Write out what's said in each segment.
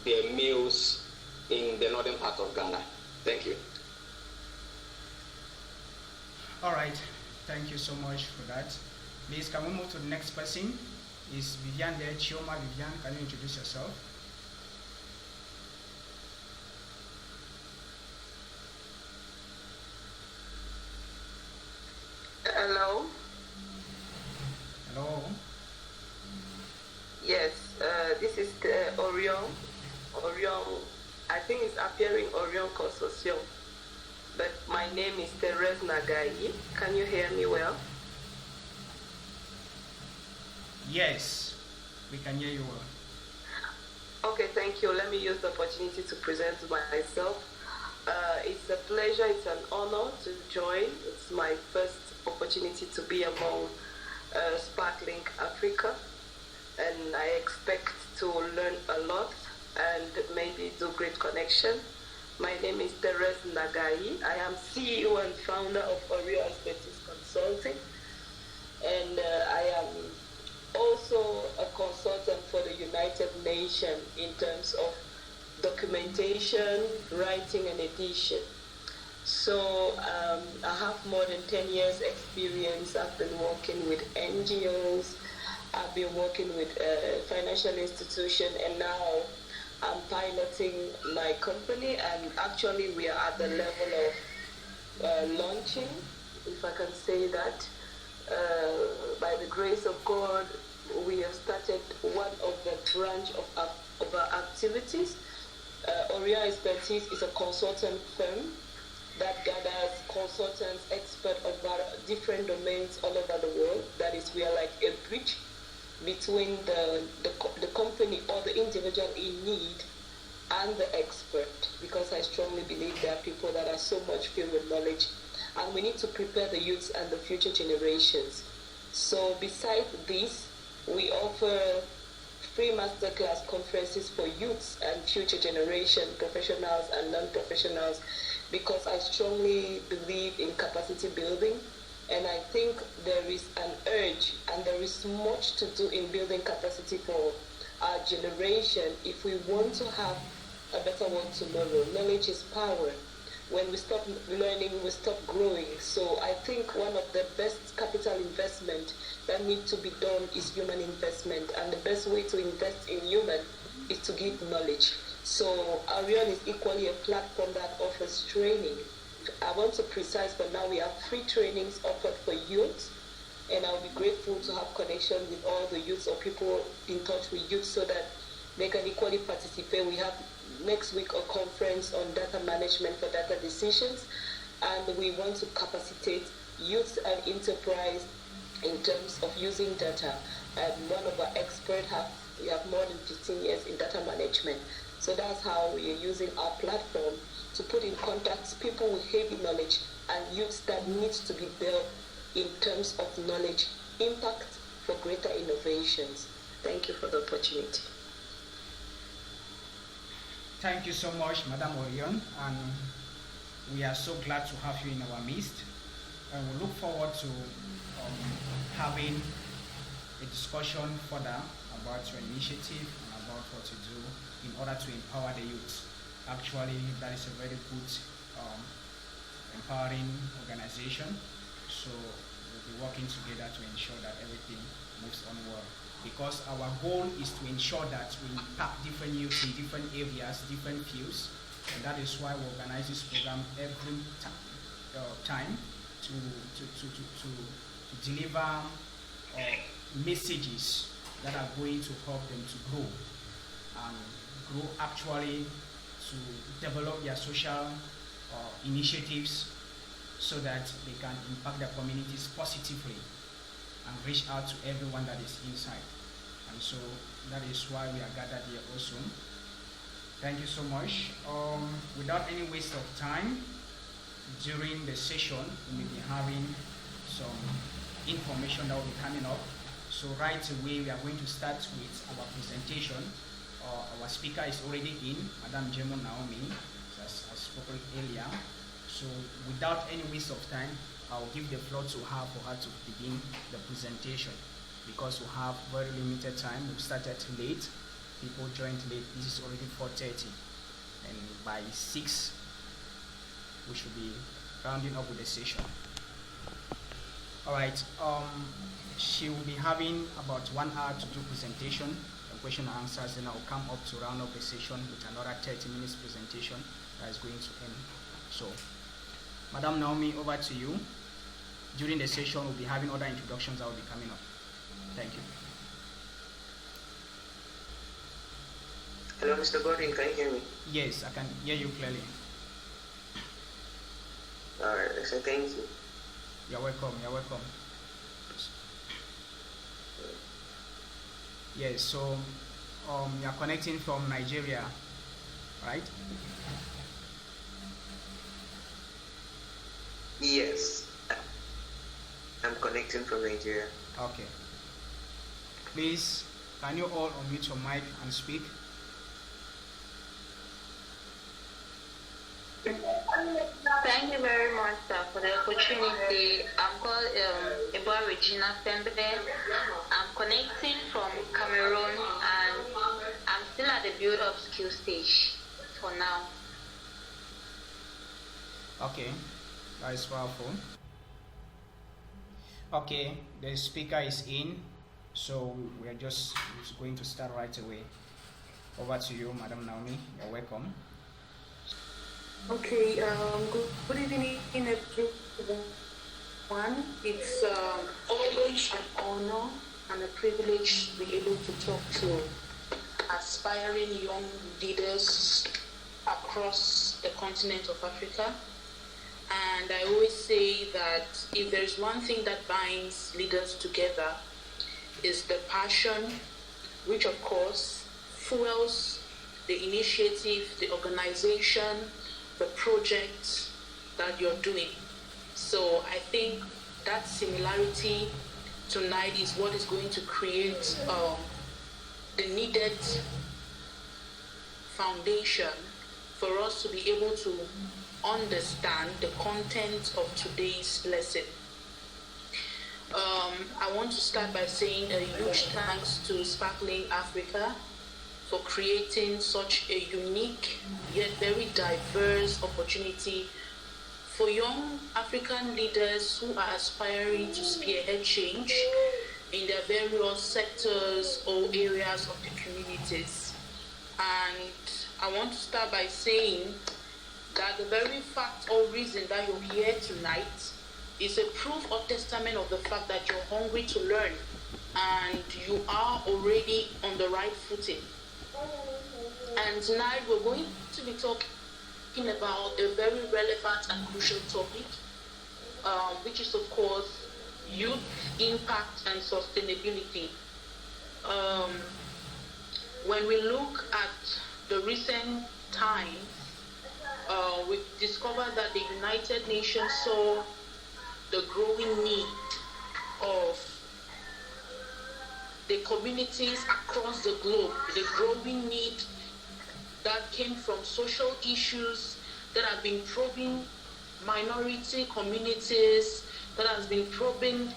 their mills in the northern part of Ghana. Thank you. All right, thank you so much for that. Please, can we move to the next person? Is Vivian there? Chioma Vivian, can you introduce yourself? Hello. Hello. Yes, this is the Orion. I think it's appearing Orion Consortium. But my name is Therese Nagai. Can you hear me well? Yes, we can hear you well. Okay, thank you. Let me use the opportunity to present myself. It's a pleasure, it's an honor to join. It's my first opportunity to be among Sparklink Africa, and I expect to learn a lot and maybe do great connection. My name is Therese Nagai. I am CEO and founder of Orion Expertise Consulting, and I am also a consultant for the United Nations in terms of documentation, writing, and edition. So I have more than 10 years experience. I've been working with NGOs, I've been working with financial institutions, and now I'm piloting my company, and actually we are at the level of launching, if I can say that. By the grace of God, we have started one of the branch of our activities. Orion Expertise is a consultant firm that gathers consultants, experts of different domains all over the world. That is, we are like a bridge between the company or the individual in need and the expert, because I strongly believe there are people that are so much filled with knowledge, and we need to prepare the youths and the future generations. So besides this, we offer free masterclass conferences for youths and future generation professionals and non-professionals, because I strongly believe in capacity building. And I think there is an urge and there is much to do in building capacity for our generation if we want to have a better world tomorrow. Knowledge is power. When we stop learning, we stop growing. So I think one of the best capital investment that needs to be done is human investment. And the best way to invest in human is to give knowledge. So Orion is equally a platform that offers training. I want to precise, but now we have free trainings offered for youth, and I'll be grateful to have connection with all the youths or people in touch with youth so that they can equally participate. We have next week a conference on data management for data decisions, and we want to capacitate youth and enterprise in terms of using data. And one of our experts we have more than 15 years in data management. So that's how we are using our platform to put in contact people with heavy knowledge and youths that needs to be built in terms of knowledge, impact for greater innovations. Thank you for the opportunity. Thank you so much, Madam Orion, and we are so glad to have you in our midst. And we look forward to having a discussion further about your initiative and about what you do in order to empower the youth. Actually, that is a very good empowering organization. So we'll be working together to ensure that everything moves on well. Because our goal is to ensure that we impact different youth in different areas, different fields, and that is why we organize this program every time to deliver messages that are going to help them to grow and grow actually to develop their social initiatives so that they can impact their communities positively and reach out to everyone that is inside. And so that is why we are gathered here also. Thank you so much. Without any waste of time, during the session, we will be having some information that will be coming up. So right away, we are going to start with our presentation. Our speaker is already in, Madam Jemo Naomi, as spoken earlier. So without any waste of time, I'll give the floor to her for her to begin the presentation, because we have very limited time. We started late, people joined late. This is already 4:30, and by 6 we should be rounding up with the session. All right. She will be having about 1 hour to do presentation and question and answers, and I'll come up to round up the session with another 30 minutes presentation that is going to end. So, Madam Naomi, over to you. During the session, we'll be having other introductions that will be coming up. Thank you. Hello, Mr. Gordon, can you hear me? Yes, I can hear you clearly. Alright, so thank you. You're welcome, you're welcome. Yes, so you're connecting from Nigeria, right? Yes, I'm connecting from Nigeria. Okay. Please, can you all unmute your mic and speak? Thank you very much, sir, for the opportunity. I'm called Eboa Regina Fembe. I'm connecting from Cameroon, and I'm still at the build-up skill stage for now. Okay, that is powerful. Okay, the speaker is in, so we are just going to start right away. Over to you, Madam Naomi. You're welcome. Okay, good evening everyone. It's always an honor and a privilege to be able to talk to aspiring young leaders across the continent of Africa. And I always say that if there's one thing that binds leaders together, is the passion, which of course fuels the initiative, the organization, the project that you're doing. So I think that similarity tonight is what is going to create the needed foundation for us to be able to understand the content of today's lesson. I want to start by saying a huge thanks to Sparkling Africa for creating such a unique yet very diverse opportunity for young African leaders who are aspiring to spearhead change in their various sectors or areas of the communities. And I want to start by saying that the very fact or reason that you're here tonight is a proof or testament of the fact that you're hungry to learn and you are already on the right footing. And tonight we're going to be talking about a very relevant and crucial topic, which is of course youth impact and sustainability. When we look at the recent times, we discovered that the United Nations saw the growing need of the communities across the globe, the growing need that came from social issues that have been probing minority communities, that has been probing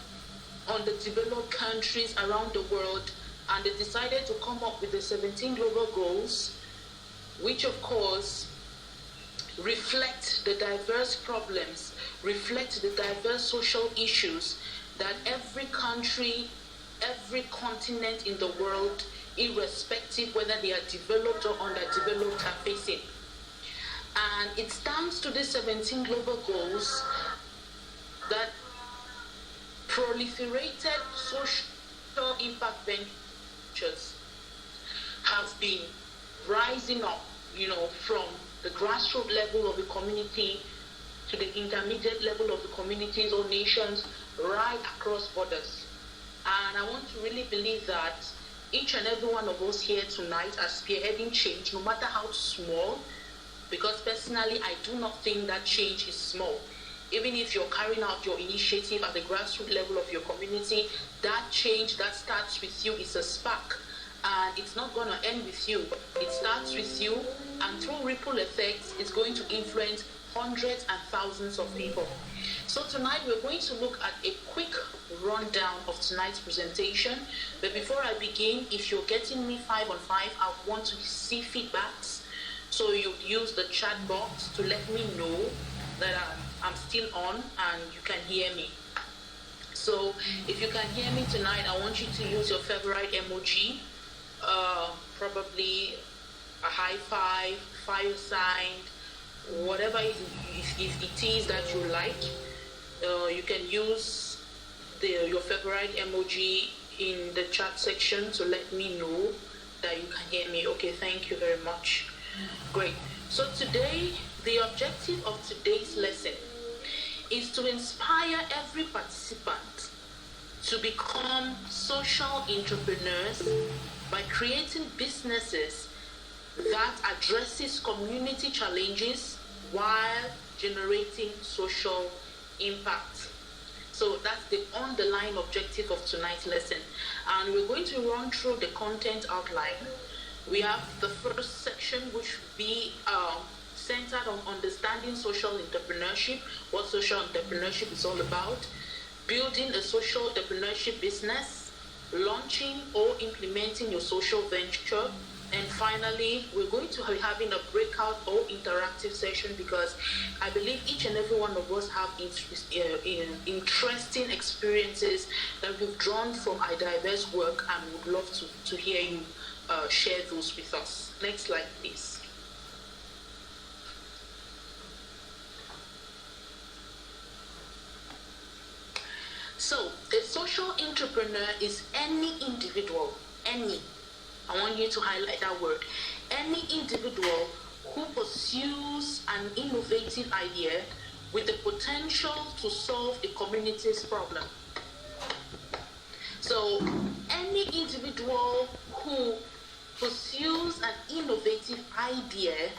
on the developed countries around the world, and they decided to come up with the 17 global goals, which of course reflect the diverse problems, reflect the diverse social issues that every country, every continent in the world, irrespective whether they are developed or underdeveloped, are facing. And it stands to the 17 global goals that proliferated social impact ventures have been rising up, from the grassroots level of the community to the intermediate level of the communities or nations, right across borders. And I want to really believe that each and every one of us here tonight are spearheading change, no matter how small, because personally I do not think that change is small. Even if you're carrying out your initiative at the grassroots level of your community, that change that starts with you is a spark. And it's not going to end with you. It starts with you, and through ripple effects, it's going to influence hundreds and thousands of people. So tonight we're going to look at a quick rundown of tonight's presentation. But before I begin, if you're getting me 5 on 5, I want to see feedbacks. So you use the chat box to let me know that I'm still on and you can hear me. So if you can hear me tonight, I want you to use your favorite emoji, probably a high five, fire sign, whatever it is that you like. You can use your favorite emoji in the chat section to let me know that you can hear me. Okay, thank you very much. Great. So today, the objective of today's lesson is to inspire every participant to become social entrepreneurs by creating businesses that addresses community challenges while generating social impact. So that's the underlying objective of tonight's lesson. And we're going to run through the content outline. We have the first section, which will be centered on understanding social entrepreneurship, what social entrepreneurship is all about, building a social entrepreneurship business, launching or implementing your social venture, and finally, we're going to be having a breakout or interactive session because I believe each and every one of us have interesting experiences that we've drawn from our diverse work and would love to hear you share those with us. Next slide, please. So, a social entrepreneur is any individual, I want you to highlight that word, any individual who pursues an innovative idea with the potential to solve a community's problem. So, any individual who pursues an innovative idea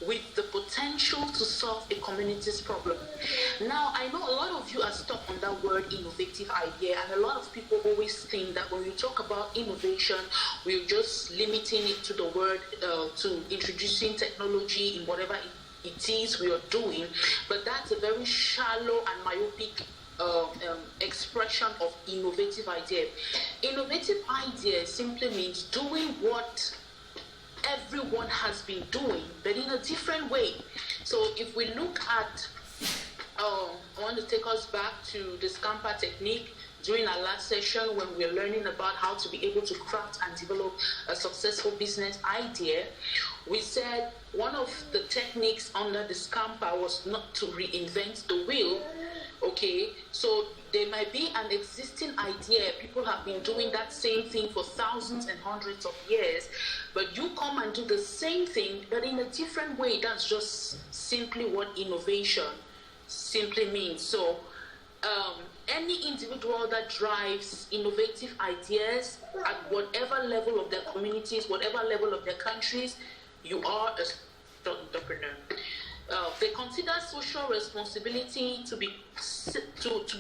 with the potential to solve a community's problem. Now, I know a lot of you are stuck on that word innovative idea, and a lot of people always think that when we talk about innovation, we're just limiting it to the word, to introducing technology in whatever it is we are doing, but that's a very shallow and myopic expression of innovative idea. Innovative idea simply means doing what everyone has been doing, but in a different way. So if we look at, I want to take us back to the Scamper technique during our last session when we were learning about how to be able to craft and develop a successful business idea. We said one of the techniques under the Scamper was not to reinvent the wheel. Okay, so there might be an existing idea. People have been doing that same thing for thousands and hundreds of years, but you come and do the same thing, but in a different way. That's just simply what innovation simply means. So any individual that drives innovative ideas at whatever level of their communities, whatever level of their countries, you are a social entrepreneur. They consider social responsibility to be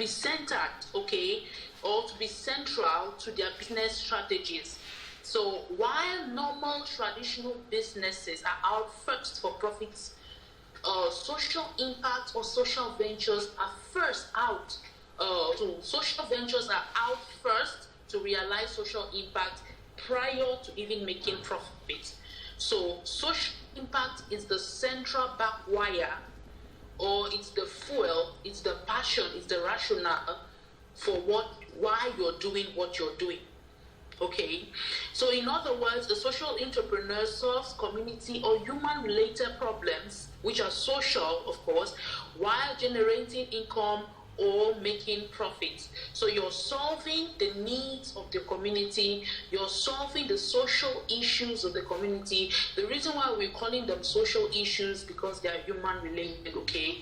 centered, okay, or to be central to their business strategies. So while normal traditional businesses are out first for profits, social impact or social ventures are first out. Social ventures are out first to realize social impact prior to even making profit. So social impact is the central back wire, or it's the fuel, it's the passion, it's the rationale for why you're doing what you're doing. Okay, so in other words, a social entrepreneur solves community or human related problems, which are social, of course, while generating income or making profits. So you're solving the needs of the community, you're solving the social issues of the community. The reason why we're calling them social issues because they are human related, okay?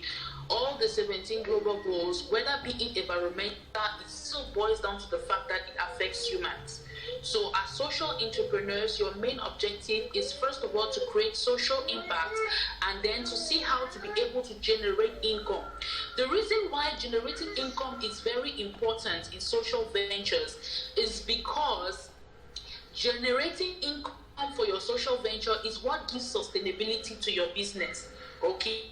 All the 17 global goals, whether be it environmental, it still boils down to the fact that it affects humans. So as social entrepreneurs, your main objective is first of all to create social impact and then to see how to be able to generate income. The reason why generating income is very important in social ventures is because generating income for your social venture is what gives sustainability to your business. Okay?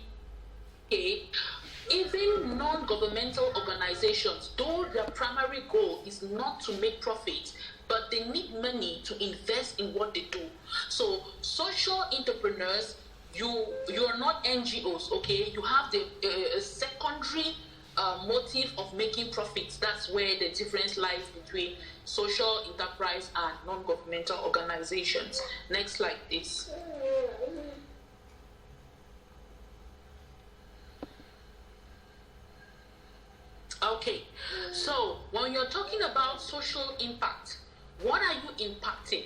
Even non-governmental organizations, though their primary goal is not to make profit, but they need money to invest in what they do. So social entrepreneurs, you are not NGOs, okay? You have the secondary motive of making profits. That's where the difference lies between social enterprise and non-governmental organizations. Next slide, please. Okay, so when you're talking about social impact, what are you impacting?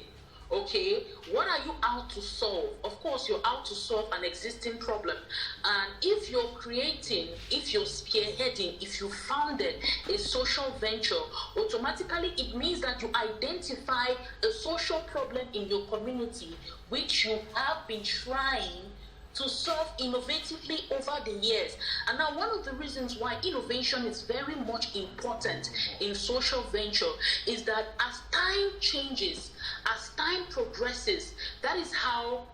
Okay, what are you out to solve? Of course, you're out to solve an existing problem. And if you're creating, if you're spearheading, if you founded a social venture, automatically it means that you identify a social problem in your community which you have been trying to solve innovatively over the years. And now one of the reasons why innovation is very much important in social venture is that as time changes, as time progresses, that is how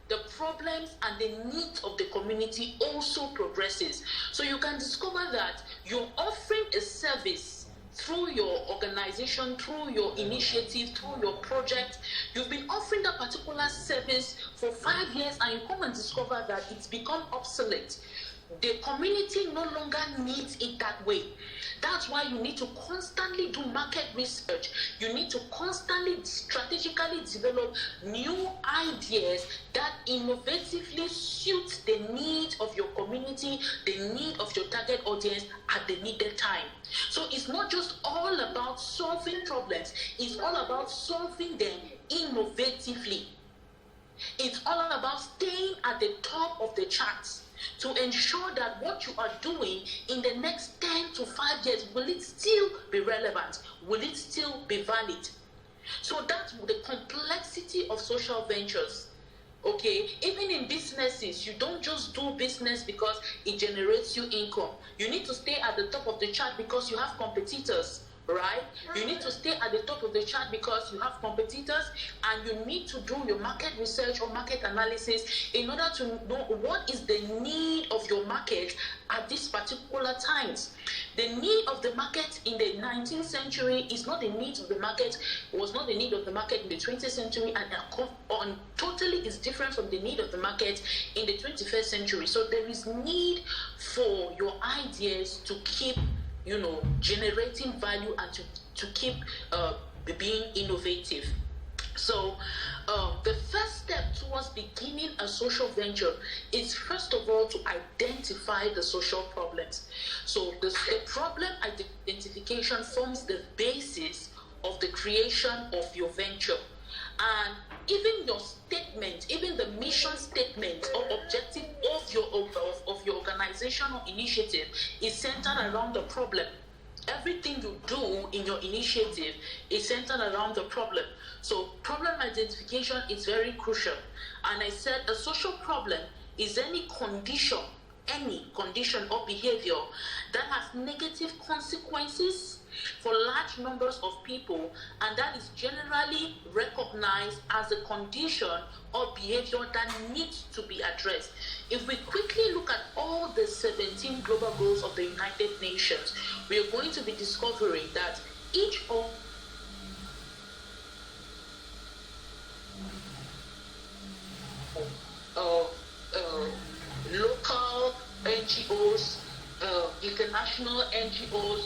the problems and the needs of the community also progresses. So you can discover that you're offering a service through your organization, through your initiative, through your project. You've been offering that particular service for 5 years and you come and discover that it's become obsolete. The community no longer needs it that way. That's why you need to constantly do market research. You need to constantly strategically develop new ideas that innovatively suit the needs of your community, the need of your target audience at the needed time. So it's not just all about solving problems, it's all about solving them innovatively. It's all about staying at the top of the charts to ensure that what you are doing in the next 10 to 5 years, will it still be relevant? Will it still be valid? So that's the complexity of social ventures. Okay, even in businesses, you don't just do business because it generates you income. You need to stay at the top of the chart because you have competitors, right? You need to stay at the top of the chart because you have competitors, and you need to do your market research or market analysis in order to know what is the need of your market at this particular times. The need of the market in the 19th century is not the need of the market, was not the need of the market in the 20th century, and totally is different from the need of the market in the 21st century. So there is need for your ideas to keep generating value and to keep being innovative. So the first step towards beginning a social venture is first of all to identify the social problems. So the problem identification forms the basis of the creation of your venture. And even your statement, even the mission statement or objective of your organization or initiative is centered around the problem. Everything you do in your initiative is centered around the problem. So problem identification is very crucial. And I said a social problem is any condition or behavior that has negative consequences for large numbers of people, and that is generally recognized as a condition or behavior that needs to be addressed. If we quickly look at all the 17 global goals of the United Nations, we are going to be discovering that each of local NGOs, international NGOs,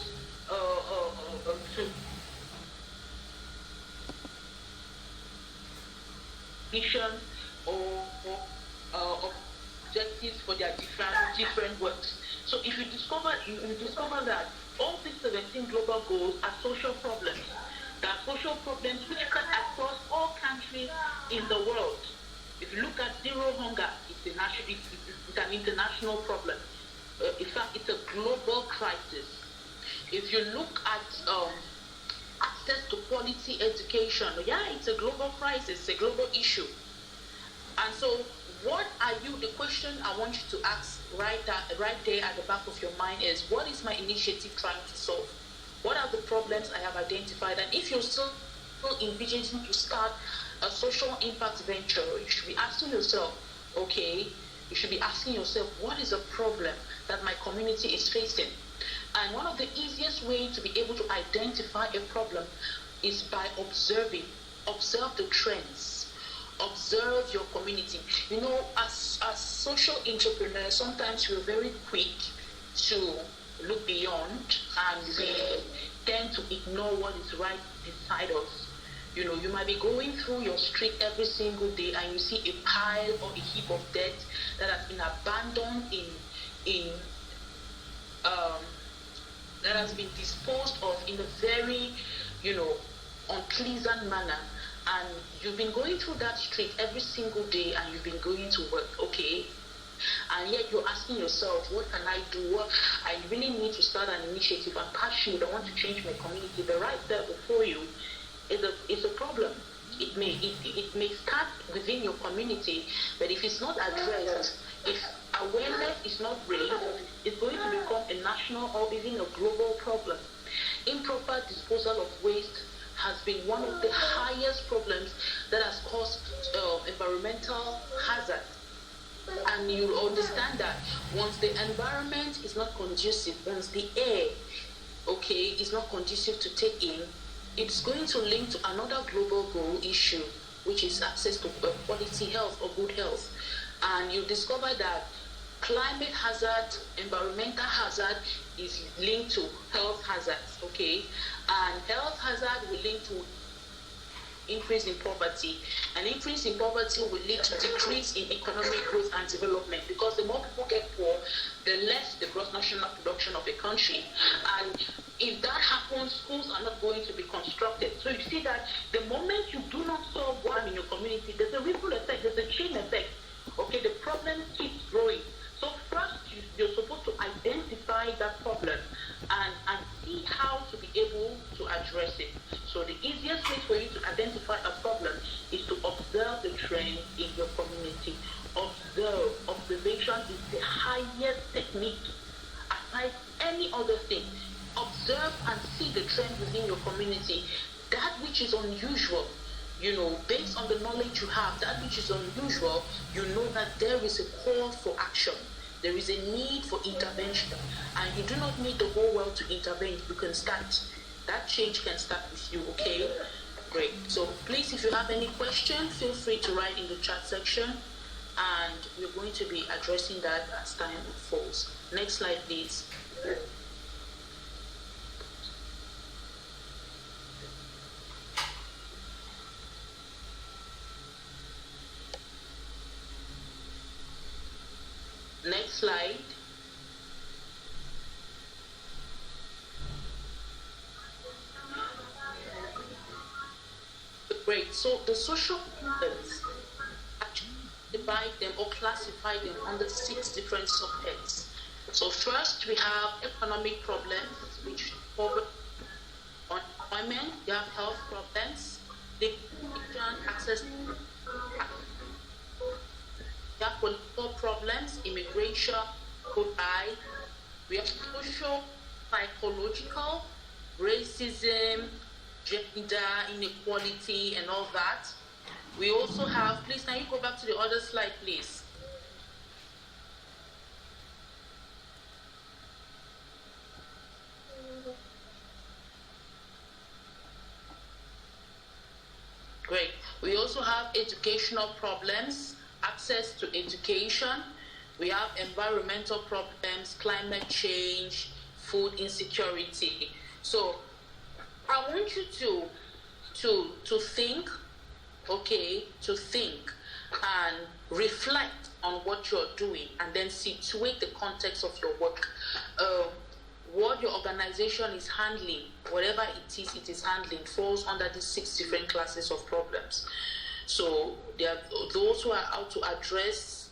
vision or objectives for their different works. So if you discover that all these 17 global goals are social problems. There are social problems which cut across all countries in the world. If you look at zero hunger, it's an international problem. In fact, it's a global crisis. If you look at access to quality education, it's a global crisis, it's a global issue. And so what are you, the question I want you to ask right there at the back of your mind is, what is my initiative trying to solve? What are the problems I have identified? And if you're still envisioning to start a social impact venture, you should be asking yourself, okay, you should be asking yourself, what is a problem that my community is facing? And one of the easiest ways to be able to identify a problem is by observing. Observe the trends. Observe your community. You know, as social entrepreneurs, sometimes we're very quick to look beyond, and we tend to ignore what is right beside us. You know, you might be going through your street every single day and you see a pile or a heap of debt that has been abandoned that has been disposed of in a very, unpleasant manner. And you've been going through that street every single day and you've been going to work, okay? And yet you're asking yourself, what can I do? I really need to start an initiative. I'm passionate. I want to change my community. The right there before you is a problem. It may start within your community, but if it's not addressed, if awareness is not raised, it's going to become a national or even a global problem. Improper disposal of waste has been one of the highest problems that has caused environmental hazard. And you understand that once the environment is not conducive, once the air, is not conducive to take in, it's going to link to another global goal issue, which is access to quality health or good health. And you discover that climate hazard, environmental hazard is linked to health hazards, okay? And health hazard will link to increase in poverty, and increase in poverty will lead to decrease in economic growth and development, because the more people get poor, the less the gross national production of a country. And if that happens, schools are not going to be constructed. So you see that the moment you do not solve one in your community, there's a ripple effect, there's a chain effect. Okay, the problem keeps growing. So first, you're supposed to identify that problem and see how to be able to address it. So the easiest way for you to identify a problem is to observe the trend in your community. Observation is the highest technique aside any other thing. Observe and see the trend within your community. That which is unusual, based on the knowledge you have, that which is unusual, you know that there is a call for action. There is a need for intervention, and you do not need the whole world to intervene. You can start. That change can start with you, okay? Great. So please, if you have any question, feel free to write in the chat section, and we're going to be addressing that as time unfolds. Next slide, please. Next slide. Great. So the social problems, actually divide them or classify them under 6 different subheads. So first we have economic problems, which cover unemployment. You have health problems, access. We have political problems, immigration, goodbye. We have social, psychological, racism, gender inequality, and all that. We also have, please, can you go back to the other slide, please? Great. We also have educational problems, access to education. We have environmental problems, climate change, food insecurity. So I want you to think, to think and reflect on what you're doing, and then situate the context of your work. What your organization is handling, whatever it is handling, falls under these 6 different classes of problems. So there are those who are out to address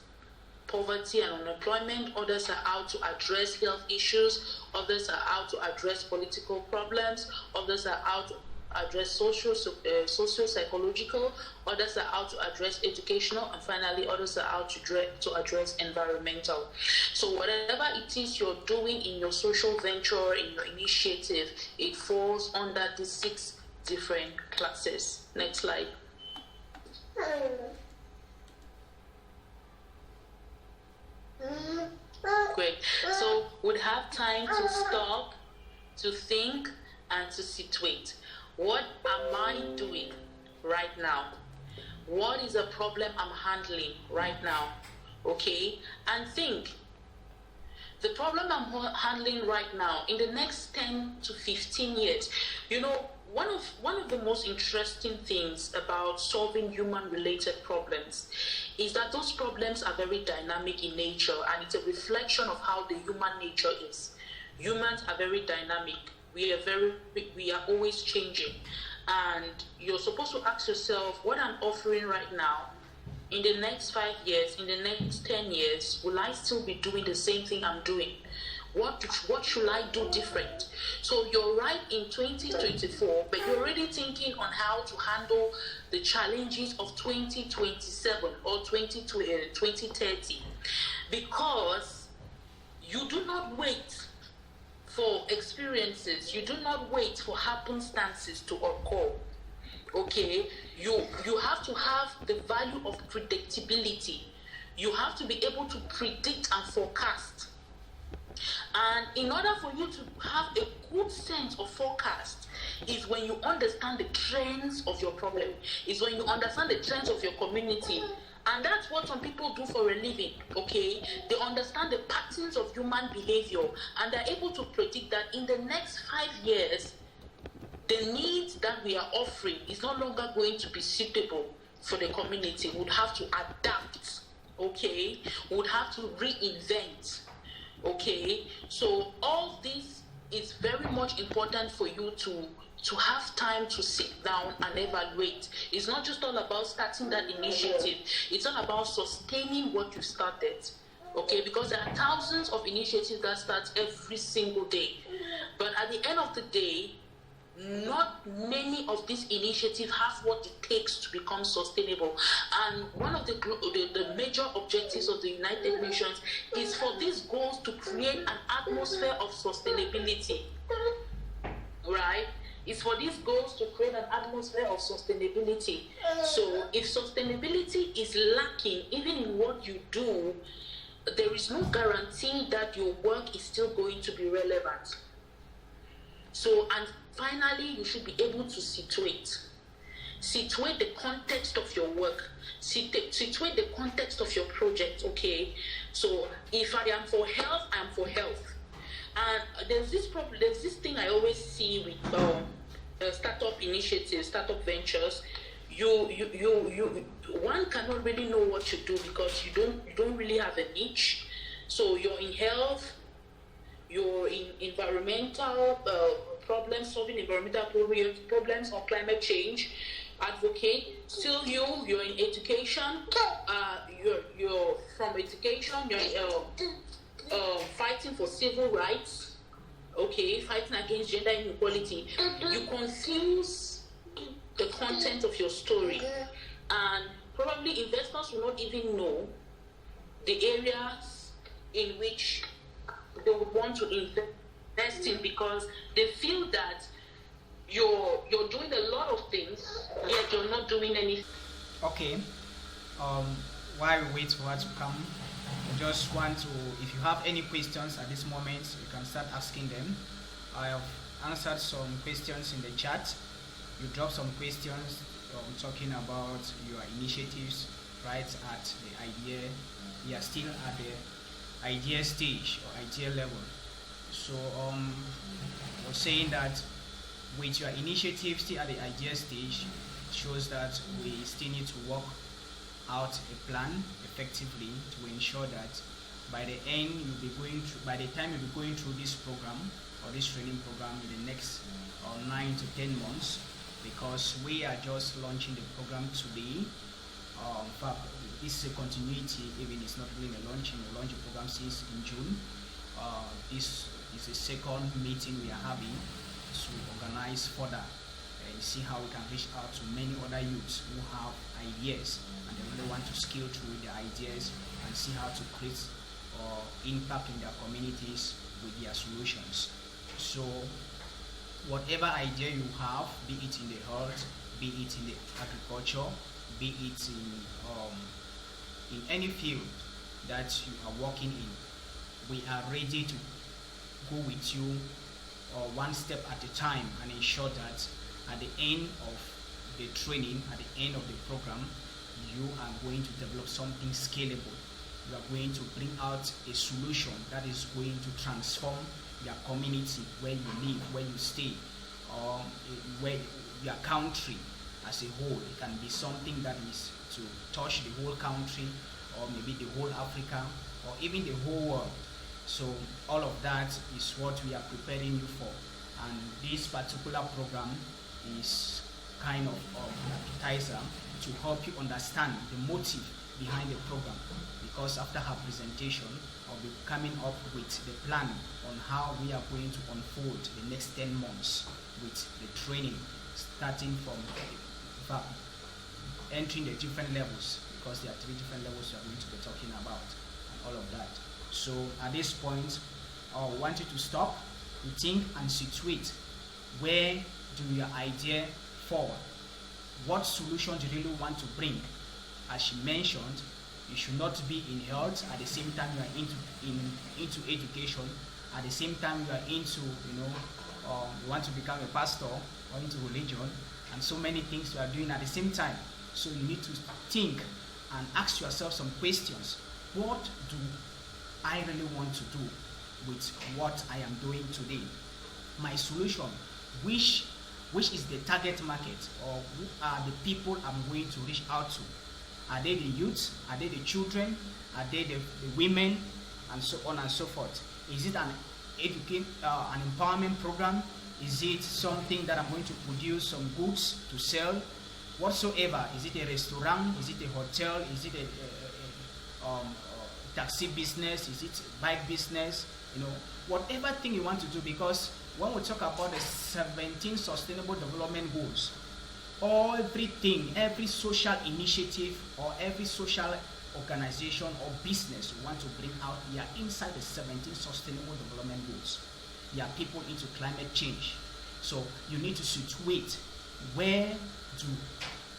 poverty and unemployment, others are out to address health issues, others are out to address political problems, others are out to address socio-psychological, others are out to address educational, and finally others are out to address environmental. So whatever it is you're doing in your social venture, in your initiative, it falls under these 6 different classes. Next slide. So would have time to stop, to think, and to situate. What am I doing right now? What is a problem I'm handling right now? Okay, and think. The problem I'm handling right now, in the next 10 to 15 years, one of the most interesting things about solving human-related problems is that those problems are very dynamic in nature, and it's a reflection of how the human nature is. Humans are very dynamic. We are always changing, and you're supposed to ask yourself, what I'm offering right now, in the next 5 years, in the next 10 years, will I still be doing the same thing I'm doing? What should I do different? So you're right in 2024, but you're already thinking on how to handle the challenges of 2027 or 2030, because you do not wait for experiences, you do not wait for happenstances to occur. Okay, you have to have the value of predictability. You have to be able to predict and forecast. And in order for you to have a good sense of forecast is when you understand the trends of your problem, is when you understand the trends of your community. And that's what some people do for a living, okay? They understand the patterns of human behavior, and they're able to predict that in the next 5 years, the needs that we are offering is no longer going to be suitable for the community. We would have to adapt, okay? We would have to reinvent, okay? So all this is very much important for you to have time to sit down and evaluate. It's not just all about starting that initiative. It's all about sustaining what you started, okay? Because there are thousands of initiatives that start every single day. But at the end of the day, not many of these initiatives have what it takes to become sustainable. And one of the major objectives of the United Nations is for these goals to create an atmosphere of sustainability, right? It's for these goals to create an atmosphere of sustainability. So if sustainability is lacking, even in what you do, there is no guarantee that your work is still going to be relevant. So, and finally, you should be able to situate the context of your work, situate the context of your project, okay? So, if I am for health, I'm for health. And there's this thing I always see with startup initiatives, startup ventures. One cannot really know what you do because you don't really have a niche. So you're in health, you're in environmental problems, solving environmental problems or climate change, advocate. Still you're in education, you're from education, you're fighting for civil rights, okay, fighting against gender inequality. You confuse the content of your story, and probably investors will not even know the areas in which they would want to invest in, because they feel that you're doing a lot of things yet you're not doing anything. Okay, while we wait for her to come, I just want to, if you have any questions at this moment, you can start asking them. I have answered some questions in the chat. You dropped some questions talking about your initiatives right at the idea. We are still at the idea stage or idea level. So I was saying that with your initiative still at the idea stage, shows that we still need to work out a plan effectively to ensure that by the end by the time you'll be going through this program or this training program in the next 9 to 10 months, because we are just launching the program today. In fact, this is a continuity, even it's not really a launching. We launched the program since in June. This is the second meeting we are having to organize further and see how we can reach out to many other youths who have ideas and they really want to scale through their ideas and see how to create impact in their communities with their solutions. So whatever idea you have, be it in the health, be it in the agriculture, be it in any field that you are working in, we are ready to go with you one step at a time and ensure that at the end of the training, at the end of the program, you are going to develop something scalable. You are going to bring out a solution that is going to transform your community, where you live, where you stay, or where your country as a whole. It can be something that is to touch the whole country, or maybe the whole Africa, or even the whole world. So all of that is what we are preparing you for. And this particular program is kind of an appetizer to help you understand the motive behind the program. Because after her presentation, I'll be coming up with the plan on how we are going to unfold the next 10 months with the training, starting from entering the different levels, because there are 3 different levels we are going to be talking about, and all of that. So at this point, I want you to stop, think, and situate. Where do your idea forward? What solution do you really want to bring? As she mentioned, you should not be in health at the same time you are into education, at the same time you are into, you want to become a pastor or into religion, and so many things you are doing at the same time. So you need to think and ask yourself some questions. What do I really want to do with what I am doing today? My solution, which is the target market, or who are the people I'm going to reach out to? Are they the youth? Are they the children? Are they the women? And so on and so forth. Is it an empowerment program? Is it something that I'm going to produce some goods to sell? Whatsoever. Is it a restaurant? Is it a hotel? Is it a taxi business? Is it bike business? Whatever thing you want to do, because when we talk about the 17 Sustainable Development Goals, everything, every social initiative or every social organization or business you want to bring out, you are inside the 17 Sustainable Development Goals. You are people into climate change. So you need to situate, where do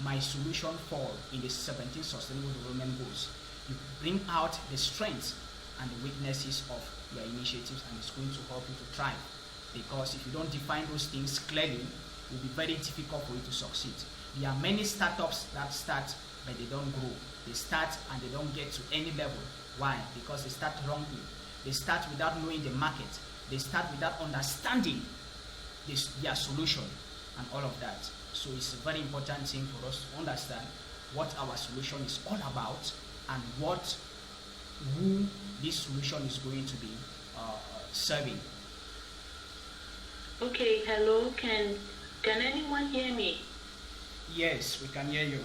my solution fall in the 17 Sustainable Development Goals? You bring out the strengths and the weaknesses of your initiatives, and it's going to help you to thrive. Because if you don't define those things clearly, it will be very difficult for you to succeed. There are many startups that start, but they don't grow. They start and they don't get to any level. Why? Because they start wrongly. They start without knowing the market. They start without understanding their solution and all of that. So it's a very important thing for us to understand what our solution is all about, and who this solution is going to be serving. Okay, hello, can anyone hear me? Yes, we can hear you.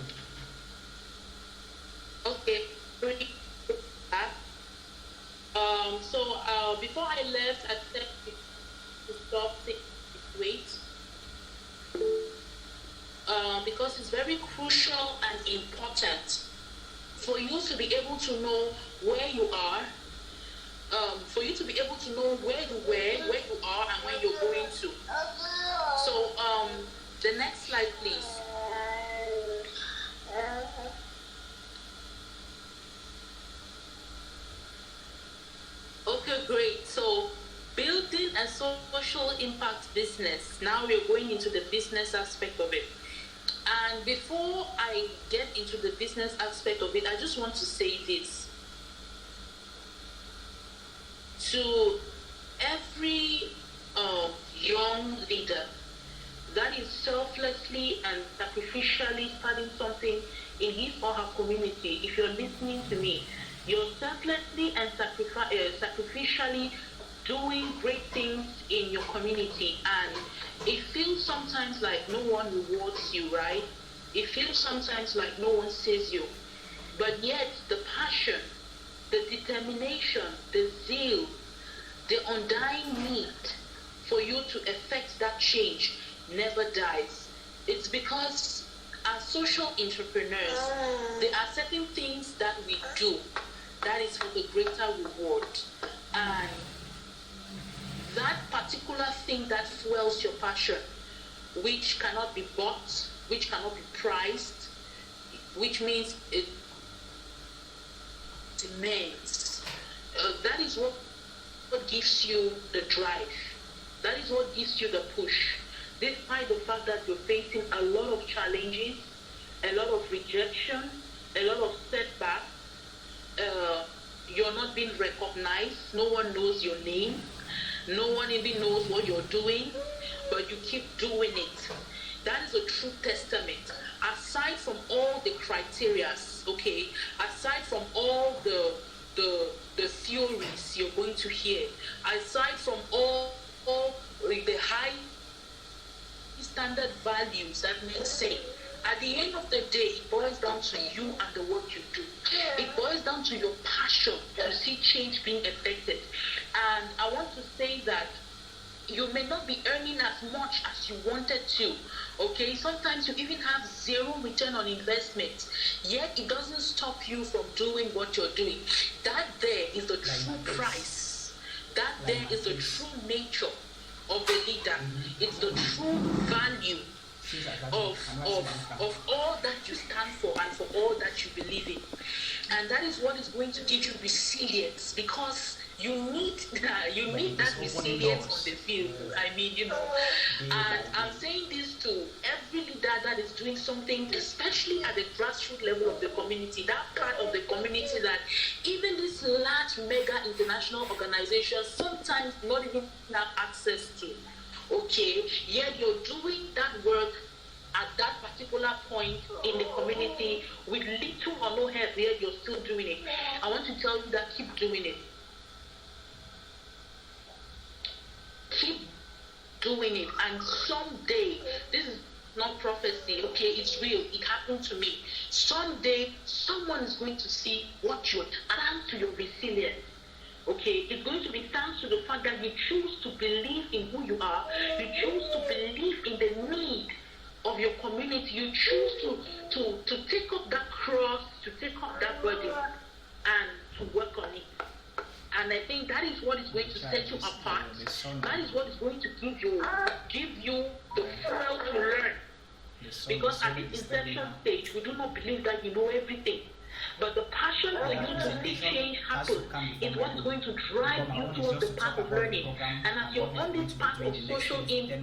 Okay, great. So before I left, I said to stop wait, because it's very crucial and important for you to be able to know where you are, for you to be able to know where you were, where you are, and where you're going to. So the next slide, please. Okay, great. So building a social impact business. Now we're going into the business aspect of it. And before I get into the business aspect of it, I just want to say this. To every young leader that is selflessly and sacrificially starting something in his or her community, if you're listening to me, you're selflessly and sacrificially doing great things in your community, and it feels sometimes like no one rewards you, right? It feels sometimes like no one sees you. But yet the passion, the determination, the zeal, the undying need for you to effect that change never dies. It's because as social entrepreneurs, there are certain things that we do that is for the greater reward. And that particular thing that fuels your passion, which cannot be bought, which cannot be priced, which means it demands. That is what what gives you the drive. That is what gives you the push. Despite the fact that you're facing a lot of challenges, a lot of rejection, a lot of setbacks, you're not being recognized, no one knows your name, no one even knows what you're doing, but you keep doing it. That is a true testament. Aside from all the criterias, okay, aside from all the theories you're going to hear, aside from all the high standard values that men say, at the end of the day, it boils down to you and the work you do. It boils down to your passion to see change being effected. And I want to say that you may not be earning as much as you wanted to. Okay, sometimes you even have zero return on investment, yet it doesn't stop you from doing what you're doing. That there is the true price. That there is the true nature of the leader. It's the true value of all that you stand for and for all that you believe in. And that is what is going to give you resilience, because you need that resilience on the field. I mean, and I'm saying this to every leader that is doing something, especially at the grassroots level of the community, that part of the community that even these large mega international organizations sometimes not even have access to. Okay, yet you're doing that work at that particular point in the community with little or no help, yet you're still doing it. I want to tell you that keep doing it. Keep doing it, and someday, this is not prophecy, okay, it's real, it happened to me. Someday, someone is going to see what you're, thanks to your resilience. Okay, it's going to be thanks to the fact that you choose to believe in who you are, you choose to believe in the need of your community, you choose to take up that cross, to take up that burden, and to work on it. And I think that is what is going to set you apart. That is what is going to give you the fuel to learn. Because at this inception stage, we do not believe that you know everything. But the passion for you to see change happen is what is going to drive you towards the path of learning. And as you're on this path of social impact,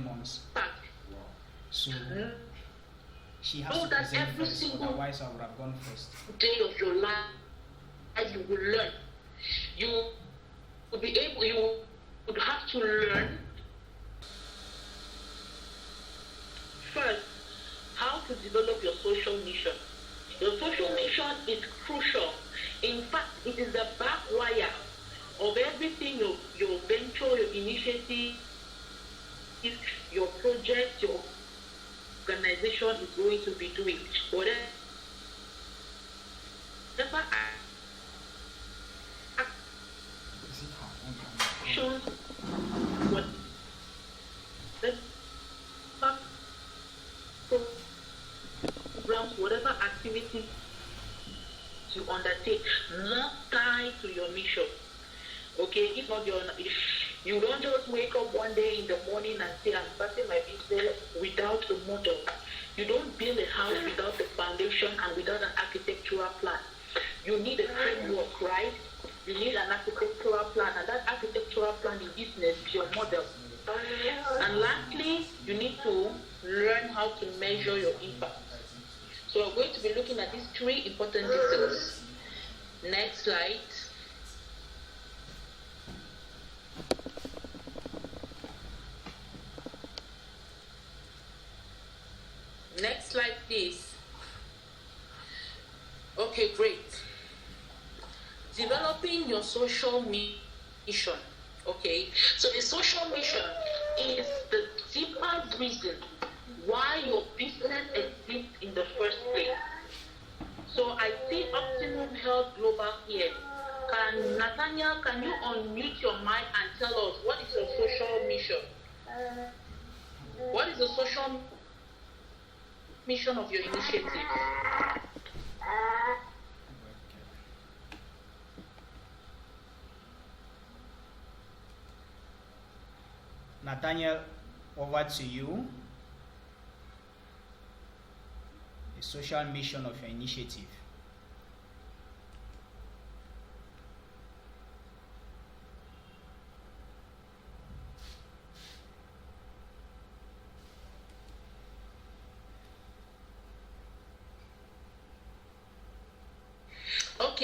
know that every single day of your life, you will learn. You would have to learn first how to develop your social mission. Your social mission is crucial. In fact, it is the back wire of everything your venture, your initiative, your project, your organization is going to be doing. Whatever actions, programs, whatever activities you undertake must tie to your mission. Okay, if not, you don't just wake up one day in the morning and say, I'm starting my business without a model. You don't build a house without the foundation and without an architectural plan. You need a framework, right? You need an architectural plan, and that architectural plan in business is your model. And lastly, you need to learn how to measure your impact. So we're going to be looking at these three important details. Next slide. Next slide, please. Okay, great. Developing your social mission. Okay, so the social mission is the deeper reason why your business exists in the first place. So I see Optimum Health Global here. Nathaniel, can you unmute your mic and tell us what is your social mission? What is the social mission of your initiative? Nathaniel, over to you. The social mission of your initiative. .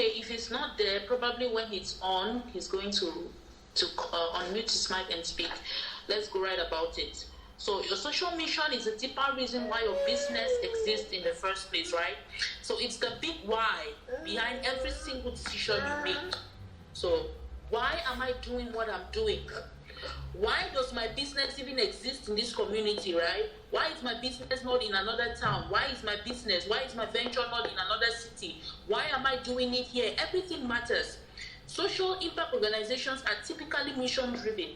Okay, if it's not there, probably when it's on, he's going to unmute his mic and speak. Let's go right about it. So your social mission is a deeper reason why your business exists in the first place, right? So it's the big why behind every single decision you make. So why am I doing what I'm doing? Why does my business even exist in this community, right? Why is my business not in another town? Why is my venture not in another city? Why am I doing it here? Everything matters. Social impact organizations are typically mission-driven.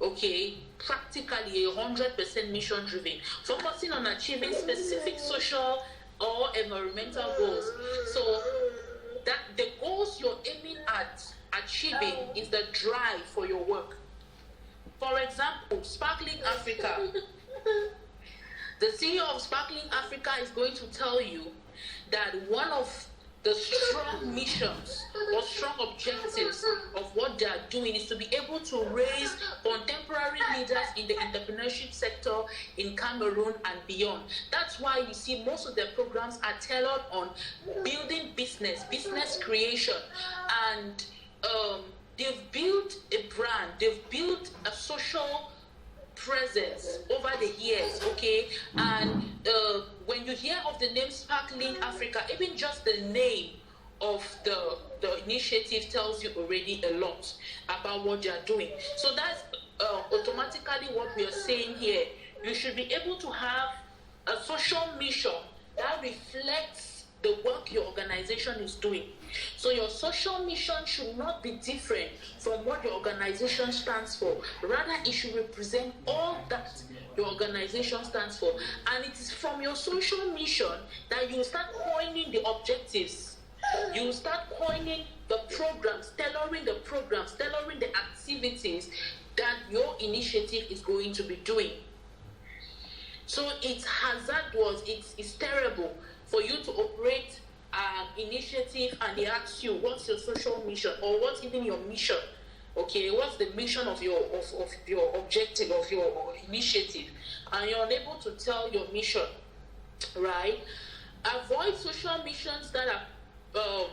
Okay, practically 100% mission-driven, focusing on achieving specific social or environmental goals. So that the goals you're aiming at achieving is the drive for your work. For example, Sparkling Africa. The CEO of Sparkling Africa is going to tell you that one of the strong missions or strong objectives of what they are doing is to be able to raise contemporary leaders in the entrepreneurship sector in Cameroon and beyond. That's why you see most of their programs are tailored on building business creation, and they've built a brand, they've built a social presence over the years, okay? And when you hear of the name Sparkling Africa, even just the name of the initiative tells you already a lot about what they are doing. So that's automatically what we are saying here. You should be able to have a social mission that reflects the work your organization is doing. So your social mission should not be different from what your organization stands for. Rather, it should represent all that your organization stands for. And it is from your social mission that you start coining the objectives. You start coining the programs, tailoring the activities that your initiative is going to be doing. So it's hazardous, it's terrible for you to operate an initiative and they ask you, what's your social mission, or what's even your mission? Okay, what's the mission of your objective, of your initiative? And you're unable to tell your mission, right? Avoid social missions that are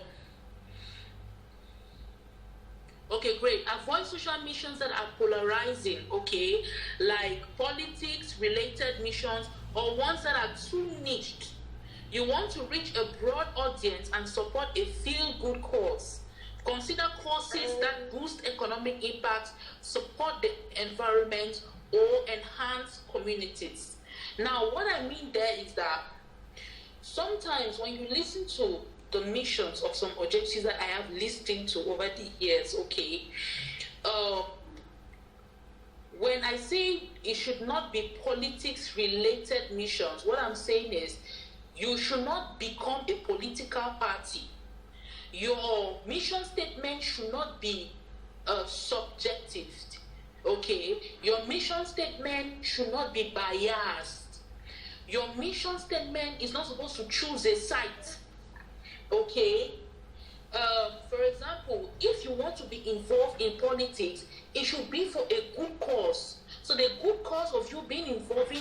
okay, great. Avoid social missions that are polarizing, okay, like politics-related missions or ones that are too niched. You want to reach a broad audience and support a feel-good cause. Consider causes that boost economic impact, support the environment, or enhance communities. Now, what I mean there is that sometimes when you listen to the missions of some objectives that I have listened to over the years, okay, when I say it should not be politics-related missions, what I'm saying is you should not become a political party. Your mission statement should not be subjective, okay? Your mission statement should not be biased. Your mission statement is not supposed to choose a side, okay? For example, if you want to be involved in politics, it should be for a good cause. So the good cause of you being involved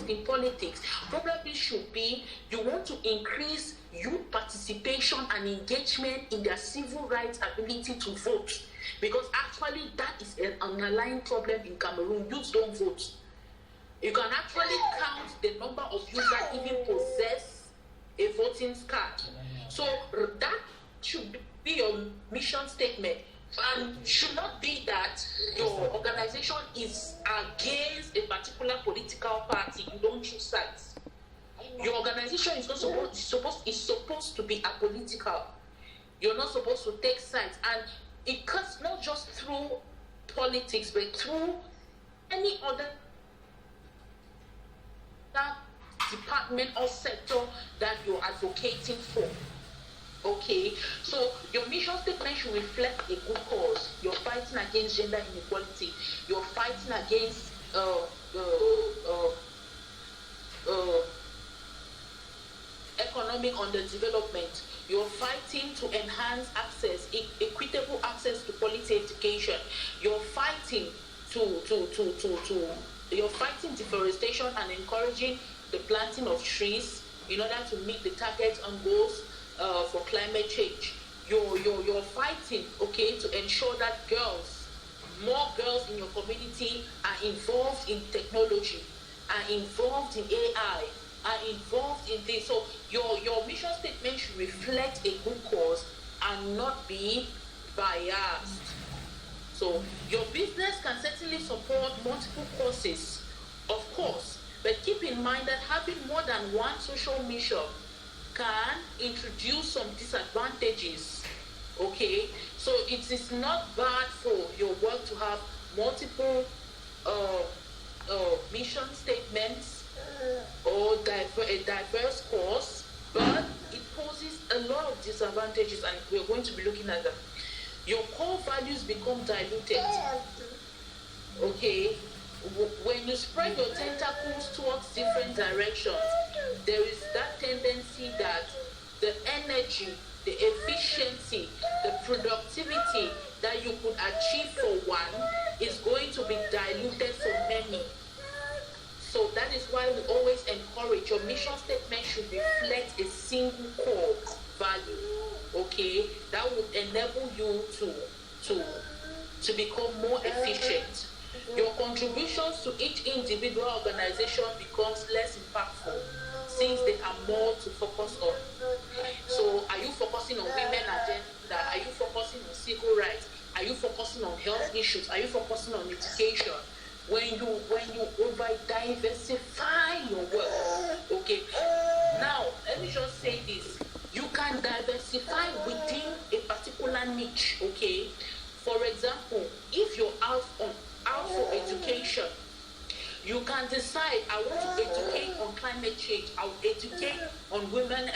in politics probably should be you want to increase youth participation and engagement in their civil rights ability to vote, because actually that is an underlying problem in Cameroon. Youths don't vote. You can actually count the number of youths that even possess a voting card. So that should be your mission statement. And should not be that your organization is against a particular political party. You don't choose sides. Your organization is not supposed to be apolitical. You're not supposed to take sides, and it cuts not just through politics, but through any other department or sector that you're advocating for. Okay, so your mission statement should reflect a good cause. You're fighting against gender inequality. You're fighting against economic underdevelopment. You're fighting to enhance access, equitable access to quality education. You're fighting you're fighting deforestation and encouraging the planting of trees in order to meet the targets and goals for climate change. you're fighting, okay, to ensure that more girls in your community are involved in technology, are involved in AI, are involved in this. So your mission statement should reflect a good cause and not be biased. So your business can certainly support multiple causes, of course, but keep in mind that having more than one social mission can introduce some disadvantages. Okay, so it is not bad for your work to have multiple mission statements or a diverse cause, but it poses a lot of disadvantages, and we're going to be looking at them. Your core values become diluted. Okay, when you spread your tentacles towards different directions, there is that tendency that the energy, the efficiency, the productivity that you could achieve for one is going to be diluted for many. So that is why we always encourage your mission statement should reflect a single core value. Okay, that would enable you to become more efficient. Your contributions to each individual organization becomes less impactful since they are more to focus on. So are you focusing on women agenda? Are you focusing on civil rights? Are you focusing on health issues? Are you focusing on education? When you over diversify your work, okay. Now let me just say this: you can diversify within a particular niche, okay. For example, if you're out for education, you can decide, I want to educate on climate change, I will educate on women,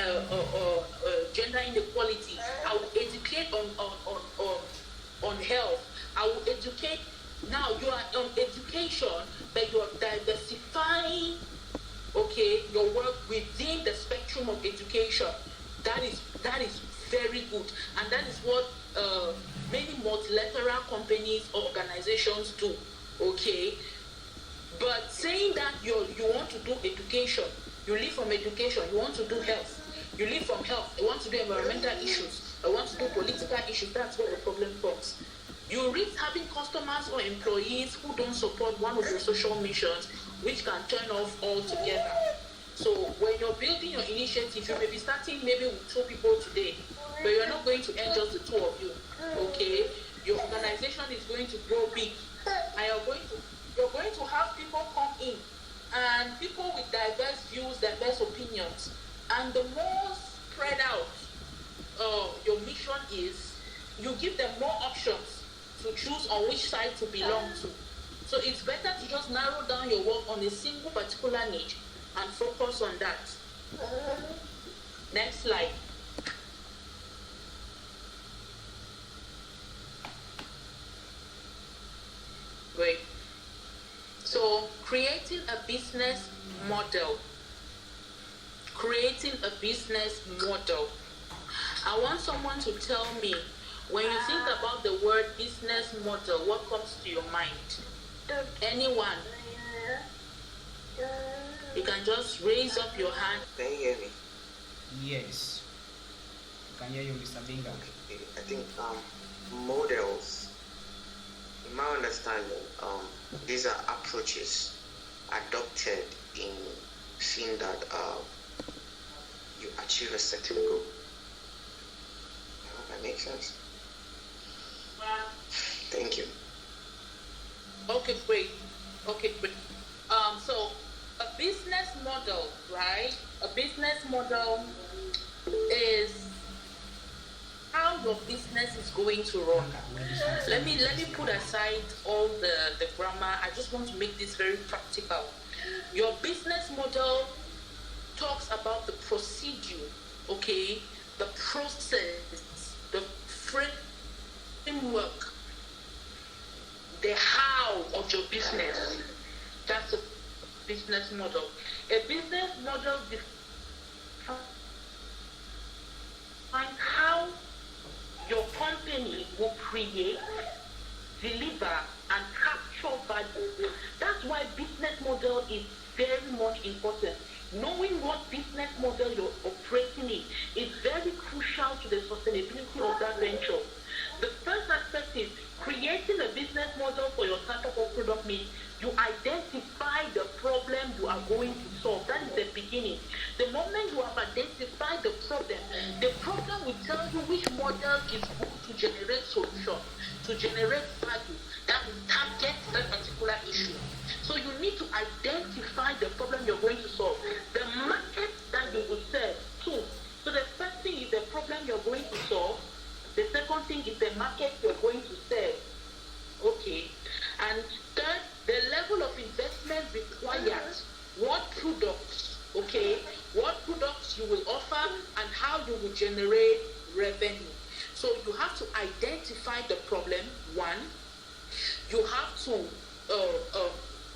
gender inequality, I will educate on health, I will educate. Now you are on education, but you are diversifying, okay, your work within the spectrum of education. That is very good, and that is what many multilateral companies or organizations do, okay. But saying that you want to do education, you live from education, you want to do health, you live from health, you want to do environmental issues, you want to do political issues, that's where the problem comes. You risk having customers or employees who don't support one of your social missions, which can turn off altogether. So when you're building your initiative, you may be starting maybe with 2 people today, but you're not going to end just the 2 of you, okay? Your organization is going to grow big, and you're going to have people come in, and people with diverse views, diverse opinions, and the more spread out your mission is, you give them more options to choose on which side to belong to. So it's better to just narrow down your work on a single particular niche and focus on that. Next slide. Great. So creating a business model. Creating a business model. I want someone to tell me, when you think about the word business model, what comes to your mind? Anyone? You can just raise up your hand. Can you hear me? Yes. I can hear you, Mr. Binga. Okay. I think models, in my understanding, these are approaches adopted in seeing that you achieve a certain goal. I hope that makes sense. Thank you. Okay, great. So a business model, right? A business model is how your business is going to run. Let me put aside all the grammar. I just want to make this very practical. Your business model talks about the procedure, okay, the process, the framework, the how of your business. That's a business model. A business model defines how your company will create, deliver, and capture value. That's why business model is very much important. knowing what business model you're operating in is very crucial to the sustainability of that venture. The first aspect is creating a business model for your startup or product means you identify the problem you are going to solve. That is the beginning. The moment you have identified the problem will tell you which model is good to generate solution, to generate value that will target that particular issue. So you need to identify the problem you're going to solve, the market that you will serve too. So the first thing is the problem you're going to solve. The second thing is the market you're going to serve. Okay. And third, the level of investment required. What products, okay? What products you will offer and how you will generate revenue. So you have to identify the problem, one. You have to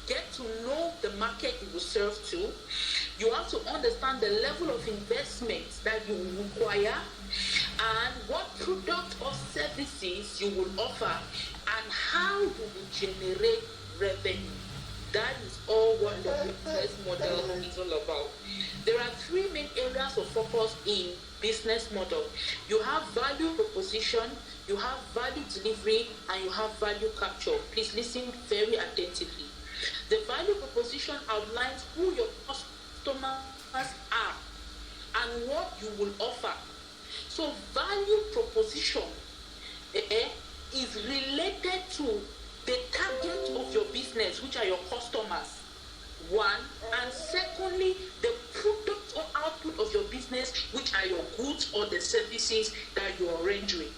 get to know the market you will serve to. You have to understand the level of investment that you will require and what product or services you will offer and how you will generate revenue. That is all what the business model is all about. There are three main areas of focus in business model. You have value proposition, you have value delivery, and you have value capture. Please listen very attentively. The value proposition outlines who your customers are and what you will offer. So value proposition is related to the target of your business, which are your customers, one, and secondly, the product or output of your business, which are your goods or the services that you are rendering.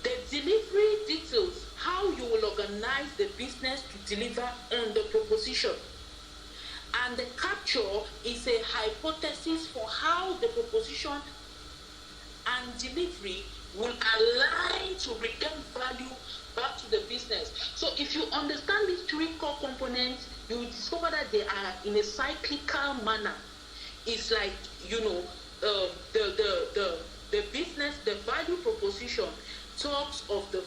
The delivery details how you will organize the business to deliver on the proposition. And the capture is a hypothesis for how the proposition and delivery will align to return value back to the business. So if you understand these three core components, you will discover that they are in a cyclical manner. It's like, the business, the value proposition talks of the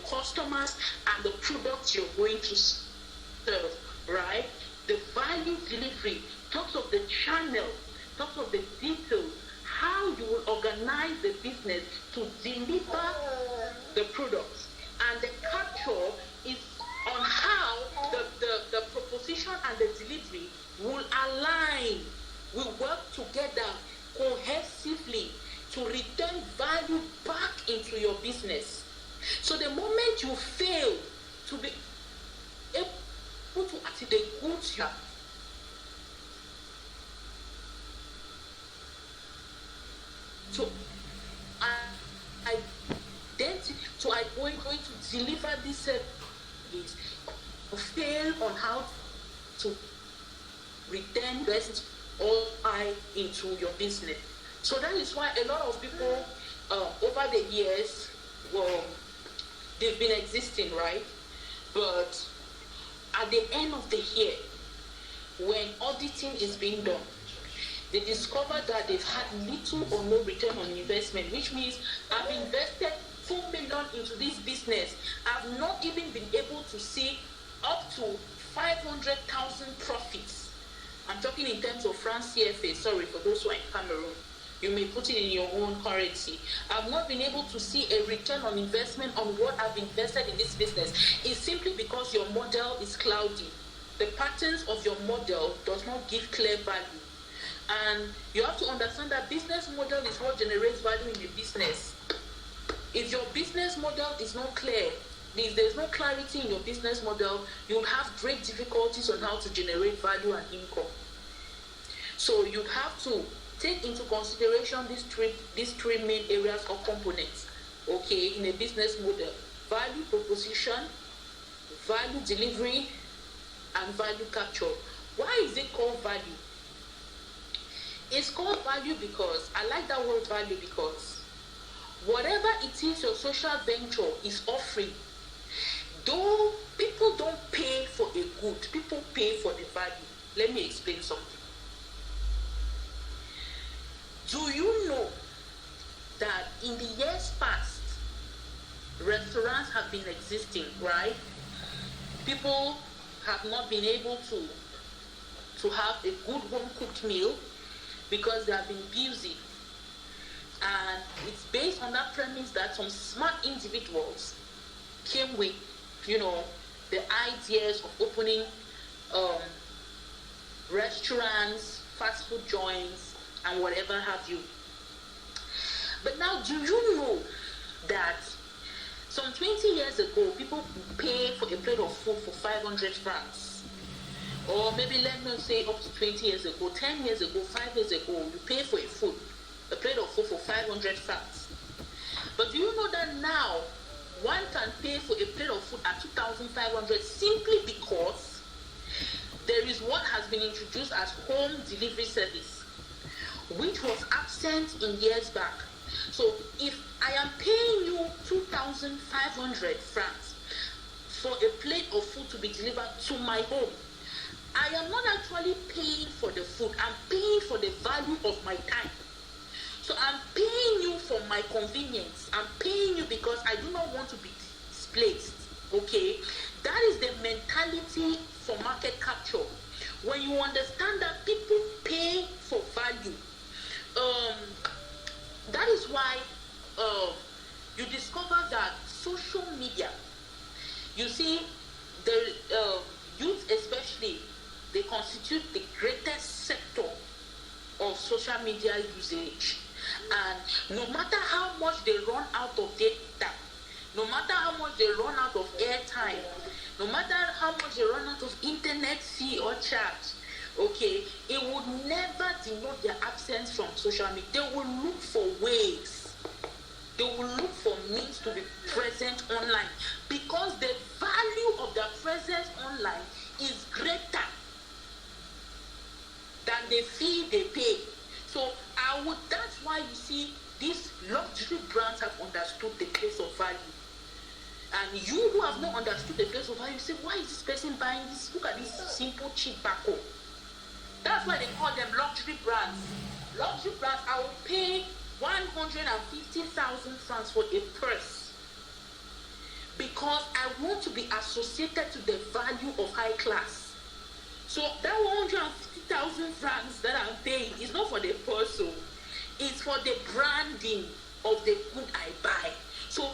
customers and the products you're going to serve, right? The value delivery talks of the channel, talks of the details, how you will organize the business to deliver the products. And the capture is on how the proposition and the delivery will align, will work together cohesively to return value back into your business. So the moment you fail to be able to achieve the goods you have, going to deliver this service, fail on how to return investment all into your business. So that is why a lot of people over the years, they've been existing, right? But at the end of the year, when auditing is being done, they discover that they've had little or no return on investment, which means I've invested 4 million into this business. I've not even been able to see up to 500,000 profits. I'm talking in terms of France CFA, sorry for those who are in Cameroon. You may put it in your own currency. I've not been able to see a return on investment on what I've invested in this business. It's simply because your model is cloudy. The patterns of your model does not give clear value. And you have to understand that business model is what generates value in your business. If your business model is not clear, if there's no clarity in your business model, you'll have great difficulties on how to generate value and income. So you have to take into consideration these three main areas or components, okay, in a business model: value proposition, value delivery, and value capture. Why is it called value? It's called value because, I like that word value because whatever it is your social venture is offering, though people don't pay for a good, people pay for the value. Let me explain something. Do you know that in the years past, restaurants have been existing, right? People have not been able to to have a good home cooked meal because they have been busy. And it's based on that premise that some smart individuals came with, the ideas of opening restaurants, fast food joints, and whatever have you. But now, do you know that some 20 years ago, people pay for a plate of food for 500 francs? Or maybe let me say up to 20 years ago, 10 years ago, 5 years ago, you pay for a plate of food for 500 francs. But do you know that now, one can pay for a plate of food at 2,500 simply because there is what has been introduced as home delivery service, which was absent in years back. So if I am paying you 2,500 francs for a plate of food to be delivered to my home, I am not actually paying for the food, I'm paying for the value of my time. So I'm paying you for my convenience. I'm paying you because I do not want to be displaced. Okay? That is the mentality for market capture. When you understand that people pay for value, that is why you discover that social media, you see, the youth especially, they constitute the greatest sector of social media usage. And no matter how much they run out of data, no matter how much they run out of airtime, no matter how much they run out of internet fee or charge, okay, it would never denote their absence from social media. They will look for ways. They will look for means to be present online because the value of their presence online is greater than the fee they pay. So that's why you see these luxury brands have understood the place of value. And you who have not understood the place of value, you say, why is this person buying this? Look at this simple cheap baco. That's why they call them luxury brands. Luxury brands, I will pay 150,000 francs for a purse because I want to be associated to the value of high class. So that 150,000 francs that I'm paying is not for the purse, it's for the branding of the good I buy. So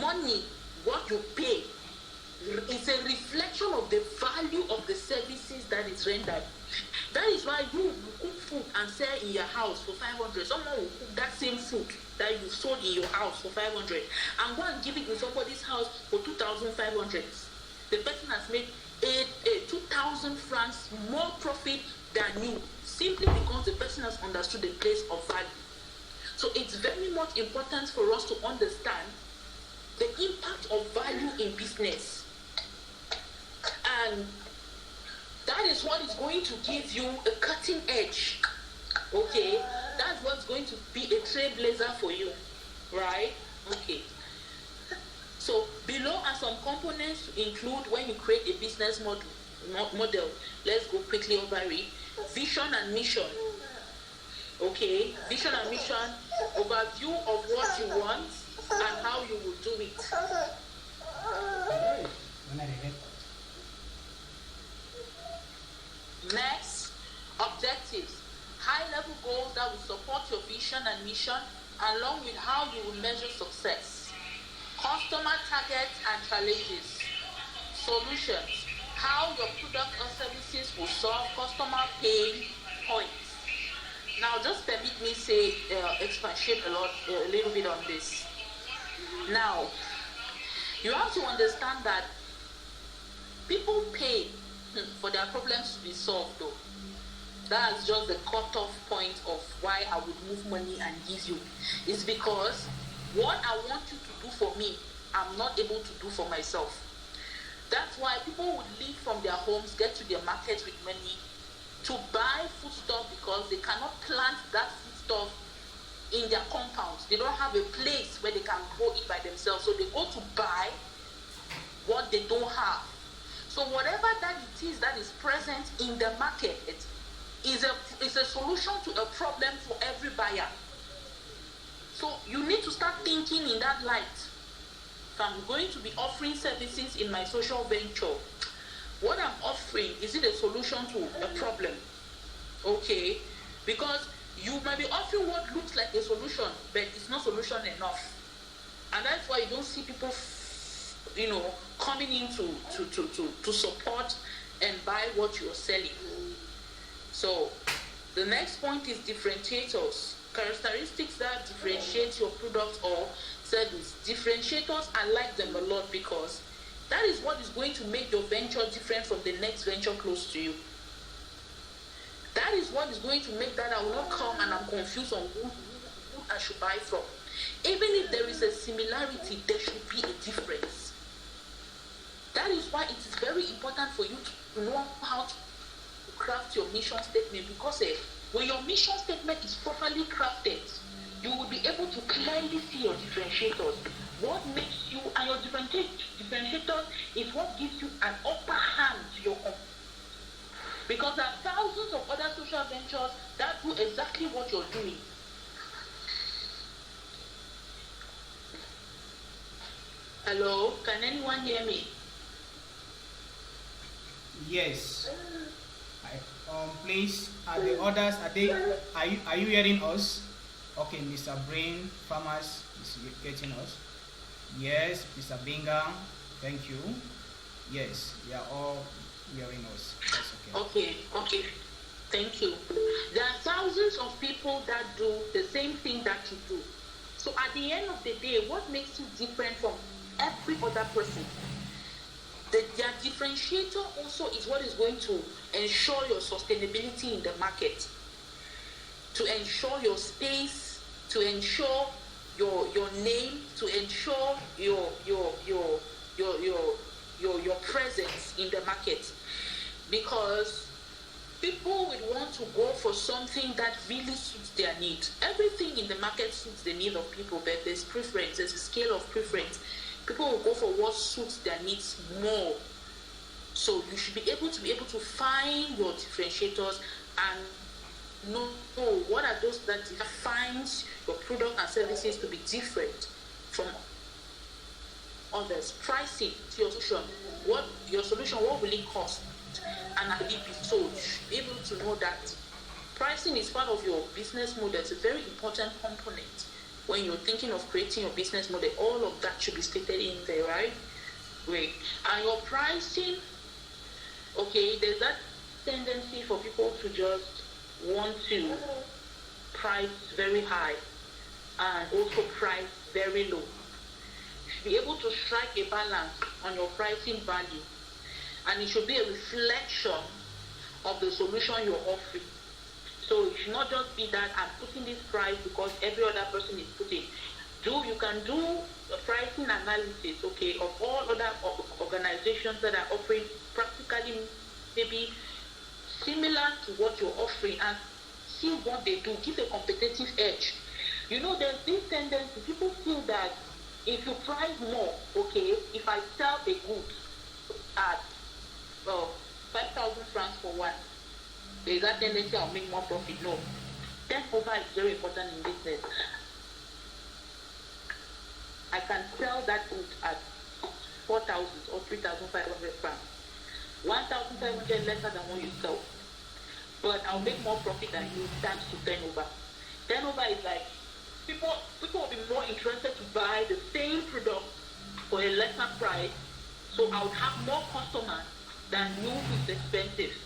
money, what you pay, is a reflection of the value of the services that is rendered. That is why you cook food and sell in your house for 500. Someone will cook that same food that you sold in your house for 500 and go and give it in somebody's house for 2,500. The person has made 2,000 francs more profit than you, simply because the person has understood the place of value. So it's very much important for us to understand the impact of value in business. And that is what is going to give you a cutting edge. Okay? That's what's going to be a trailblazer for you. Right? Okay. So below are some components to include when you create a business model. Let's go quickly over it. Vision and mission. Okay? Vision and mission. Overview of what you want and how you will do it. Next, objectives. High-level goals that will support your vision and mission, along with how you will measure success. Customer targets and challenges. Solutions. How your product or services will solve customer pain points. Now, just permit me say, expatiate a little bit on this. Now, you have to understand that people pay for their problems to be solved, though. That's just the cutoff point of why I would move money and give you. It's because what I want you to do for me, I'm not able to do for myself. That's why people would leave from their homes, get to their market with money to buy foodstuff because they cannot plant that foodstuff in their compounds. They don't have a place where they can grow it by themselves. So they go to buy what they don't have. So whatever that it is that is present in the market, it is a solution to a problem for every buyer. So you need to start thinking in that light. If I'm going to be offering services in my social venture, what I'm offering, is it a solution to a problem? Okay, because you might be offering what looks like a solution, but it's not solution enough. And that's why you don't see people, coming in to support and buy what you're selling. So the next point is differentiators. Characteristics that differentiate your product or service. Differentiators, I like them a lot because that is what is going to make your venture different from the next venture close to you. That is what is going to make that I will not come and I'm confused on who I should buy from. Even if there is a similarity, there should be a difference. That is why it is very important for you to know how to craft your mission statement, because when your mission statement is properly crafted, you will be able to clearly see your differentiators. What makes you, and your differentiators is what gives you an upper hand to your company. Because there are thousands of other social ventures that do exactly what you're doing. Hello, can anyone hear me? Yes. Please, are the others, are you hearing us? Okay, Mr. Brain Farmers is getting us. Yes, Mr. Bingham, thank you. Yes, we are all hearing us. That's okay. Okay, thank you. There are thousands of people that do the same thing that you do. So at the end of the day, what makes you different from every other person? Their differentiator also is what is going to ensure your sustainability in the market, to ensure your space, to ensure your name, to ensure your presence in the market. Because people will want to go for something that really suits their need. Everything in the market suits the need of people, but there's preference, there's a scale of preference. People will go for what suits their needs more. So you should be able to find your differentiators and know what are those that defines your product and services to be different from others. Pricing to your solution. What will it cost? And how will it be sold? You should be able to know that. Pricing is part of your business model. It's a very important component. When you're thinking of creating your business model, all of that should be stated in there, right? Great. And your pricing, okay, there's that tendency for people to just want to price very high and also price very low. You should be able to strike a balance on your pricing value, and it should be a reflection of the solution you're offering. So it should not just be that I'm putting this price because every other person is putting. You can do a pricing analysis, okay, of all other organizations that are offering practically maybe similar to what you're offering, and see what they do. Give a competitive edge. There's this tendency, people feel that if you price more, okay, if I sell a good at 5,000 francs for one, there's that tendency I'll make more profit. No. Turnover is very important in business. I can sell that good at 4,000 or 3,500 francs. 1,500 lesser than what you sell. But I'll make more profit than you thanks to turnover. Turnover is like people will be more interested to buy the same product for a lesser price. So I would have more customers than you who's expensive.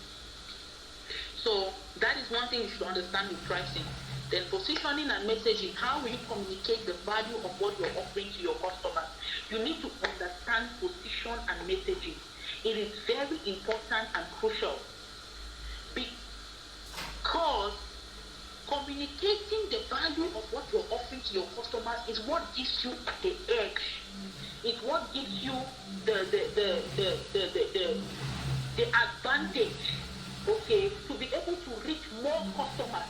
So that is one thing you should understand with pricing. Then positioning and messaging, how will you communicate the value of what you're offering to your customers? You need to understand position and messaging. It is very important and crucial, because communicating the value of what you're offering to your customers is what gives you the edge. It's what gives you the advantage, okay, to be able to reach more customers.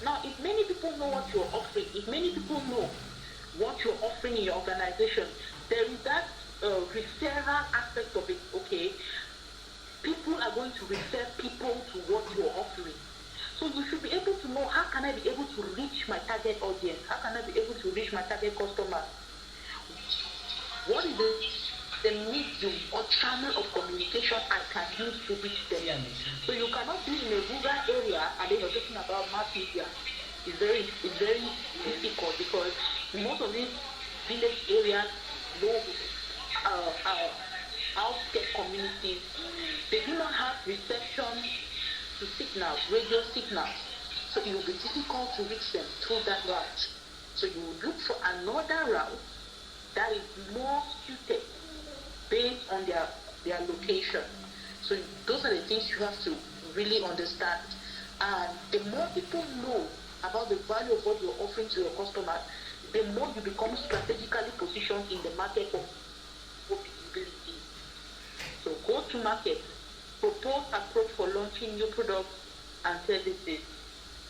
Now, if many people know what you're offering, if many people know what you're offering in your organization, there is that referral aspect of it, okay? People are going to refer people to what you're offering. So you should be able to know, how can I be able to reach my target audience? How can I be able to reach my target customer? What is the the medium or channel of communication I can use to reach them. So you cannot be in a rural area and then you're talking about mass media. It's very difficult because most of these village areas, low outskirts communities, they do not have reception to signals, radio signals. So it will be difficult to reach them through that route. So you will look for another route that is more suited based on their location. So those are the things you have to really understand. And the more people know about the value of what you're offering to your customers, the more you become strategically positioned in the market for visibility. So go to market, propose approach for launching new products and services.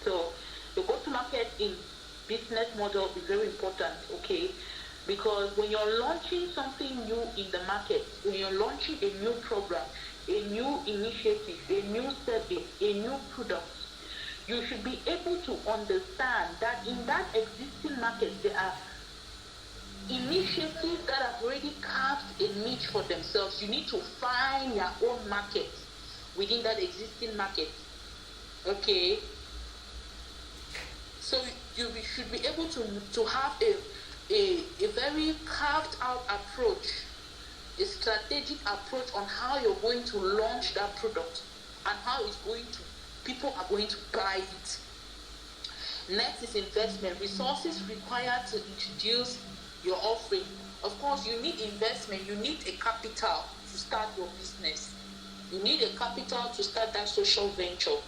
So the go-to-market in business model is very important, okay? Because when you're launching something new in the market, when you're launching a new program, a new initiative, a new service, a new product, you should be able to understand that in that existing market, there are initiatives that have already carved a niche for themselves. You need to find your own market within that existing market, okay? So you should be able to have a very carved out approach, a strategic approach on how you're going to launch that product and how people are going to buy it. Next is investment. Resources required to introduce your offering. Of course, you need investment. You need a capital to start your business. You need a capital to start that social venture.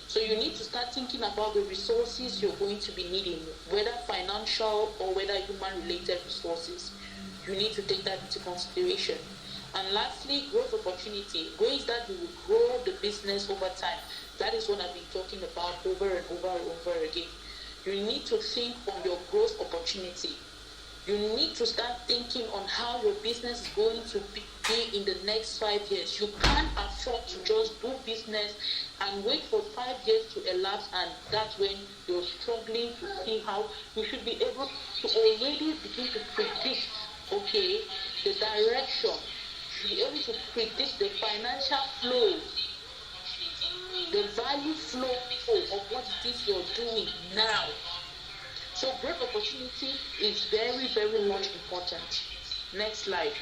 So you need to start thinking about the resources you're going to be needing, whether financial or whether human-related resources. You need to take that into consideration. And lastly, growth opportunity. Ways that you will grow the business over time. That is what I've been talking about over and over again. You need to think on your growth opportunity. You need to start thinking on how your business is going to be in the next 5 years. You can't afford to just do business and wait for 5 years to elapse, and that's when you're struggling to see how you should be able to already begin to predict, okay, the direction. You should be able to predict the financial flows, the value flow of what it is you're doing now. So growth opportunity is very, very much important. Next slide.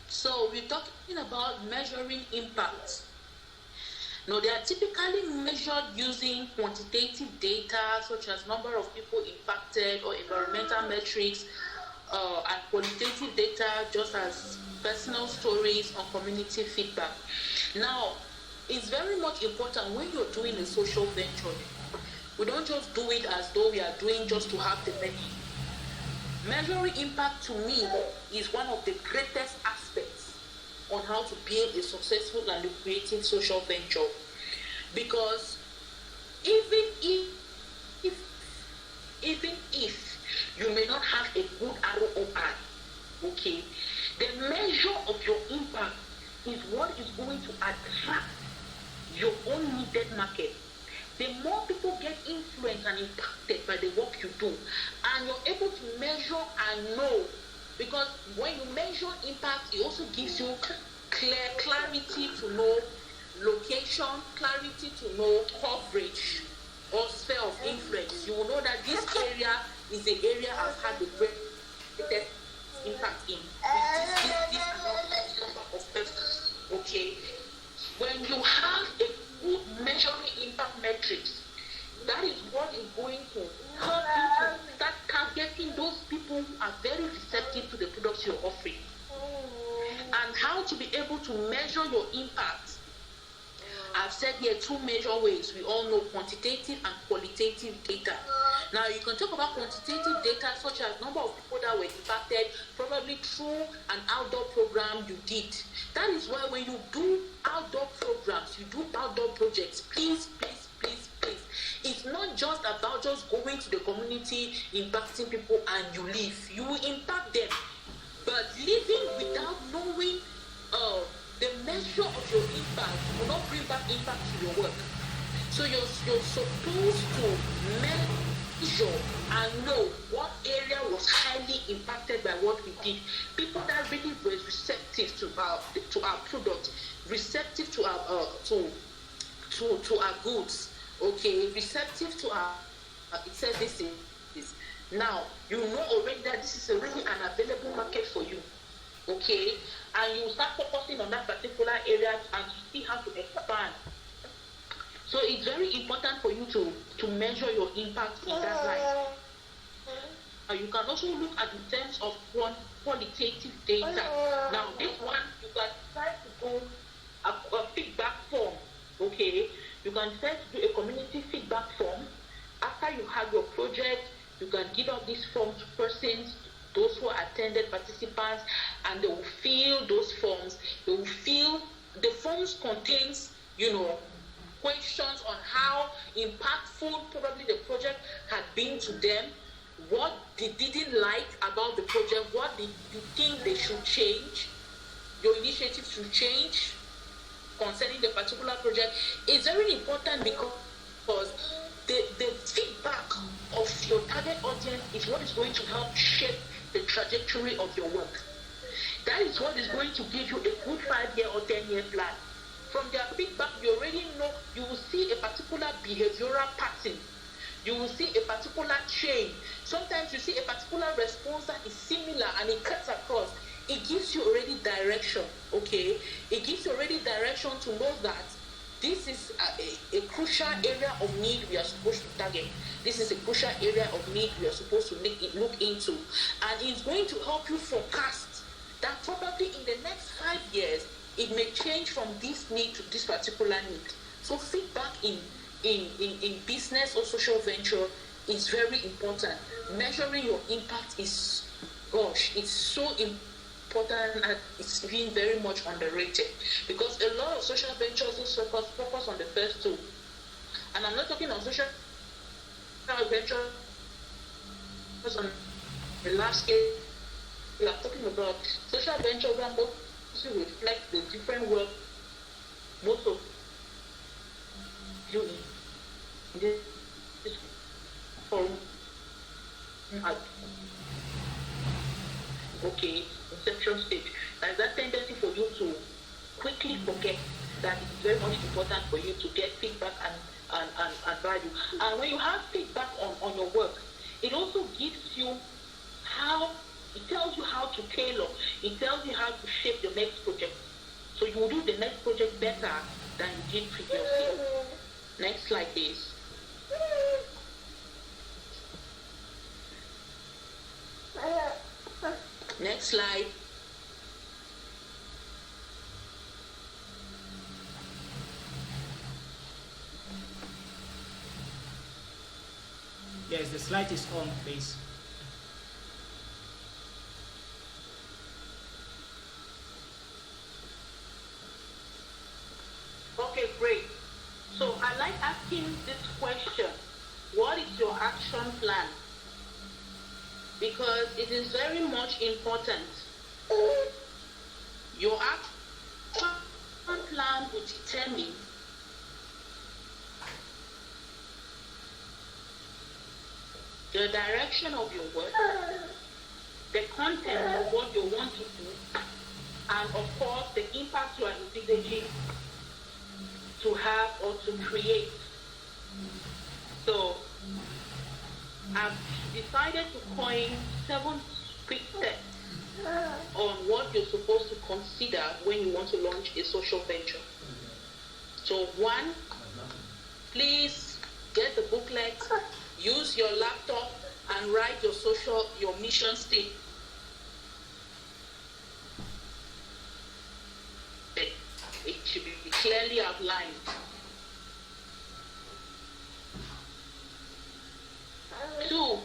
So we're talking about measuring impact. Now, they are typically measured using quantitative data such as number of people impacted or environmental metrics, and qualitative data just as personal stories or community feedback. Now, it's very much important when you're doing a social venture. We don't just do it as though we are doing just to have the money. Measuring impact to me is one of the greatest aspects on how to build a successful and lucrative social venture. Because even if you may not have a good ROI, okay, the measure of your impact is what is going to attract your own needed market. The more people get influenced and impacted by the work you do, and you're able to measure and know, because when you measure impact, it also gives you clarity to know location, clarity to know coverage or sphere of influence. You will know that this area is the area I've had the greatest impact in. This number of persons. Okay. When you have a good measuring impact metrics, that is what is going to help you to start targeting those people who are very receptive to the products you're offering. And how to be able to measure your impact. I've said here two major ways. We all know quantitative and qualitative data. Now you can talk about quantitative data such as number of people that were impacted, probably through an outdoor program you did. That is why when you do outdoor programs, you do outdoor projects, please, it's not just about just going to the community, impacting people and you leave. You will impact them. But living without knowing the measure of your impact will not bring back impact to your work. So you're supposed to measure and know what area was highly impacted by what we did. People that really were receptive to our product, receptive to our to our goods, okay, receptive to our services. Now you know already that this is already an available market for you, okay, and you start focusing on that particular area and see how to expand. So it's very important for you to measure your impact in that light. You can also look at in terms of qualitative data. Now this one, you can try to go a feedback form, okay? You can try to do a community feedback form. After you have your project, you can give out this form to persons, those who attended, participants, and they will fill those forms. They will fill, the forms contains, questions on how impactful probably the project had been to them, what they didn't like about the project, what they think they should change, your initiative should change concerning the particular project. It's very important because the feedback of your target audience is what is going to help shape the trajectory of your work. That is what is going to give you a good 5-year or 10-year plan. From their feedback, you already know, you will see a particular behavioral pattern. You will see a particular chain. Sometimes you see a particular response that is similar and it cuts across. It gives you already direction, okay? It gives you already direction to know that this is a crucial area of need we are supposed to target. This is a crucial area of need we are supposed to look into. And it's going to help you forecast that probably in the next 5 years, it may change from this need to this particular need. So feedback in business or social venture is very important. Measuring your impact is, it's so important and it's being very much underrated. Because a lot of social ventures also focus on the first two. And I'm not talking on social venture on the large scale. We are talking about social ventures that to reflect the different work most of you in this forum at inception stage. There's that tendency for you to quickly forget that it's very much important for you to get feedback and value. And when you have feedback on your work, it also gives you it tells you how to tailor. It tells you how to shape the next project. So you will do the next project better than you did previously. Next slide, please. Next slide. Yes, the slide is on, please. Okay, great. So I like asking this question: what is your action plan? Because it is very much important. Your action plan will determine the direction of your work, the content of what you want to do, and of course the impact you are envisaging to have or to create. So I've decided to coin 7 quick steps on what you're supposed to consider when you want to launch a social venture. So 1, please get the booklet, use your laptop and write your mission statement. It should be clearly outlined. 2,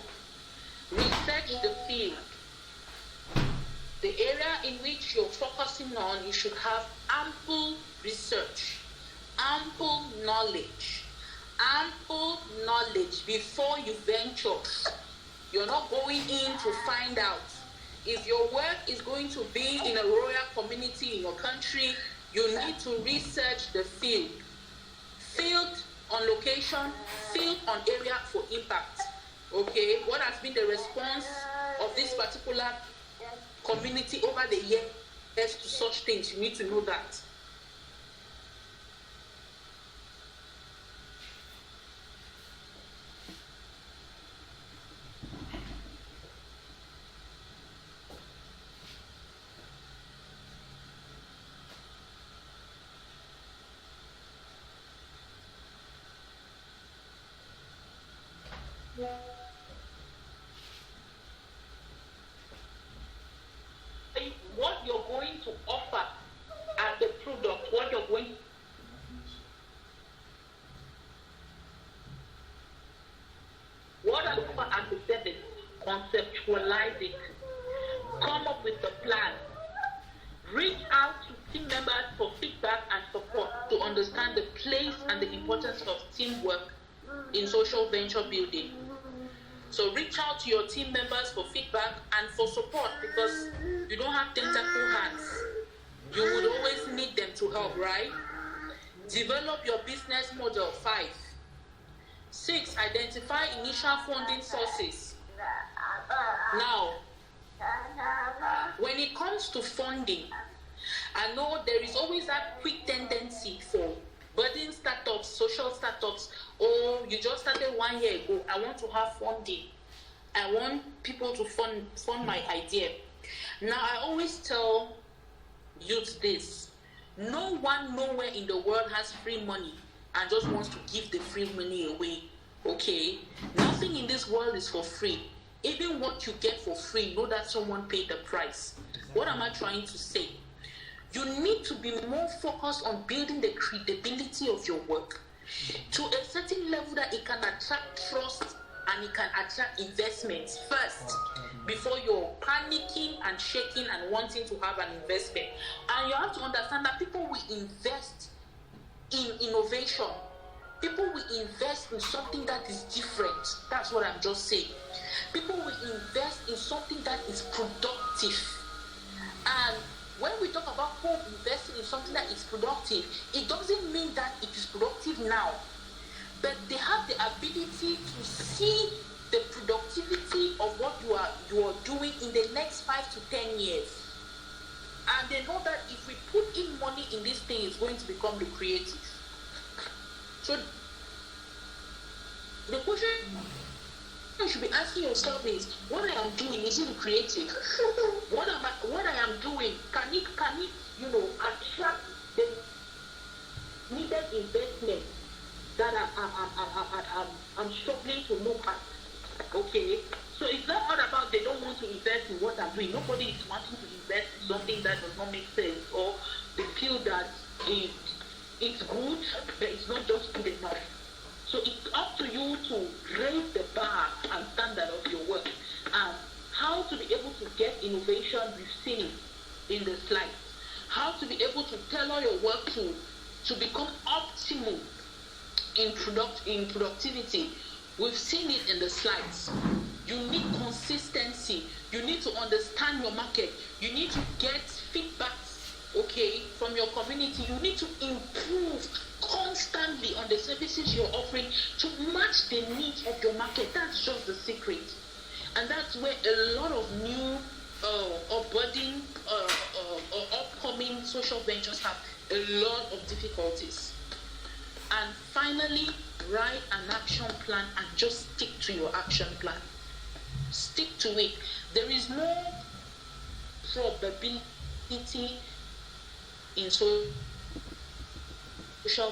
research the field. The area in which you're focusing on, you should have ample research, ample knowledge before you venture. You're not going in to find out. If your work is going to be in a royal community in your country, You need to research the field. Field on location, field on area for impact. Okay, what has been the response of this particular community over the years to such things? You need to know that. What you're going to offer as the product, what you're going to offer as the service, conceptualize it, come up with a plan, reach out to team members for feedback and support to understand the place and the importance of teamwork in social venture building. So reach out to your team members for feedback and for support, because you don't have tentacle hands. You would always need them to help, right? Develop your business model. 5. 6, identify initial funding sources. Now, when it comes to funding, I know there is always that quick tendency for budding startups, social startups. Oh, you just started 1 year ago. I want to have funding. I want people to fund my idea. Now, I always tell youth this. No one nowhere in the world has free money and just wants to give the free money away. Okay? Nothing in this world is for free. Even what you get for free, know that someone paid the price. What am I trying to say? You need to be more focused on building the credibility of your work to a certain level that it can attract trust and it can attract investments first before you're panicking and shaking and wanting to have an investment. And you have to understand that people will invest in innovation. People will invest in something that is different. That's what I'm just saying. People will invest in something that is productive. And when we talk about people investing in something that is productive, it doesn't mean that it is productive now. But they have the ability to see the productivity of what you are doing in the next 5 to 10 years. And they know that if we put in money in this thing, it's going to become lucrative. So the question you should be asking yourself is, what I am doing, is it creative? What I am doing, can it attract the needed investment that I'm struggling to look at? Okay, so it's not all about they don't want to invest in what I'm doing. Nobody is wanting to invest in something that does not make sense, or they feel that it's good, but it's not just good enough. So it's up to you to raise the bar and standard of your work. And how to be able to get innovation, we've seen it in the slides. How to be able to tailor your work to become optimal in productivity. We've seen it in the slides. You need consistency. You need to understand your market. You need to get feedback, okay, from your community. You need to improve constantly on the services you're offering to match the needs of your market. That's just the secret. And that's where a lot of new or budding or upcoming social ventures have a lot of difficulties. And finally, write an action plan and just stick to your action plan. Stick to it. There is no probability in social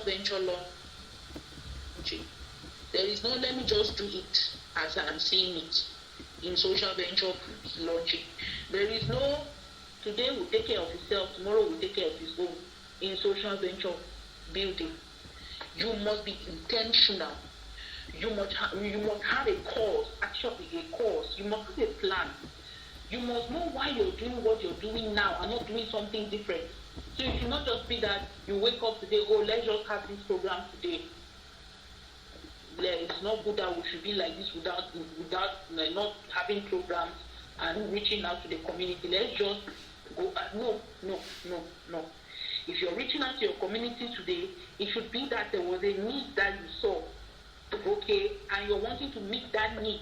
venture launching. There is no let me just do it as I'm seeing it in social venture launching. There is no today will take care of itself, tomorrow will take care of its own in social venture building. You must be intentional. You must have a cause, actually a cause. You must have a plan. You must know why you're doing what you're doing now and not doing something different. So it should not just be that you wake up today, oh, let's just have this program today. It's not good that we should be like this without not having programs and reaching out to the community. Let's just go. No. If you're reaching out to your community today, it should be that there was a need that you saw, okay, and you're wanting to meet that need.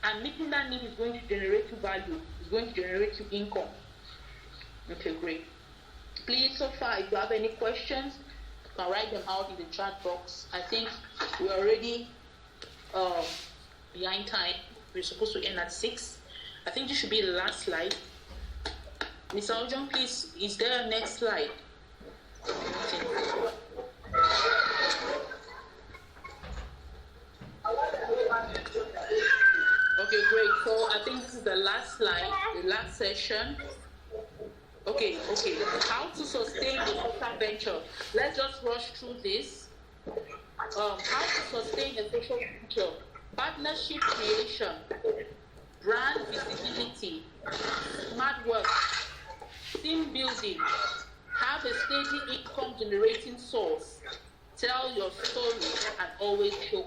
And meeting that need is going to generate you value, it's going to generate you income. Okay, great. Please, so far, if you have any questions, you can write them out in the chat box. I think we're already behind time. We're supposed to end at 6. I think this should be the last slide. Ms. Aljon, please, is there a next slide? Okay, great. So I think this is the last slide, the last session. Okay. How to sustain the social venture. Let's just rush through this. How to sustain a social venture. Partnership creation, brand visibility, smart work, team building, have a steady income generating source, tell your story, and always show.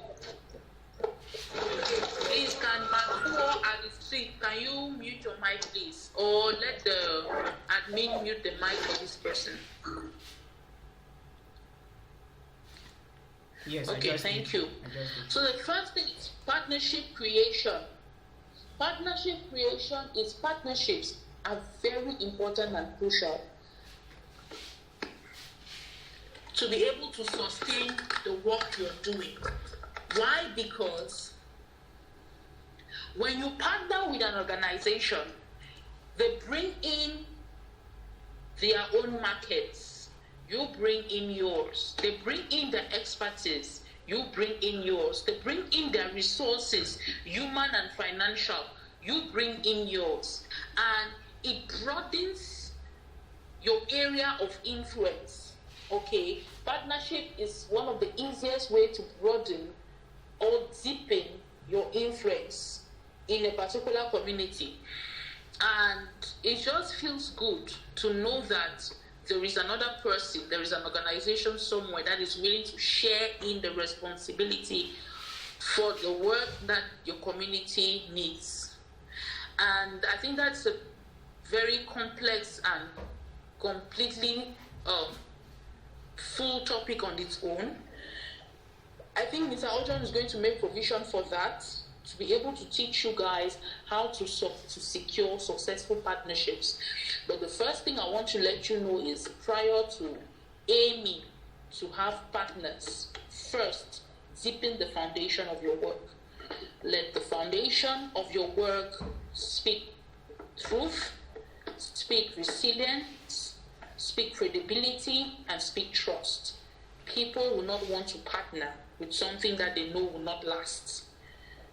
Please, can Makuo at the street, can you mute your mic, please? Or let the admin mute the mic for this person. Yes. Okay, thank you. So the first thing is partnership creation. Partnership creation is partnerships are very important and crucial to be able to sustain the work you're doing. Why? Because when you partner with an organization, they bring in their own markets, you bring in yours. They bring in their expertise, you bring in yours. They bring in their resources, human and financial, you bring in yours. And it broadens your area of influence. Okay, partnership is one of the easiest ways to broaden or deepen your influence in a particular community. And it just feels good to know that there is another person, there is an organization somewhere that is willing to share in the responsibility for the work that your community needs. And I think that's a very complex and completely full topic on its own. I think Mr. Aljon is going to make provision for that, to be able to teach you guys how to secure successful partnerships. But the first thing I want to let you know is, prior to aiming to have partners, first, deepen the foundation of your work. Let the foundation of your work speak truth, speak resilience, speak credibility, and speak trust. People will not want to partner with something that they know will not last.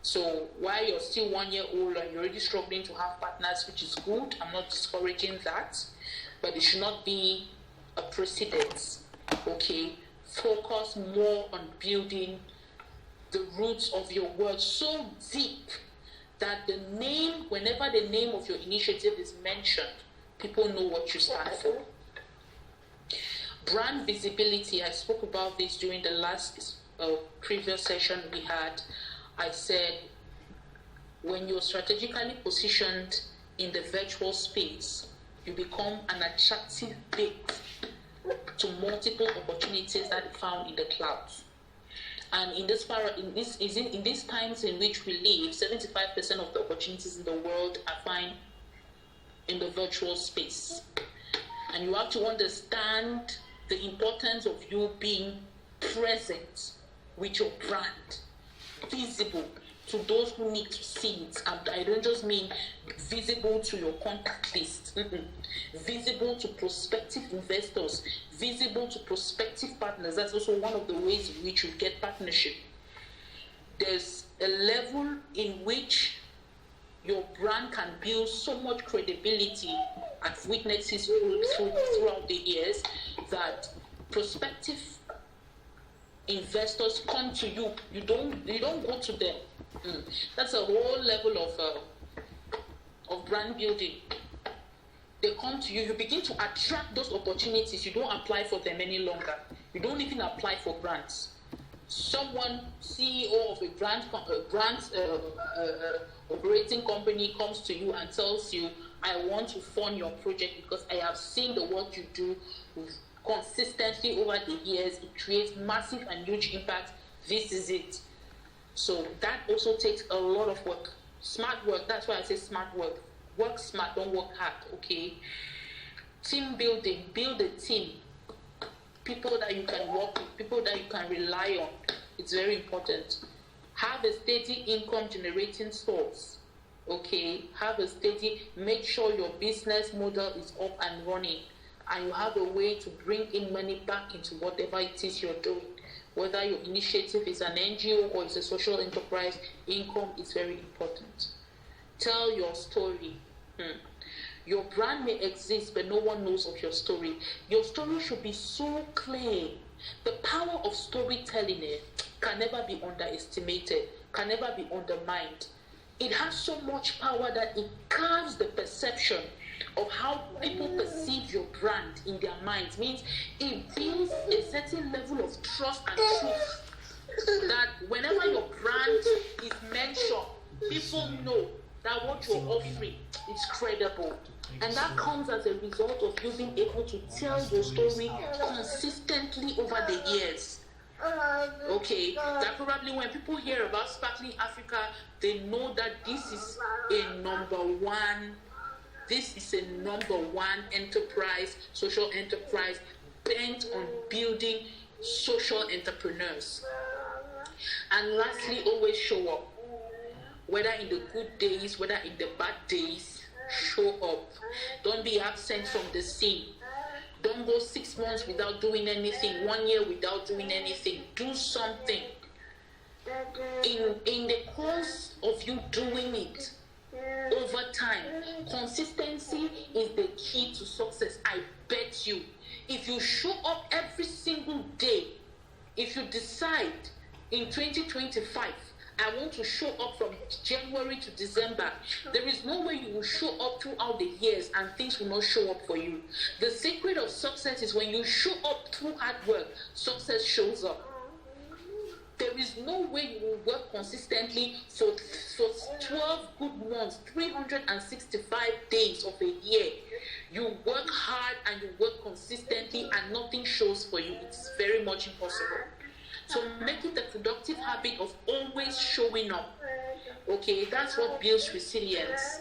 So while you're still 1 year old and you're already struggling to have partners, which is good, I'm not discouraging that, but it should not be a precedent. Okay, focus more on building the roots of your work so deep that the name, whenever the name of your initiative is mentioned, people know what you stand for. Brand visibility, I spoke about this during the last previous session we had. I said, when you're strategically positioned in the virtual space, you become an attractive bait to multiple opportunities that are found in the clouds. And in these times in which we live, 75% of the opportunities in the world are found in the virtual space. And you have to understand the importance of you being present with your brand, visible to those who need to see it. And I don't just mean visible to your contact list. Visible to prospective investors, visible to prospective partners. That's also one of the ways in which you get partnership. There's a level in which your brand can build so much credibility. I've witnessed this throughout the years that prospective investors come to you. You don't go to them. That's a whole level of brand building. They come to you. You begin to attract those opportunities. You don't apply for them any longer. You don't even apply for grants. someone CEO of a grant operating company comes to you and tells you, I want to fund your project because I have seen the work you do consistently over the years. It creates massive and huge impact. This is it. So that also takes a lot of work. Smart work, that's why I say smart work. Work smart, don't work hard, okay? Team building, build a team. People that you can work with, people that you can rely on. It's very important. Have a steady income generating source. Okay, have a steady, make sure your business model is up and running and you have a way to bring in money back into whatever it is you're doing. Whether your initiative is an NGO or it's a social enterprise, income is very important. Tell your story. Your brand may exist, but no one knows of your story. Your story should be so clear. The power of storytelling can never be underestimated, can never be undermined. It has so much power that it carves the perception of how people perceive your brand in their minds. Means it builds a certain level of trust and truth that whenever your brand is mentioned, people know that what you're offering is credible. And that comes as a result of you being able to tell your story consistently over the years. Okay, that probably when people hear about Sparkling Africa, they know that this is a number one enterprise, social enterprise bent on building social entrepreneurs. And lastly, always show up. Whether in the good days, whether in the bad days, show up. Don't be absent from the scene. Don't go 6 months without doing anything, 1 year without doing anything. Do something. In the course of you doing it, over time, consistency is the key to success. I bet you. If you show up every single day, if you decide in 2025, I want to show up from January to December, there is no way you will show up throughout the years and things will not show up for you. The secret of success is when you show up through hard work, success shows up. There is no way you will work consistently for 12 good months, 365 days of a year. You work hard and you work consistently and nothing shows for you. It's very much impossible. So make it a productive habit of always showing up. Okay, that's what builds resilience.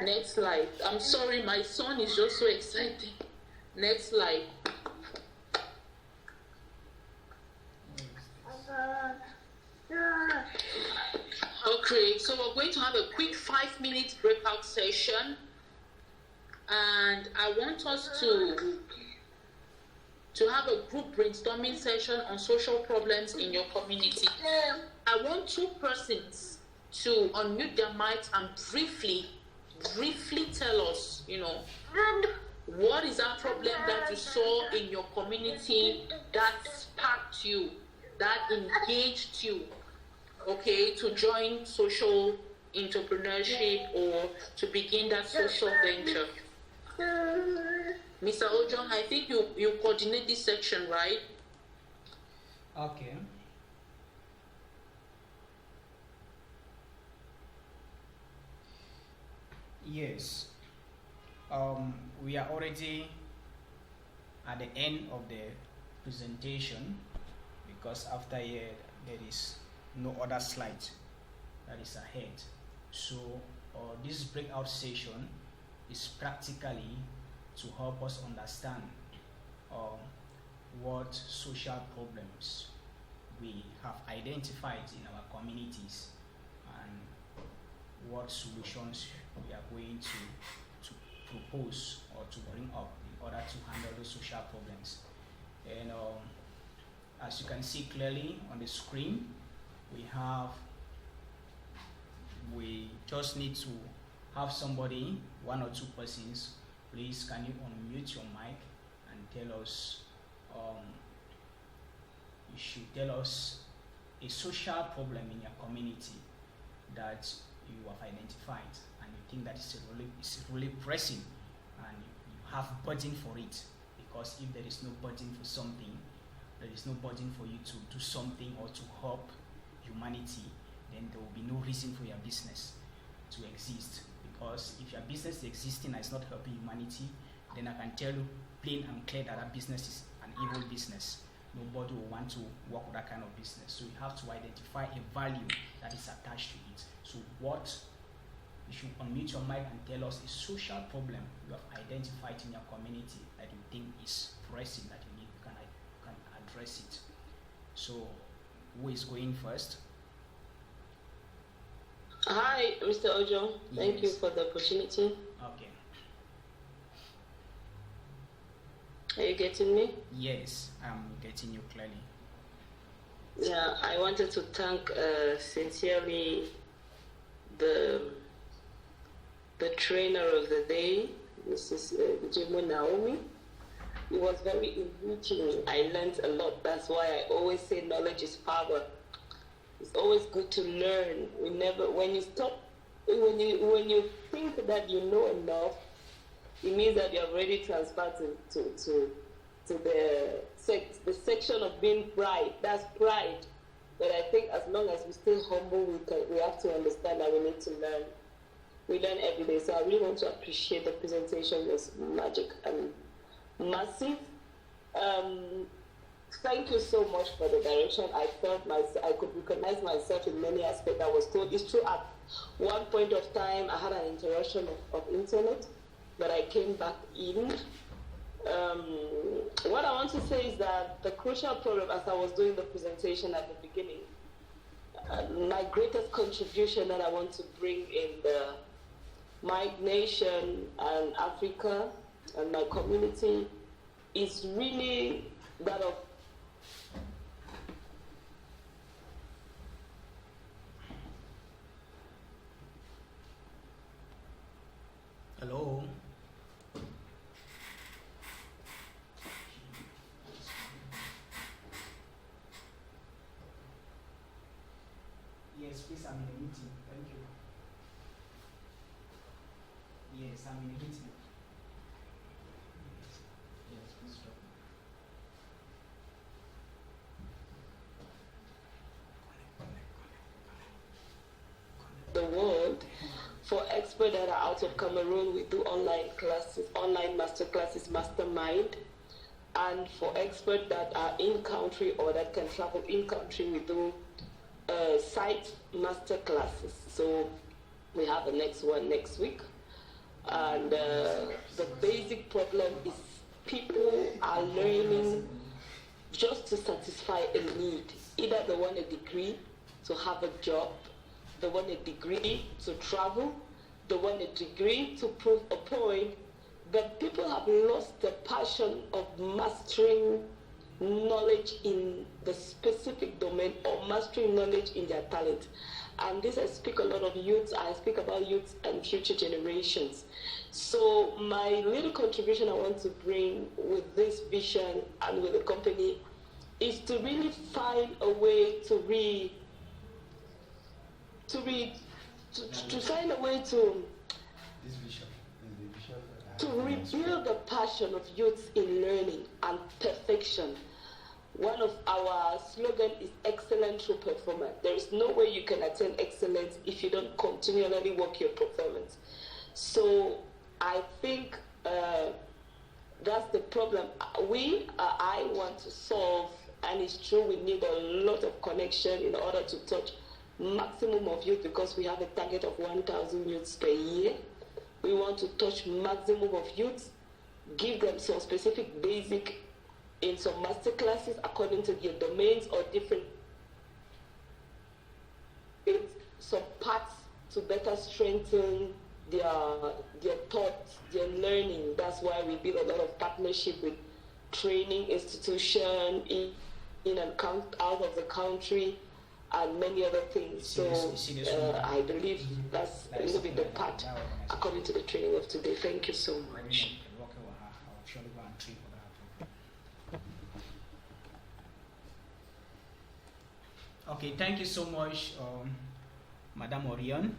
Next slide. I'm sorry, my son is just so excited. Next slide. Okay, so we're going to have a quick 5-minute breakout session. And I want us to have a group brainstorming session on social problems in your community. I want 2 persons to unmute their mics and briefly tell us, what is that problem that you saw in your community that sparked you, that engaged you, okay, to join social entrepreneurship or to begin that social venture. Mr. Ojong, I think you coordinate this section, right? Okay. Yes. We are already at the end of the presentation because after here there is no other slide that is ahead. So this breakout session is practically to help us understand what social problems we have identified in our communities and what solutions we are going to propose or to bring up in order to handle those social problems. And as you can see clearly on the screen, we just need to have somebody, 1 or 2 persons. Please, can you unmute your mic and tell us, you should tell us a social problem in your community that you have identified and you think that it's really pressing and you have burden for it, because if there is no burden for something, there is no burden for you to do something or to help humanity, then there will be no reason for your business to exist. Because if your business is existing and it's not helping humanity, then I can tell you plain and clear that that business is an evil business. Nobody will want to work with that kind of business. So you have to identify a value that is attached to it. So what you should unmute your mic and tell us a social problem you have identified in your community that you think is pressing, that you can address it. So who is going first? Hi, Mr. Ojo. Thank you for the opportunity. Okay. Are you getting me? Yes, I'm getting you clearly. Yeah, I wanted to thank sincerely the trainer of the day, Mrs. Jimo Naomi. It was very enriching. I learned a lot. That's why I always say knowledge is power. It's always good to learn. When you think that you know enough, it means that you have already transferred to the section of being pride. That's pride. But I think as long as we stay humble, we have to understand that we need to learn. We learn every day. So I really want to appreciate the presentation. It was magic and massive. Thank you so much for the direction. I felt I could recognize myself in many aspects. I was told it's true. At one point of time, I had an interruption of internet, but I came back in. What I want to say is that the crucial problem, as I was doing the presentation at the beginning, my greatest contribution that I want to bring in my nation and Africa and my community is really that of Hello. Yes, please, I'm in a meeting. Thank you. Yes, I'm in a meeting. Yes, please stop. the world. For experts that are out of Cameroon, we do online classes, online master classes, mastermind. And for experts that are in country or that can travel in country, we do site master classes. So we have the next one next week. And the basic problem is people are learning just to satisfy a need. Either they want a degree to have a job, they want a degree to travel, they want a degree to prove a point, but people have lost the passion of mastering knowledge in the specific domain or mastering knowledge in their talent. And this, I speak a lot of youth, I speak about youth and future generations. So my little contribution I want to bring with this vision and with the company is to really find a way to find a way to rebuild the passion of youth in learning and perfection. One of our slogans is excellence through performance. There is no way you can attain excellence if you don't continually work your performance. So I think that's the problem I want to solve, and it's true we need a lot of connection in order to touch maximum of youth, because we have a target of 1,000 youths per year. We want to touch maximum of youth, give them some specific basic in some master classes according to their domains or different some parts to better strengthen their thoughts, their learning. That's why we build a lot of partnership with training institutions in and out of the country and many other things. So I believe that's a little bit the part according to the training of today. Thank you so much. Okay, thank you so much, Madam Orion.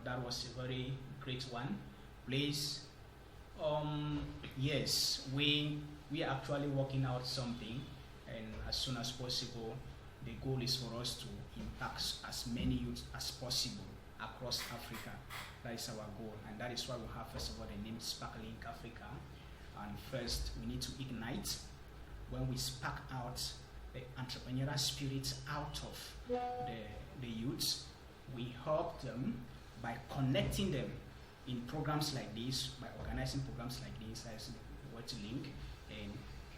That was a very great one. Please, yes, we are actually working out something. and as soon as possible, the goal is for us to impact as many youth as possible across Africa. That is our goal, and that is why we have, first of all, the name Sparklink Africa. And first, we need to ignite. When we spark out the entrepreneurial spirit out of the youths, we help them by connecting them in programs like this, by organizing programs like this, as WordLink, and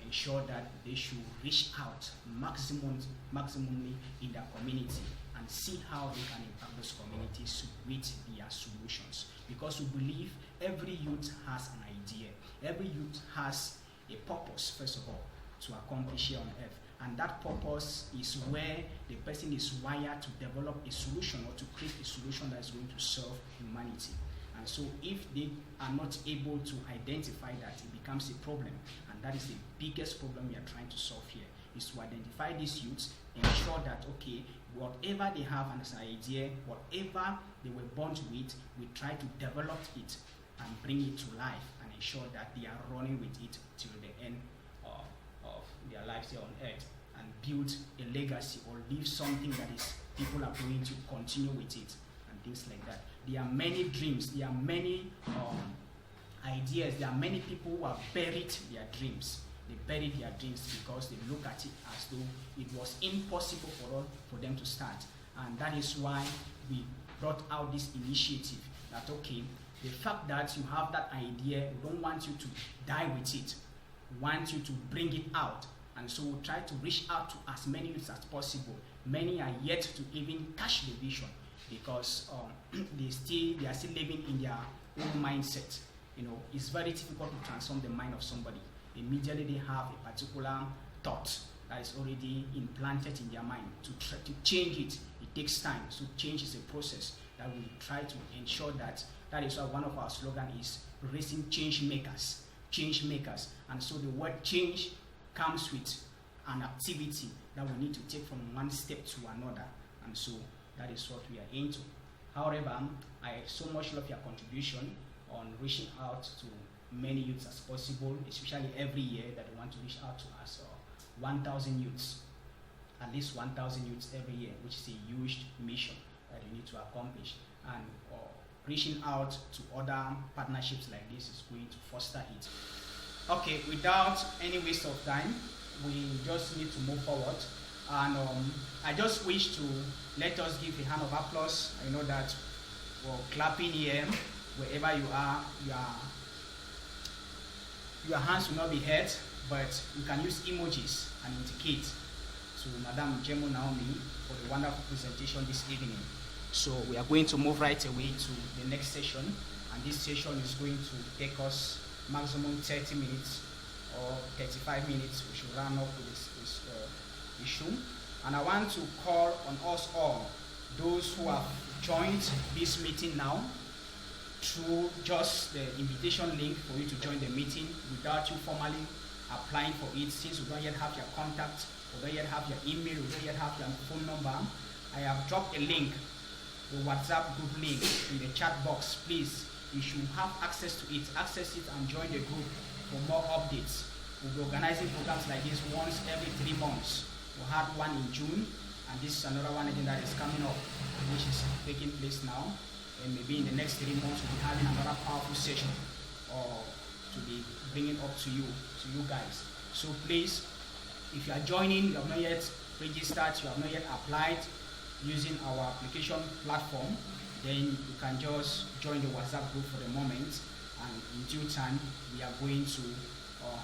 ensure that they should reach out maximally in their community and see how they can impact those communities with their solutions. Because we believe every youth has an idea, every youth has a purpose, first of all, to accomplish here on earth. And that purpose is where the person is wired to develop a solution or to create a solution that is going to serve humanity. And so if they are not able to identify that, it becomes a problem. And that is the biggest problem we are trying to solve here, is to identify these youths, ensure that, okay, whatever they have as an idea, whatever they were born with, we try to develop it and bring it to life and ensure that they are running with it till the end of their lives here on earth, and build a legacy or leave something that is people are going to continue with it and things like that. There are many dreams, there are many ideas, there are many people who have buried their dreams. They buried their dreams because they look at it as though it was impossible for them to start. And that is why we brought out this initiative that, okay, the fact that you have that idea, we don't want you to die with it. We want you to bring it out. And so we'll try to reach out to as many youths as possible. Many are yet to even catch the vision because they are still living in their own mindset. You know, it's very difficult to transform the mind of somebody. Immediately they have a particular thought that is already implanted in their mind. To try to change it, it takes time. So change is a process that we try to ensure that. That is why one of our slogans is raising change makers. Change makers. And so the word change comes with an activity that we need to take from one step to another. And so that is what we are into. However, I so much love your contribution on reaching out to many youths as possible, especially every year that we want to reach out to us 1,000 youths, at least 1,000 youths every year, which is a huge mission that we need to accomplish. And reaching out to other partnerships like this is going to foster it. Okay, without any waste of time, we just need to move forward. And I just wish to let us give a hand of applause. I know that we're clapping here, wherever you are, your hands will not be heard, but you can use emojis and indicate to Madam Njemo Naomi for the wonderful presentation this evening. So we are going to move right away to the next session, and this session is going to take us maximum 30 minutes or 35 minutes. We should run up with this issue. And I want to call on us all, those who have joined this meeting now, through just the invitation link for you to join the meeting without you formally applying for it, since we don't yet have your contact, we don't yet have your email, we don't yet have your phone number. I have dropped a link, the WhatsApp group link in the chat box. Please, you should have access to it. Access it and join the group for more updates. We'll be organizing programs like this once every 3 months. We had one in June, and this is another one again that is coming up, which is taking place now. And maybe in the next 3 months we'll be having another powerful session to be bringing up to you guys. So please, if you are joining, you have not yet registered, you have not yet applied using our application platform, then you can just join the WhatsApp group for the moment, and in due time we are going to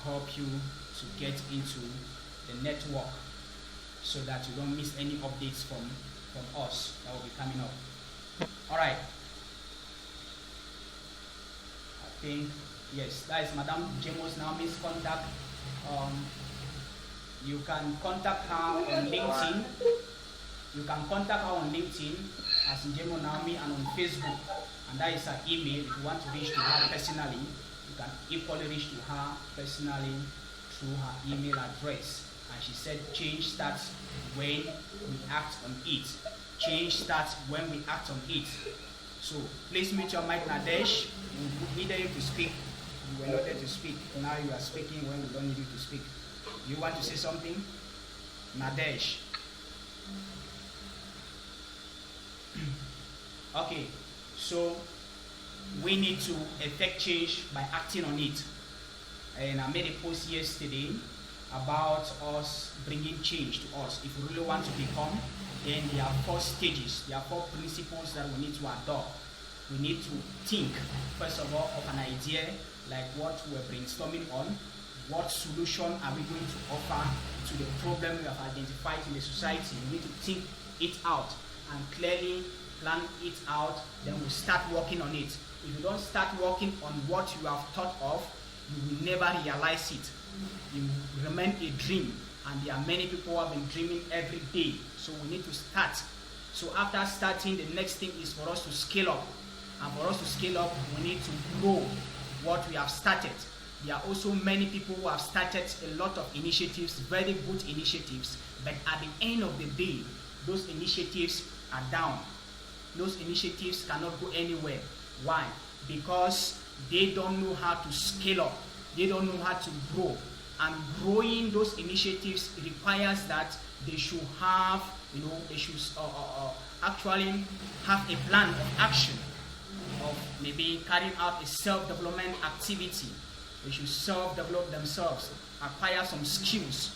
help you to get into the network so that you don't miss any updates from us that will be coming up. All right. I think, yes, that is Madam Njemo Naomi's contact. You can contact her on LinkedIn. You can contact her on LinkedIn as Njemo Naomi, and on Facebook. And that is her email. If you want to reach to her personally, you can equally reach to her personally through her email address. And she said change starts when we act on it. Change starts when we act on it. So please mute your mic, Nadesh. We needed you to speak. You were not there to speak. Now you are speaking when we don't need you to speak. You want to say something? Nadesh. Okay, so we need to effect change by acting on it. And I made a post yesterday about us bringing change to us. If we really want to become, then there are 4 stages, there are 4 principles that we need to adopt. We need to think, first of all, of an idea, like what we're brainstorming on. What solution are we going to offer to the problem we have identified in the society? We need to think it out and clearly plan it out, then we start working on it. If you don't start working on what you have thought of, you will never realize it. It will remain a dream, and there are many people who have been dreaming every day. So we need to start. So after starting, the next thing is for us to scale up. And for us to scale up, we need to grow what we have started. There are also many people who have started a lot of initiatives, very good initiatives, but at the end of the day, those initiatives are down. Those initiatives cannot go anywhere. Why? Because they don't know how to scale up. They don't know how to grow. And growing those initiatives requires that they should have, they should actually have a plan of action, of maybe carrying out a self-development activity. They should self-develop themselves, acquire some skills,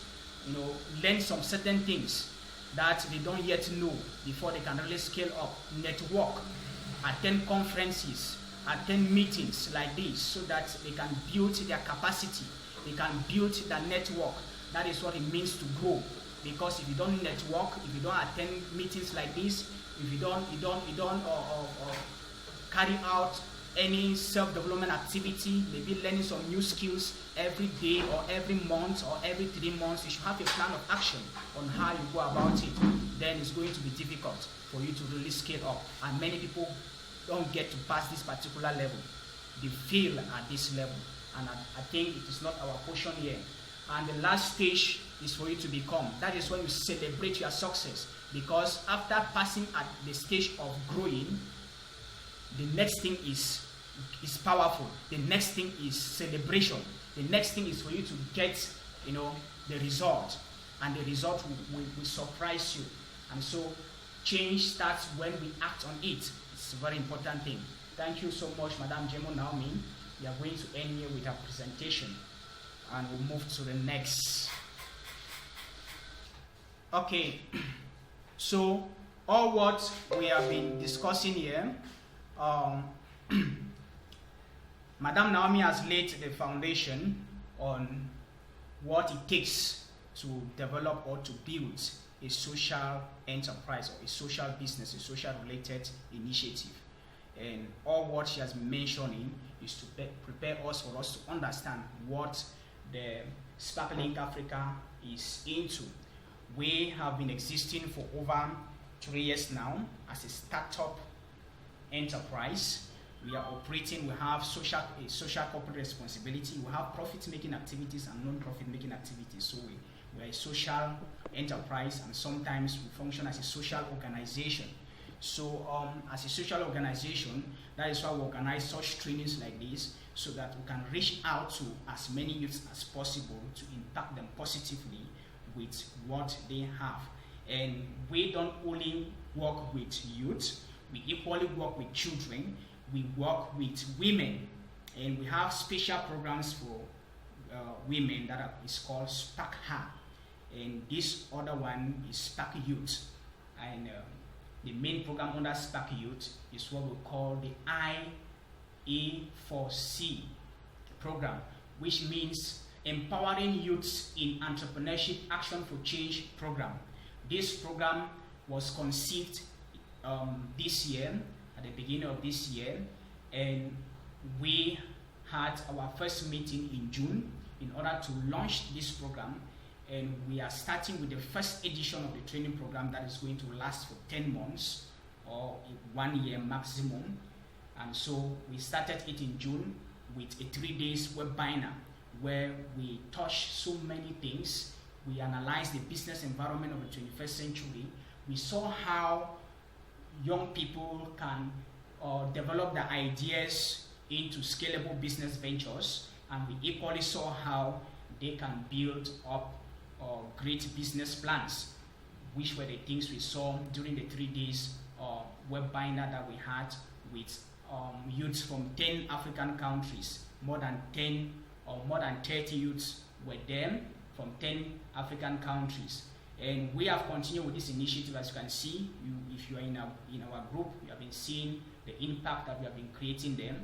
learn some certain things that they don't yet know before they can really scale up. Network, attend conferences, attend meetings like this so that they can build their capacity, they can build their network. That is what it means to grow. Because if you don't network, if you don't attend meetings like this, if you don't carry out any self-development activity, maybe learning some new skills every day or every month or every 3 months, you should have a plan of action on how you go about it. Then it's going to be difficult for you to really scale up. And many people don't get to pass this particular level. They fail at this level. And I think it is not our portion here. And the last stage is for you to become. That is when you celebrate your success. Because after passing at the stage of growing, the next thing is powerful. The next thing is celebration. The next thing is for you to get, the result. And the result will surprise you. And so change starts when we act on it. It's a very important thing. Thank you so much, Madam Jemo Naomi. We are going to end here with our presentation. And we'll move to the next. Okay. So all what we have been discussing here, Madam Naomi has laid the foundation on what it takes to develop or to build a social enterprise or a social business, a social related initiative. And all what she has been mentioning is to prepare us for us to understand what the Sparklink Africa is into. We have been existing for over 3 years now as a startup enterprise. We are operating, we have social corporate responsibility, we have profit-making activities and non-profit-making activities. So we are a social enterprise, and sometimes we function as a social organization. So as a social organization, that is why we organize such trainings like this, so that we can reach out to as many youths as possible to impact them positively with what they have. And we don't only work with youth, we equally work with children, we work with women, and we have special programs for women that is called Spark Her, and this other one is Spark Youth. And the main program under Spark Youth is what we call the IA4C program, which means Empowering Youths in Entrepreneurship Action for Change program. This program was conceived this year, at the beginning of this year, and we had our first meeting in June in order to launch this program. And we are starting with the first edition of the training program that is going to last for 10 months or 1 year maximum. And so we started it in June with a 3 days webinar where we touched so many things. We analyzed the business environment of the 21st century. We saw how young people can develop their ideas into scalable business ventures, and we equally saw how they can build up great business plans, which were the things we saw during the 3 days web binder that we had with youths from 10 African countries. More than 10 or more than 30 youths were there from 10 African countries. And we have continued with this initiative. As you can see, if you are in our group, you have been seeing the impact that we have been creating there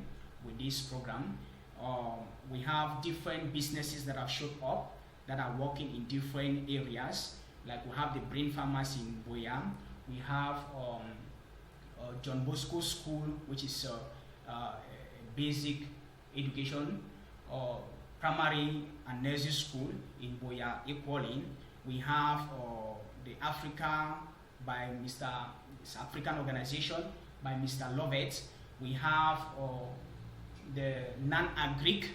with this program. We have different businesses that have showed up that are working in different areas. Like we have the Brain Farmers in Boya. We have John Bosco School, which is basic education, primary and nursery school in Boya, Equalin. We have the Africa by Mr. This African organization by Mr. Lovett. We have the Non-Agric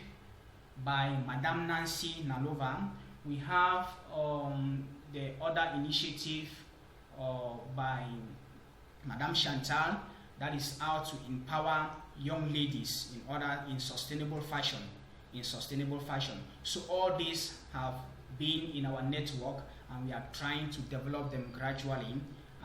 by Madame Nancy Nalova. We have the other initiative by Madame Chantal, that is how to empower young ladies in sustainable fashion. So all these have been in our network, and we are trying to develop them gradually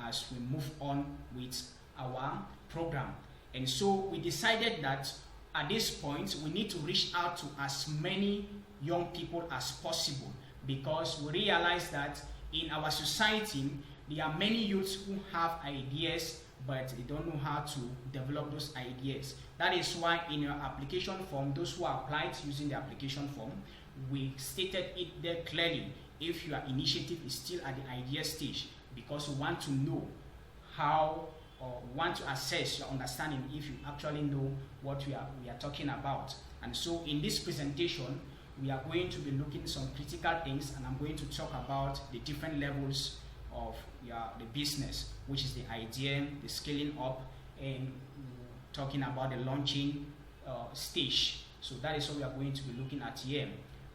as we move on with our program. And so we decided that at this point we need to reach out to as many young people as possible, because we realize that in our society there are many youths who have ideas but they don't know how to develop those ideas. That is why in your application form, those who applied using the application form, we stated it there clearly if your initiative is still at the idea stage, because we want to know how, or want to assess your understanding if you actually know what we are talking about. And so in this presentation, we are going to be looking at some critical things, and I'm going to talk about the different levels of the business, which is the idea, the scaling up, and talking about the launching stage. So that is what we are going to be looking at here.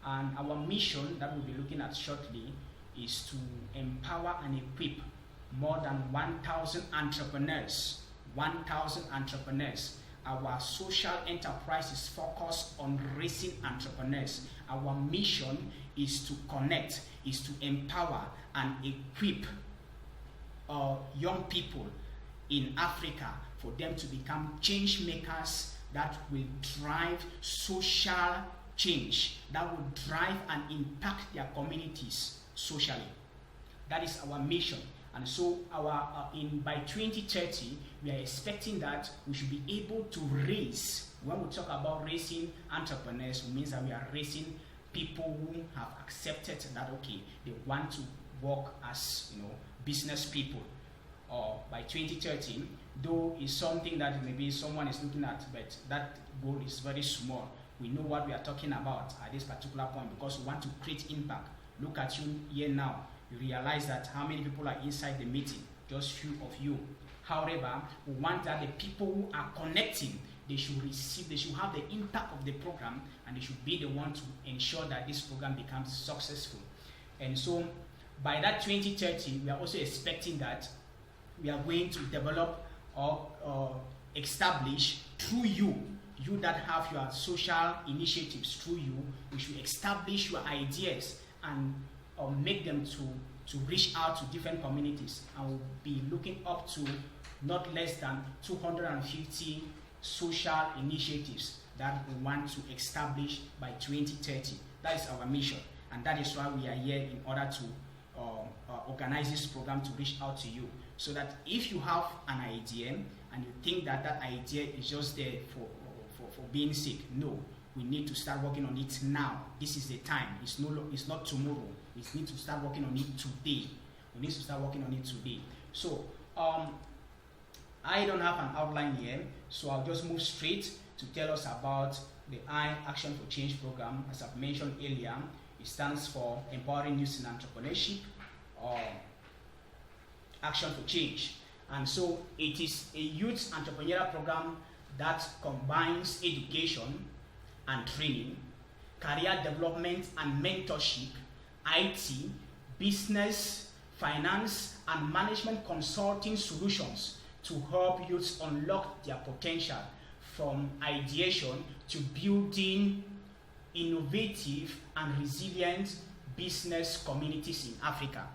And our mission that we'll be looking at shortly is to empower and equip more than 1,000 entrepreneurs. 1,000 entrepreneurs. Our social enterprise is focused on raising entrepreneurs. Our mission is to connect, is to empower and equip young people in Africa for them to become change makers that will drive social change, that will drive and impact their communities socially. That is our mission. And so by 2030, we are expecting that we should be able to raise, when we talk about raising entrepreneurs, it means that we are raising people who have accepted that, okay, they want to work as business people. By 2030, though is something that maybe someone is looking at, but that goal is very small. We know what we are talking about at this particular point because we want to create impact. Look at you here now. You realize that how many people are inside the meeting, just few of you. However, we want that the people who are connecting, they should have the impact of the program, and they should be the one to ensure that this program becomes successful. And so by that 2030, we are also expecting that we are going to develop or establish through you that have your social initiatives, through you, we should establish your ideas and make them to reach out to different communities, and we'll be looking up to not less than 250 social initiatives that we want to establish by 2030. That is our mission, and that is why we are here, in order to organize this program to reach out to you, so that if you have an idea and you think that that idea is just there for being sick, no, we need to start working on it now. This is the time. It's not tomorrow. We need to start working on it today. We need to start working on it today. So I don't have an outline here, so I'll just move straight to tell us about the I Action for Change program. As I've mentioned earlier, it stands for Empowering Youth in Entrepreneurship, Action for Change. And so it is a youth entrepreneurial program that combines education and training, career development and mentorship, IT, business, finance, and management consulting solutions to help youths unlock their potential, from ideation to building innovative and resilient business communities in Africa.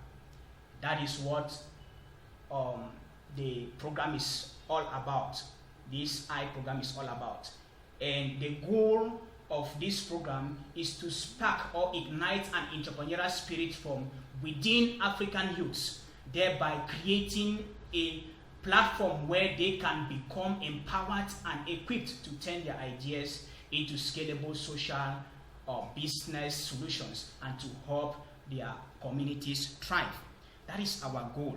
That is what the program is all about. This I program is all about. And the goal of this program is to spark or ignite an entrepreneurial spirit from within African youths, thereby creating a platform where they can become empowered and equipped to turn their ideas into scalable social or business solutions and to help their communities thrive. That is our goal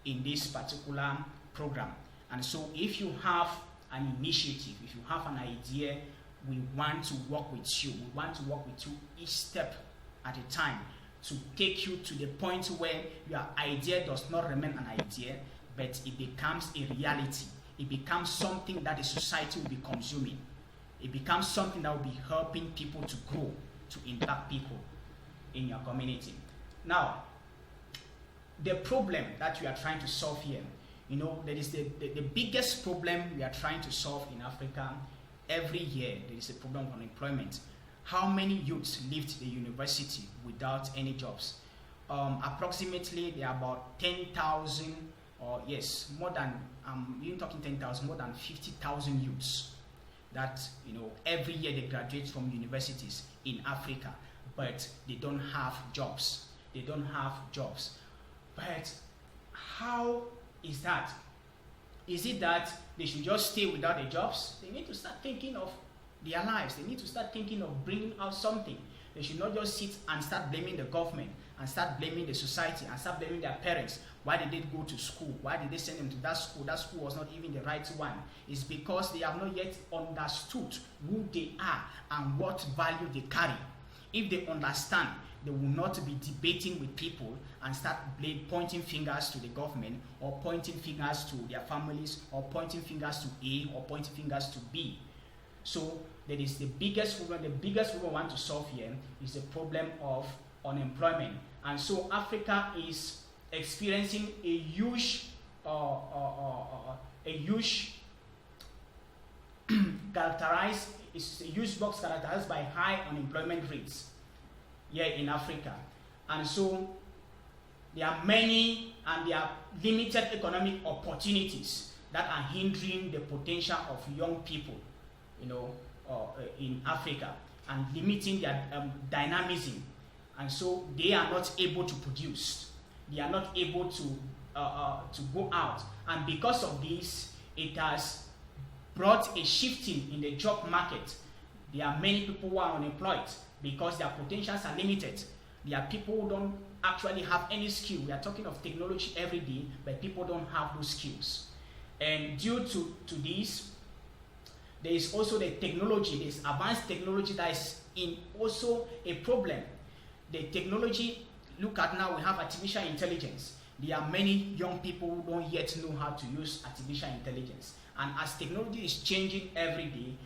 in this particular program. And so if you have an initiative, if you have an idea, we want to work with you. We want to work with you each step at a time to take you to the point where your idea does not remain an idea, but it becomes a reality. It becomes something that the society will be consuming. It becomes something that will be helping people to grow, to impact people in your community. Now, the problem that we are trying to solve here, there is the biggest problem we are trying to solve in Africa. Every year, there is a problem of unemployment. How many youths leave the university without any jobs? Approximately, there are about 10,000, or yes, more than, even talking 10,000, more than 50,000 youths that, every year they graduate from universities in Africa, but they don't have jobs. They don't have jobs. But how is that? Is it that they should just stay without the jobs? They need to start thinking of their lives. They need to start thinking of bringing out something. They should not just sit and start blaming the government and start blaming the society and start blaming their parents. Why did they go to school? Why did they send them to that school? That school was not even the right one. It's because they have not yet understood who they are and what value they carry. If they understand, they will not be debating with people and start pointing fingers to the government or pointing fingers to their families or pointing fingers to A or pointing fingers to B. So that is the biggest problem. The biggest problem we want to solve here is the problem of unemployment. And so Africa is experiencing a huge box characterized by high unemployment rates here in Africa. And so there are many and there are limited economic opportunities that are hindering the potential of young people, in Africa and limiting their dynamism. And so they are not able to produce. They are not able to go out. And because of this, it has brought a shifting in the job market. There are many people who are unemployed because their potentials are limited. There are people who don't actually have any skill. We are talking of technology every day, but people don't have those skills. And due to this, there is also the technology, this advanced technology that is also a problem. The technology, look at now, we have artificial intelligence. There are many young people who don't yet know how to use artificial intelligence. And as technology is changing every day,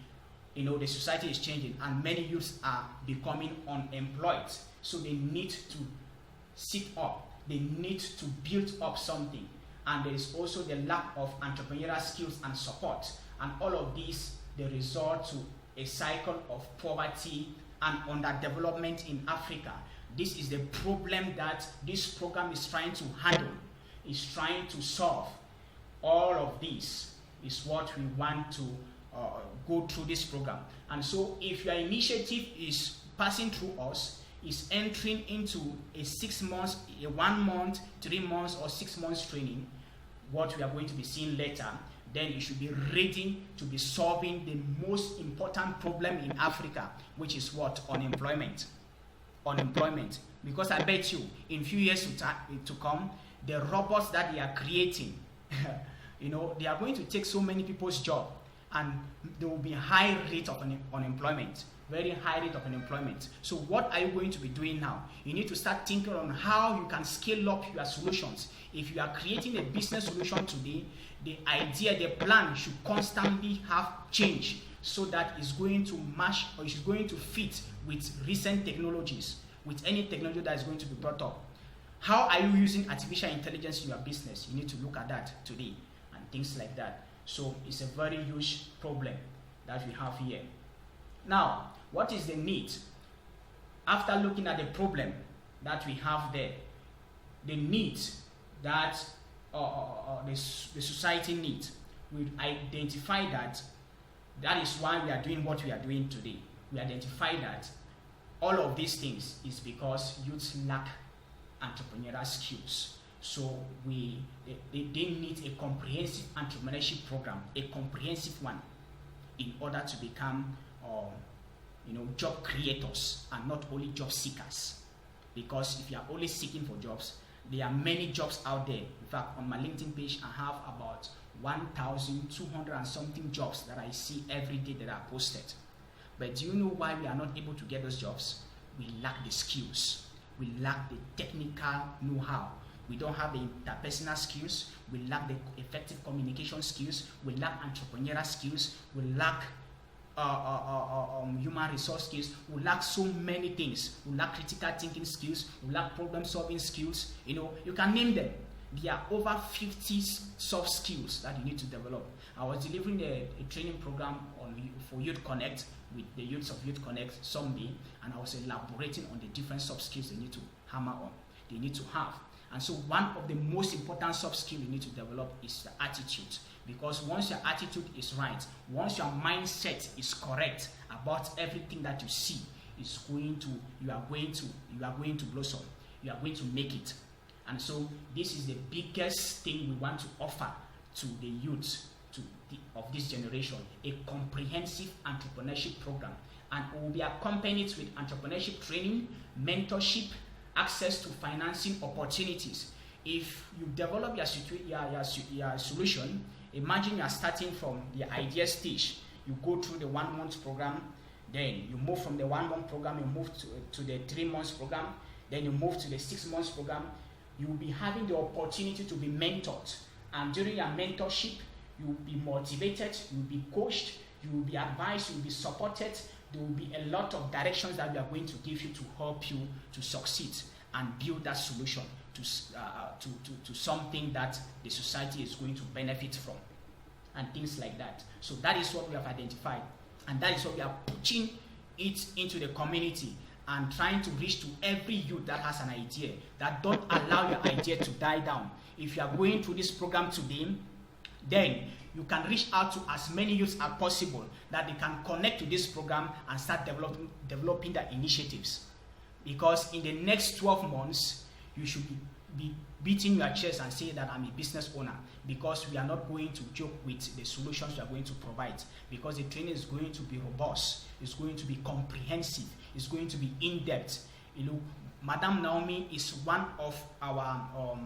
the society is changing and many youths are becoming unemployed. So they need to sit up. They need to build up something. And there is also the lack of entrepreneurial skills and support. And all of these, they result to a cycle of poverty and underdevelopment in Africa. This is the problem that this program is trying to handle, is trying to solve. All of this is what we want to go through this program. And so if your initiative is passing through us, is entering into a 6 months, a 1 month, 3 months, or 6 months training, what we are going to be seeing later, then you should be ready to be solving the most important problem in Africa, which is what? Unemployment. Unemployment. Because I bet you, in few years to come, the robots that they are creating, they are going to take so many people's job, and there will be high rate of unemployment. Very high rate of unemployment. So what are you going to be doing now? You need to start thinking on how you can scale up your solutions. If you are creating a business solution today, the idea, the plan should constantly have change so that it's going to match or it's going to fit with recent technologies, with any technology that is going to be brought up. How are you using artificial intelligence in your business? You need to look at that today and things like that. So it's a very huge problem that we have here. Now, what is the need? After looking at the problem, that we have there, the needs that the society needs, we identify that is why we are doing what we are doing today. We identify that all of these things is because youths lack entrepreneurial skills. So they need a comprehensive entrepreneurship program, a comprehensive one, in order to become job creators and not only job seekers. Because if you are only seeking for jobs, there are many jobs out there. In fact, on my LinkedIn page, I have about 1,200 and something jobs that I see every day that are posted. But do you know why we are not able to get those jobs? We lack the skills. We lack the technical know-how. We don't have the interpersonal skills. We lack the effective communication skills. We lack entrepreneurial skills. We lack human resource skills. We lack so many things. We lack critical thinking skills. We lack problem solving skills. You can name them. There are over 50 soft skills that you need to develop. I was delivering a training program for Youth Connect with the youths of Youth Connect Sunday, and I was elaborating on the different soft skills they need to hammer on, they need to have. And so one of the most important soft skills you need to develop is the attitude. Because once your attitude is right, once your mindset is correct about everything that you see, you are going to blossom. You are going to make it. And so this is the biggest thing we want to offer to the youth of this generation, a comprehensive entrepreneurship program. And it will be accompanied with entrepreneurship training, mentorship, access to financing opportunities. If you develop your solution, imagine you are starting from the idea stage. You go through the 1 month program, then you move from the 1 month program, you move to the 3 months program, then you move to the 6 months program. You will be having the opportunity to be mentored. And during your mentorship, you will be motivated, you will be coached, you will be advised, you will be supported. There will be a lot of directions that we are going to give you to help you to succeed and build that solution to something that the society is going to benefit from and things like that. So that is what we have identified, and that is what we are pushing it into the community and trying to reach to every youth that has an idea, that don't allow your idea to die down. If you are going through this program today, then you can reach out to as many youths as possible that they can connect to this program and start developing their initiatives. Because in the next 12 months, you should be beating your chest and say that I'm a business owner, because we are not going to joke with the solutions we are going to provide, because the training is going to be robust, it's going to be comprehensive, it's going to be in-depth. Madam Naomi is one of our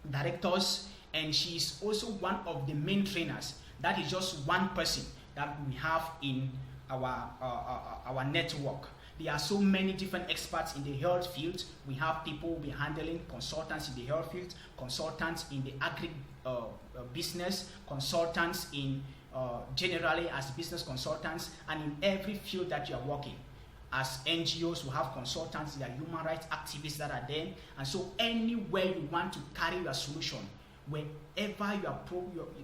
directors, and she is also one of the main trainers. That is just one person that we have in our network. There are so many different experts in the health field. We have people who will be handling consultants in the health field, consultants in the agri business, consultants in generally as business consultants, and in every field that you are working. As NGOs, we have consultants, there are human rights activists that are there. And so anywhere you want to carry your solution, wherever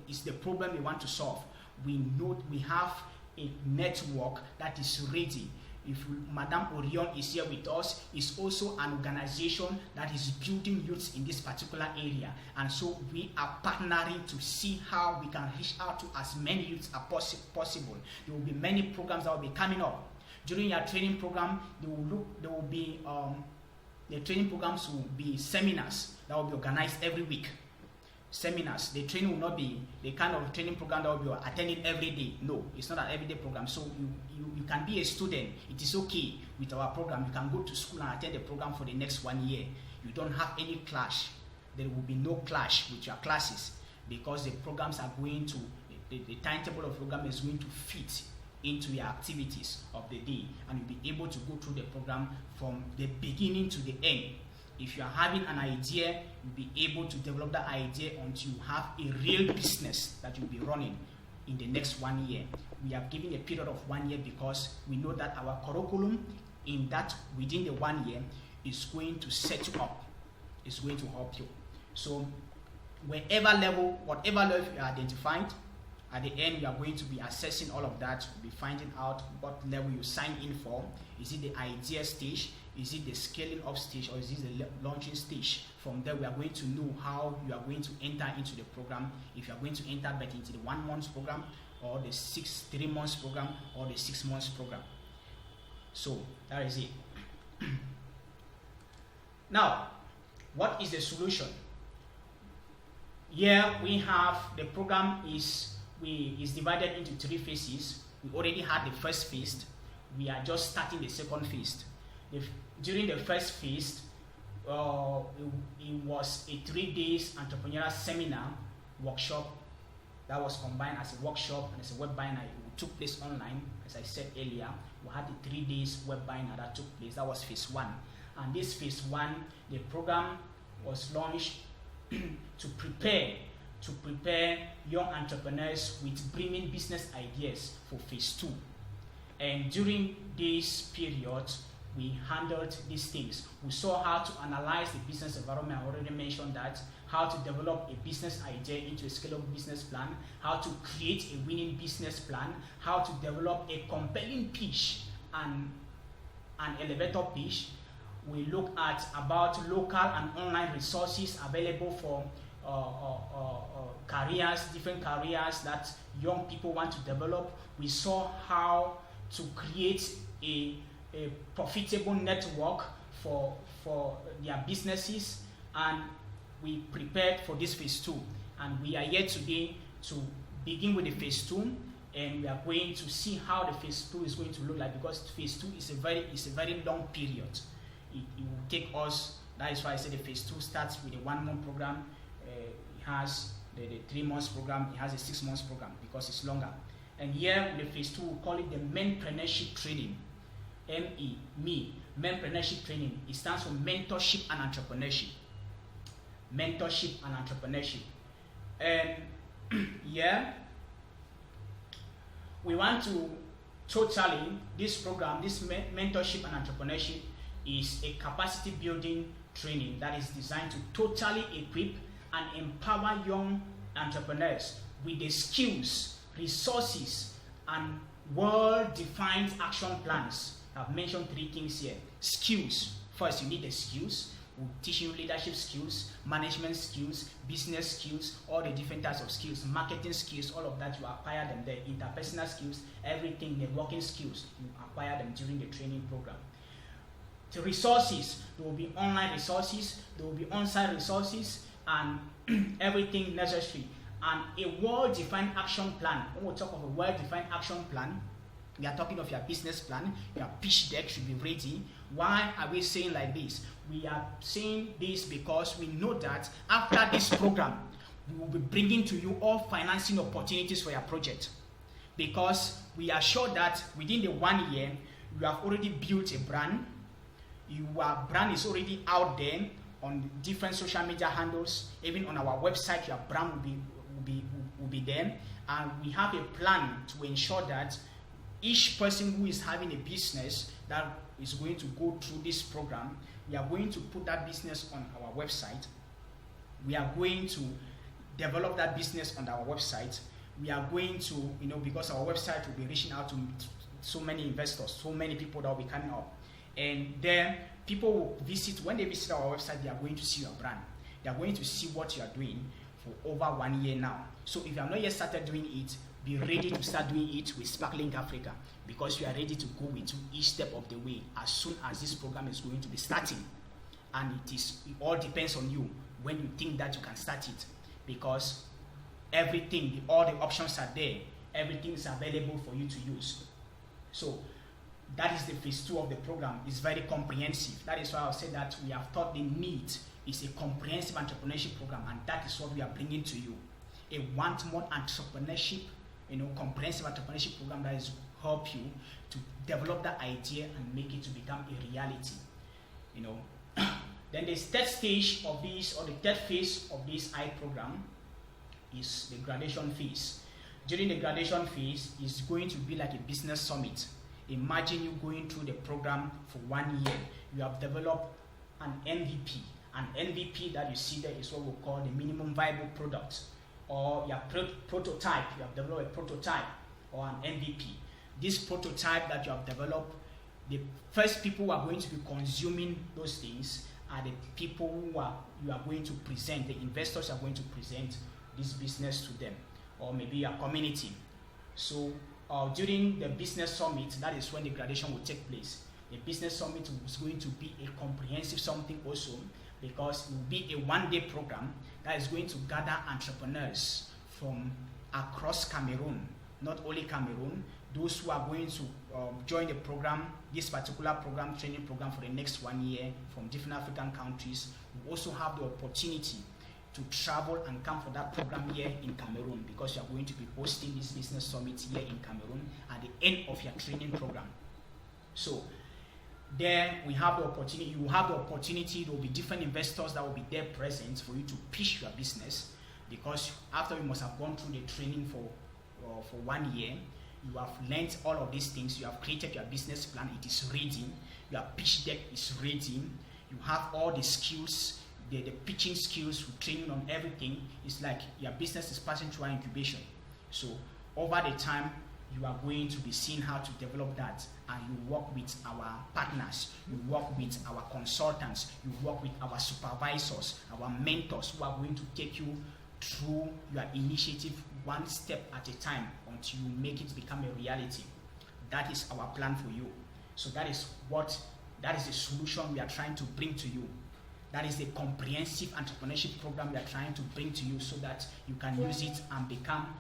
is the problem you want to solve, we know we have a network that is ready. If Madame Orion is here with us, is also an organization that is building youths in this particular area. And so we are partnering to see how we can reach out to as many youths as possible. There will be many programs that will be coming up. During your training program, the training programs will be seminars that will be organized every week. Seminars. The training will not be the kind of training program that will be attending every day. No, it's not an everyday program. So you can be a student. It is okay with our program. You can go to school and attend the program for the next 1 year. You don't have any clash. There will be no clash with your classes, because the programs are going to, the timetable of the program is going to fit into your activities of the day, and you'll be able to go through the program from the beginning to the end. If you are having an idea, you'll be able to develop that idea until you have a real business that you'll be running in the next 1 year. We have given a period of 1 year because we know that our curriculum within the 1 year is going to set you up. It's going to help you. So whatever level you identified, At the end, we are going to be assessing all of that. We'll be finding out what level you sign in for. Is it the idea stage? Is it the scaling up stage? Or is it the launching stage? From there, we are going to know how you are going to enter into the program. If you are going to enter back into the 1 month program, or the 3 months program, or the 6 months program. So that is it. Now, what is the solution? Here we have the program is divided into 3 phases. We already had the first phase. We are just starting the second phase. During the first phase, it was a 3 days entrepreneurial seminar workshop that was combined as a workshop and as a webinar. It took place online, as I said earlier. We had the 3 days webinar that took place. That was phase 1. And this phase 1, the program was launched to prepare young entrepreneurs with bringing business ideas for phase 2. And during this period, we handled these things. We saw how to analyze the business environment. I already mentioned that. How to develop a business idea into a scalable business plan. How to create a winning business plan. How to develop a compelling pitch and an elevator pitch. We look at about local and online resources available for careers, different careers that young people want to develop. We saw how to create a profitable network for their businesses, and we prepared for this phase 2. And we are here today to begin with the phase 2, and we are going to see how the phase 2 is going to look like, because phase 2 is a very long period. It will take us. That is why I said the phase 2 starts with a 1 month program. It has the 3 months program. It has a 6 months program because it's longer. And here in the phase 2, we call it the mentorship training. Mentorship training. It stands for mentorship and entrepreneurship. Mentorship and entrepreneurship. And yeah, we want to totally, this program, this mentorship and entrepreneurship is a capacity building training that is designed to totally equip and empower young entrepreneurs with the skills, resources, and well-defined action plans. I've mentioned 3 things here. Skills. First, you need the skills. We'll teach you leadership skills, management skills, business skills, all the different types of skills, marketing skills, all of that, you acquire them there. Interpersonal skills, everything, networking skills, you acquire them during the training program. The resources, there will be online resources, there will be on-site resources, and everything necessary. And a well-defined action plan. When we talk of a well-defined action plan, we are talking of your business plan. Your pitch deck should be ready. Why are we saying like this? We are saying this because we know that after this program, we will be bringing to you all financing opportunities for your project. Because we are sure that within the 1 year, you have already built a brand. Your brand is already out there on different social media handles. Even on our website, your brand will be there. And we have a plan to ensure that each person who is having a business that is going to go through this program, we are going to put that business on our website. We are going to develop that business on our website. We are going to, because our website will be reaching out to so many investors, so many people that will be coming up. And then people will visit, when they visit our website, they are going to see your brand. They are going to see what you are doing for over 1 year now. So if you have not yet started doing it, be ready to start doing it with Sparklink Africa, because we are ready to go with you each step of the way as soon as this program is going to be starting. And it all depends on you when you think that you can start it, because everything, all the options are there. Everything is available for you to use. So that is the phase 2 of the program. It's very comprehensive. That is why I'll say that we have thought the need is a comprehensive entrepreneurship program, and that is what we are bringing to you. A 1 month entrepreneurship, comprehensive entrepreneurship program that is help you to develop that idea and make it to become a reality. Then the third stage of this, or the third phase of this program, is the graduation phase. During the graduation phase, it's going to be like a business summit. Imagine you going through the program for 1 year. You have developed an MVP. An MVP that you see there is what we call the minimum viable product. or you have prototype, you have developed a prototype or an MVP. This prototype that you have developed, the first people who are going to be consuming those things are the people who you are going to present, the investors are going to present this business to them, or maybe your community. So during the business summit, that is when the graduation will take place. The business summit is going to be a comprehensive something also, because it will be a one-day program that is going to gather entrepreneurs from across Cameroon, not only Cameroon, those who are going to join the program, this particular program, training program for the next 1 year from different African countries, will also have the opportunity to travel and come for that program here in Cameroon, because you are going to be hosting this business summit here in Cameroon at the end of your training program. So there we have the opportunity, you have the opportunity, there will be different investors that will be there present for you to pitch your business, because after you must have gone through the training for 1 year, you have learned all of these things, you have created your business plan, it is ready, your pitch deck is ready, you have all the skills, the pitching skills, training on everything. It's like your business is passing through an incubation. So over the time, you are going to be seeing how to develop that, and you work with our partners, you work with our consultants, you work with our supervisors, our mentors, who are going to take you through your initiative one step at a time until you make it become a reality. That is our plan for you. So that is the solution we are trying to bring to you. That is the comprehensive entrepreneurship program we are trying to bring to you, so that you can use it and become,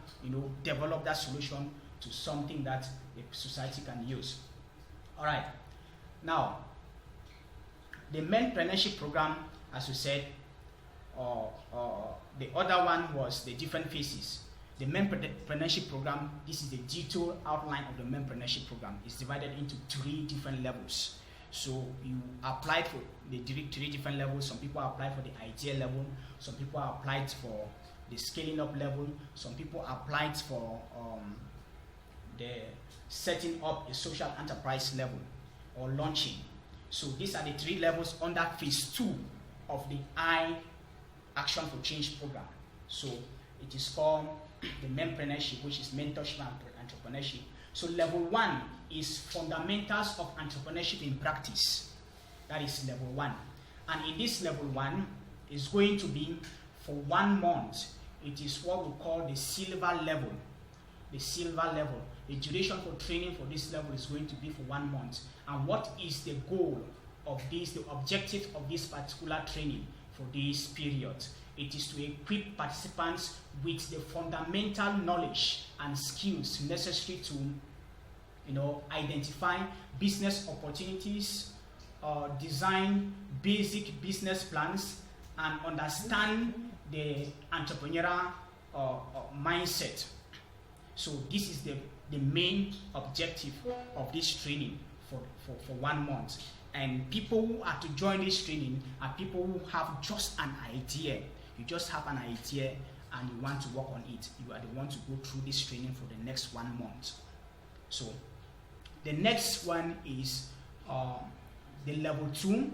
develop that solution to something that the society can use. All right. Now, the mentorship program, as we said, the other one was the different phases. The mentorship program, this is the detailed outline of the mentorship program. It's divided into 3 different levels. So you applied for the 3 different levels. Some people applied for the idea level. Some people applied for the scaling up level. Some people applied for the setting up a social enterprise level or launching. So these are the 3 levels under phase 2 of the I Action for Change program. So it is called the mentorship, which is mentorship and entrepreneurship. So level 1 is fundamentals of entrepreneurship in practice. That is level 1. And in this level 1 is going to be for 1 month. It is what we call the silver level. The silver level. The duration for training for this level is going to be for 1 month. And what is the goal of this, the objective of this particular training for this period? It is to equip participants with the fundamental knowledge and skills necessary to identify business opportunities, design basic business plans, and understand the entrepreneurial mindset. So this is the main objective of this training for 1 month. And people who are to join this training are people who have just an idea. You just have an idea and you want to work on it. You are the one to go through this training for the next 1 month. So the next one is the level 2,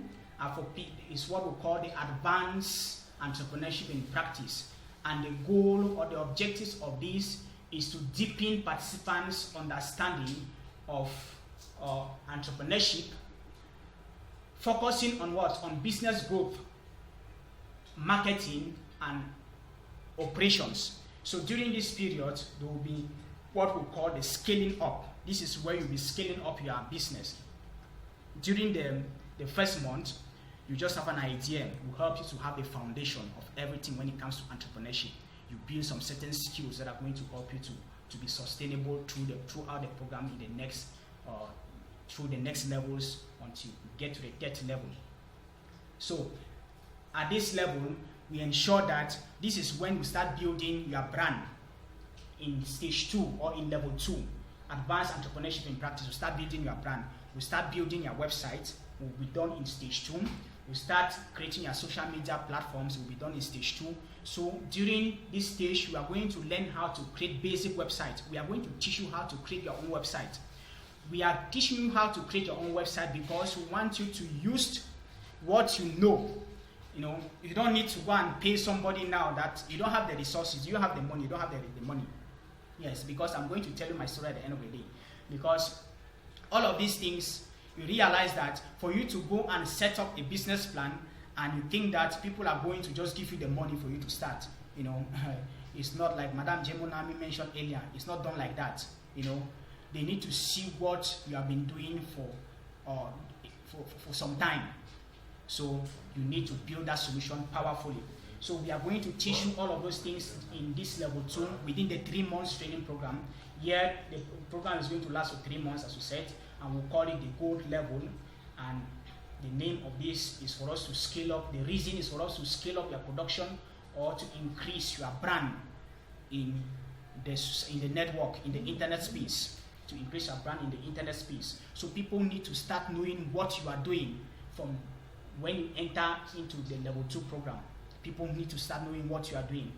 is what we call the advanced entrepreneurship in practice. And the goal or the objectives of this is to deepen participants' understanding of entrepreneurship, focusing on what? On business growth, marketing, and operations. So during this period, there will be what we call the scaling up. This is where you'll be scaling up your business. During the first month, you just have an idea. It will help you to have a foundation of everything when it comes to entrepreneurship. You build some certain skills that are going to help you to be sustainable throughout the program in the next through the next levels until you get to the 3rd level. So at this level, we ensure that this is when we start building your brand in stage 2 or in level 2. Advanced entrepreneurship in practice, we start building your brand. We start building your website, will be done in stage 2. We start creating your social media platforms, will be done in stage 2. So during this stage, you are going to learn how to create basic websites. We are going to teach you how to create your own website. We are teaching you how to create your own website because we want you to use what you know You don't need to go and pay somebody now that you don't have the resources, you have the money, you don't have the money. Yes, because I'm going to tell you my story at the end of the day. Because all of these things, you realize that for you to go and set up a business plan and you think that people are going to just give you the money for you to start, it's not like Madam Jemonami mentioned earlier. It's not done like that. They need to see what you have been doing for some time. So you need to build that solution powerfully. So we are going to teach you all of those things in this level 2 within the 3 months training program. Here, the program is going to last for 3 months, as we said, and we'll call it the gold level. And the name of this is for us to scale up. The reason is for us to scale up your production or to increase your brand in the network, in the internet space, to increase your brand in the internet space. So people need to start knowing what you are doing from when you enter into the level 2 program. People need to start knowing what you are doing.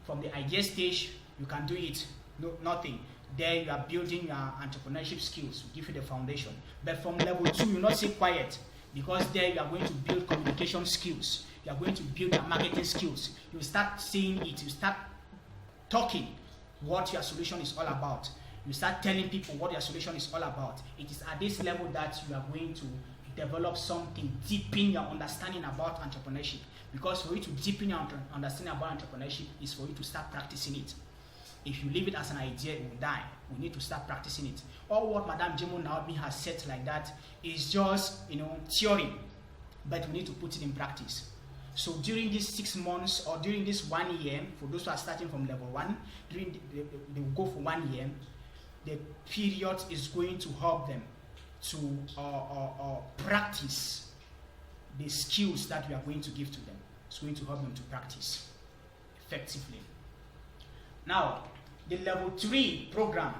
From the idea stage, you can do it, nothing. There you are building your entrepreneurship skills, give you the foundation. But from level 2, you not sit quiet, because there you are going to build communication skills. You are going to build your marketing skills. You start saying it, you start talking what your solution is all about. You start telling people what your solution is all about. It is at this level that you are going to develop something, deepen your understanding about entrepreneurship. Because for you to deepen your understanding about entrepreneurship is for you to start practicing it. If you leave it as an idea, it will die. We need to start practicing it. All what Madam Jemo Naomi has said like that is just, theory, but we need to put it in practice. So during these 6 months or during this 1 year, for those who are starting from level 1, they will go for 1 year. The period is going to help them to practice the skills that we are going to give to them. It's going to help them to practice effectively. Now, the level 3 program,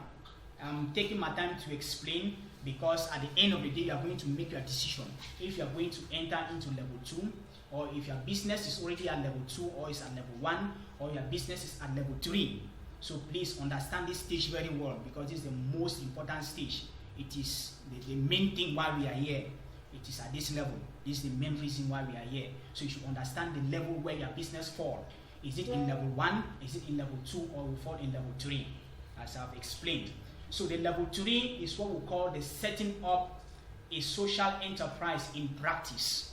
I'm taking my time to explain, because at the end of the day, you are going to make your decision. If you are going to enter into level 2, or if your business is already at level 2, or is at level 1, or your business is at level 3. So please understand this stage very well, because this is the most important stage. It is the main thing why we are here. It is at this level. This is the main reason why we are here. So you should understand the level where your business falls. Is it in level 1, is it in level 2, or will fall in level 3, as I've explained. So the level 3 is what we call the setting up a social enterprise in practice.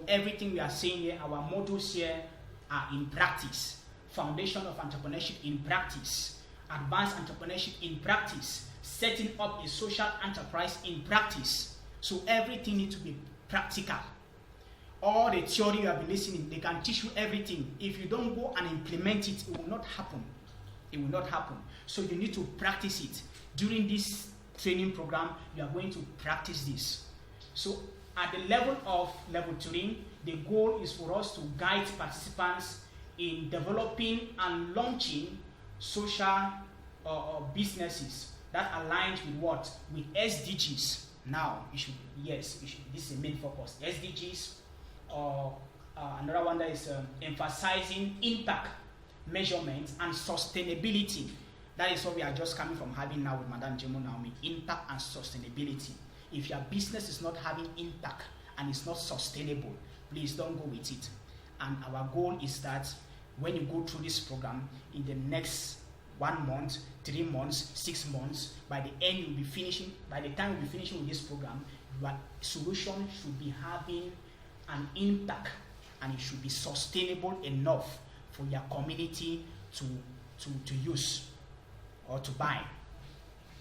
Everything we are saying here, our models here are in practice. Foundation of entrepreneurship in practice. Advanced entrepreneurship in practice. Setting up a social enterprise in practice. So everything needs to be practical. All the theory you have been listening, they can teach you everything. If you don't go and implement it, it will not happen. It will not happen. So you need to practice it. During this training program, you are going to practice this. So at the level of level 3, the goal is for us to guide participants in developing and launching social businesses that aligns with what? With SDGs. Now, this is the main focus. SDGs, another one that is emphasizing impact, measurement, and sustainability. That is what we are just coming from having now with Madam Jemo Naomi. Impact and sustainability. If your business is not having impact and it's not sustainable, please don't go with it. And our goal is that when you go through this program, in the next 1 month, 3 months, 6 months, by the time you'll be finishing with this program, your solution should be having an impact, and it should be sustainable enough for your community to use or to buy.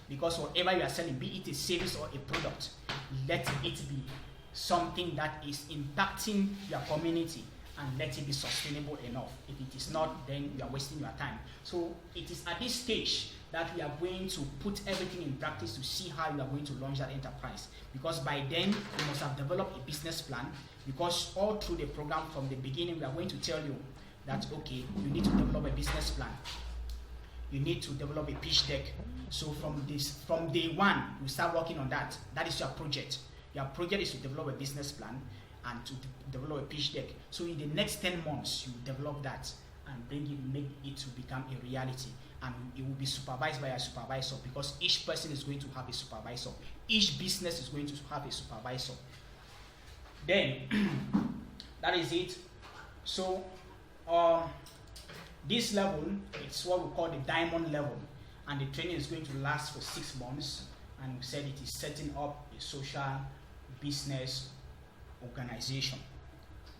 Because whatever you are selling, be it a service or a product, let it be something that is impacting your community, and let it be sustainable enough. If it is not, then you are wasting your time. So it is at this stage that we are going to put everything in practice to see how you are going to launch that enterprise. Because by then, you must have developed a business plan, because all through the program from the beginning, we are going to tell you that, okay, you need to develop a business plan. You need to develop a pitch deck. So from day 1, you start working on that. That is your project. Your project is to develop a business plan and to develop a pitch deck. So in the next 10 months, you develop that and make it to become a reality. And it will be supervised by a supervisor, because each person is going to have a supervisor. Each business is going to have a supervisor. Then, That is it. So this level, it's what we call the diamond level, and the training is going to last for 6 months, and we said it is setting up a social business organization.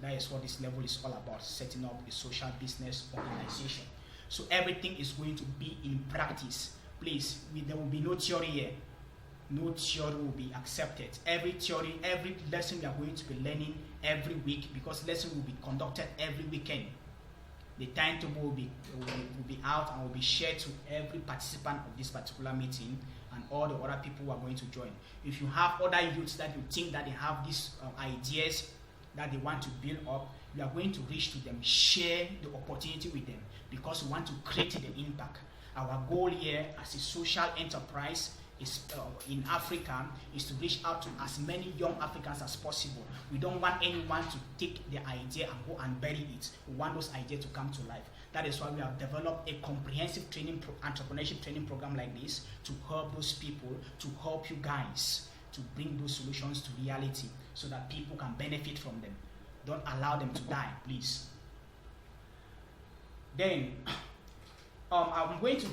That is what this level is all about, setting up a social business organization. So everything is going to be in practice. Please, there will be no theory here. No theory will be accepted. Every theory, every lesson we are going to be learning every week, because lesson will be conducted every weekend. The timetable will be out and will be shared to every participant of this particular meeting and all the other people who are going to join. If you have other youths that you think that they have these ideas that they want to build up, you are going to reach to them, share the opportunity with them, because we want to create the impact. Our goal here as a social enterprise is in Africa is to reach out to as many young Africans as possible. We don't want anyone to take the idea and go and bury it. We want those ideas to come to life. That is why we have developed a comprehensive entrepreneurship training program like this to help those people, to help you guys to bring those solutions to reality so that people can benefit from them. Don't allow them to die, please. Then, I'm going to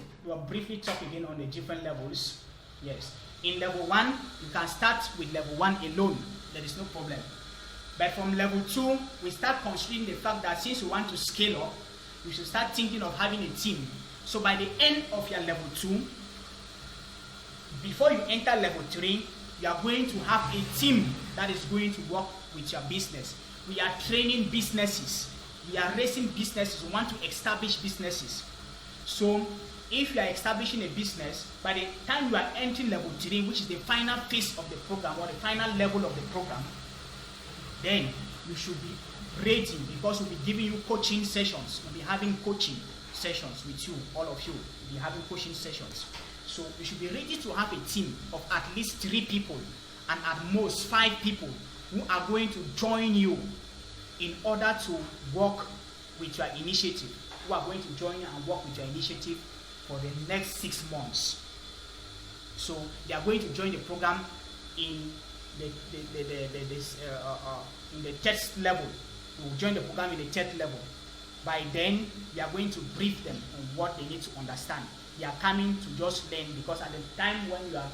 briefly talk again on the different levels. Yes. In level 1, you can start with level 1 alone. There is no problem. But from level 2, we start considering the fact that since we want to scale up, you should start thinking of having a team. So by the end of your level 2, before you enter level 3, you are going to have a team that is going to work with your business. We are training businesses. We are raising businesses. We want to establish businesses. So if you are establishing a business, by the time you are entering level 3, which is the final phase of the program or the final level of the program, then you should be ready, because we'll be giving you coaching sessions. We'll be having coaching sessions with you, all of you. We'll be having coaching sessions. So you should be ready to have a team of at least 3 people and at most 5 people who are going to join you in order to work with your initiative, who are going to join you and work with your initiative for the next 6 months. So they are going to join the program in the test level. We will join the program in the third level. By then, we are going to brief them on what they need to understand. They are coming to just learn, because at the time when you are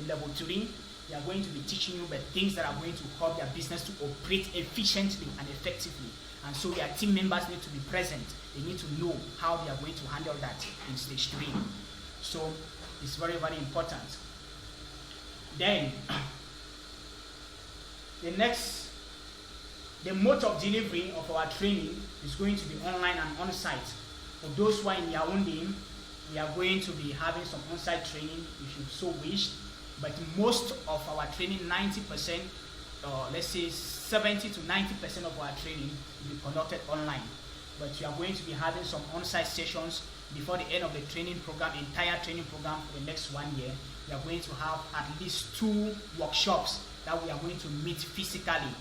in level 3, they are going to be teaching you the things that are going to help their business to operate efficiently and effectively. And so their team members need to be present. They need to know how they are going to handle that in stage 3. So it's very, very important. Then, the mode of delivery of our training is going to be online and on-site. For those who are in Yaoundé, we are going to be having some on-site training if you so wish. But most of our training, 90%, let's say 70 to 90% of our training will be conducted online. But we are going to be having some on-site sessions before the end of the training program, entire training program for the next 1 year. We are going to have at least 2 workshops that we are going to meet physically.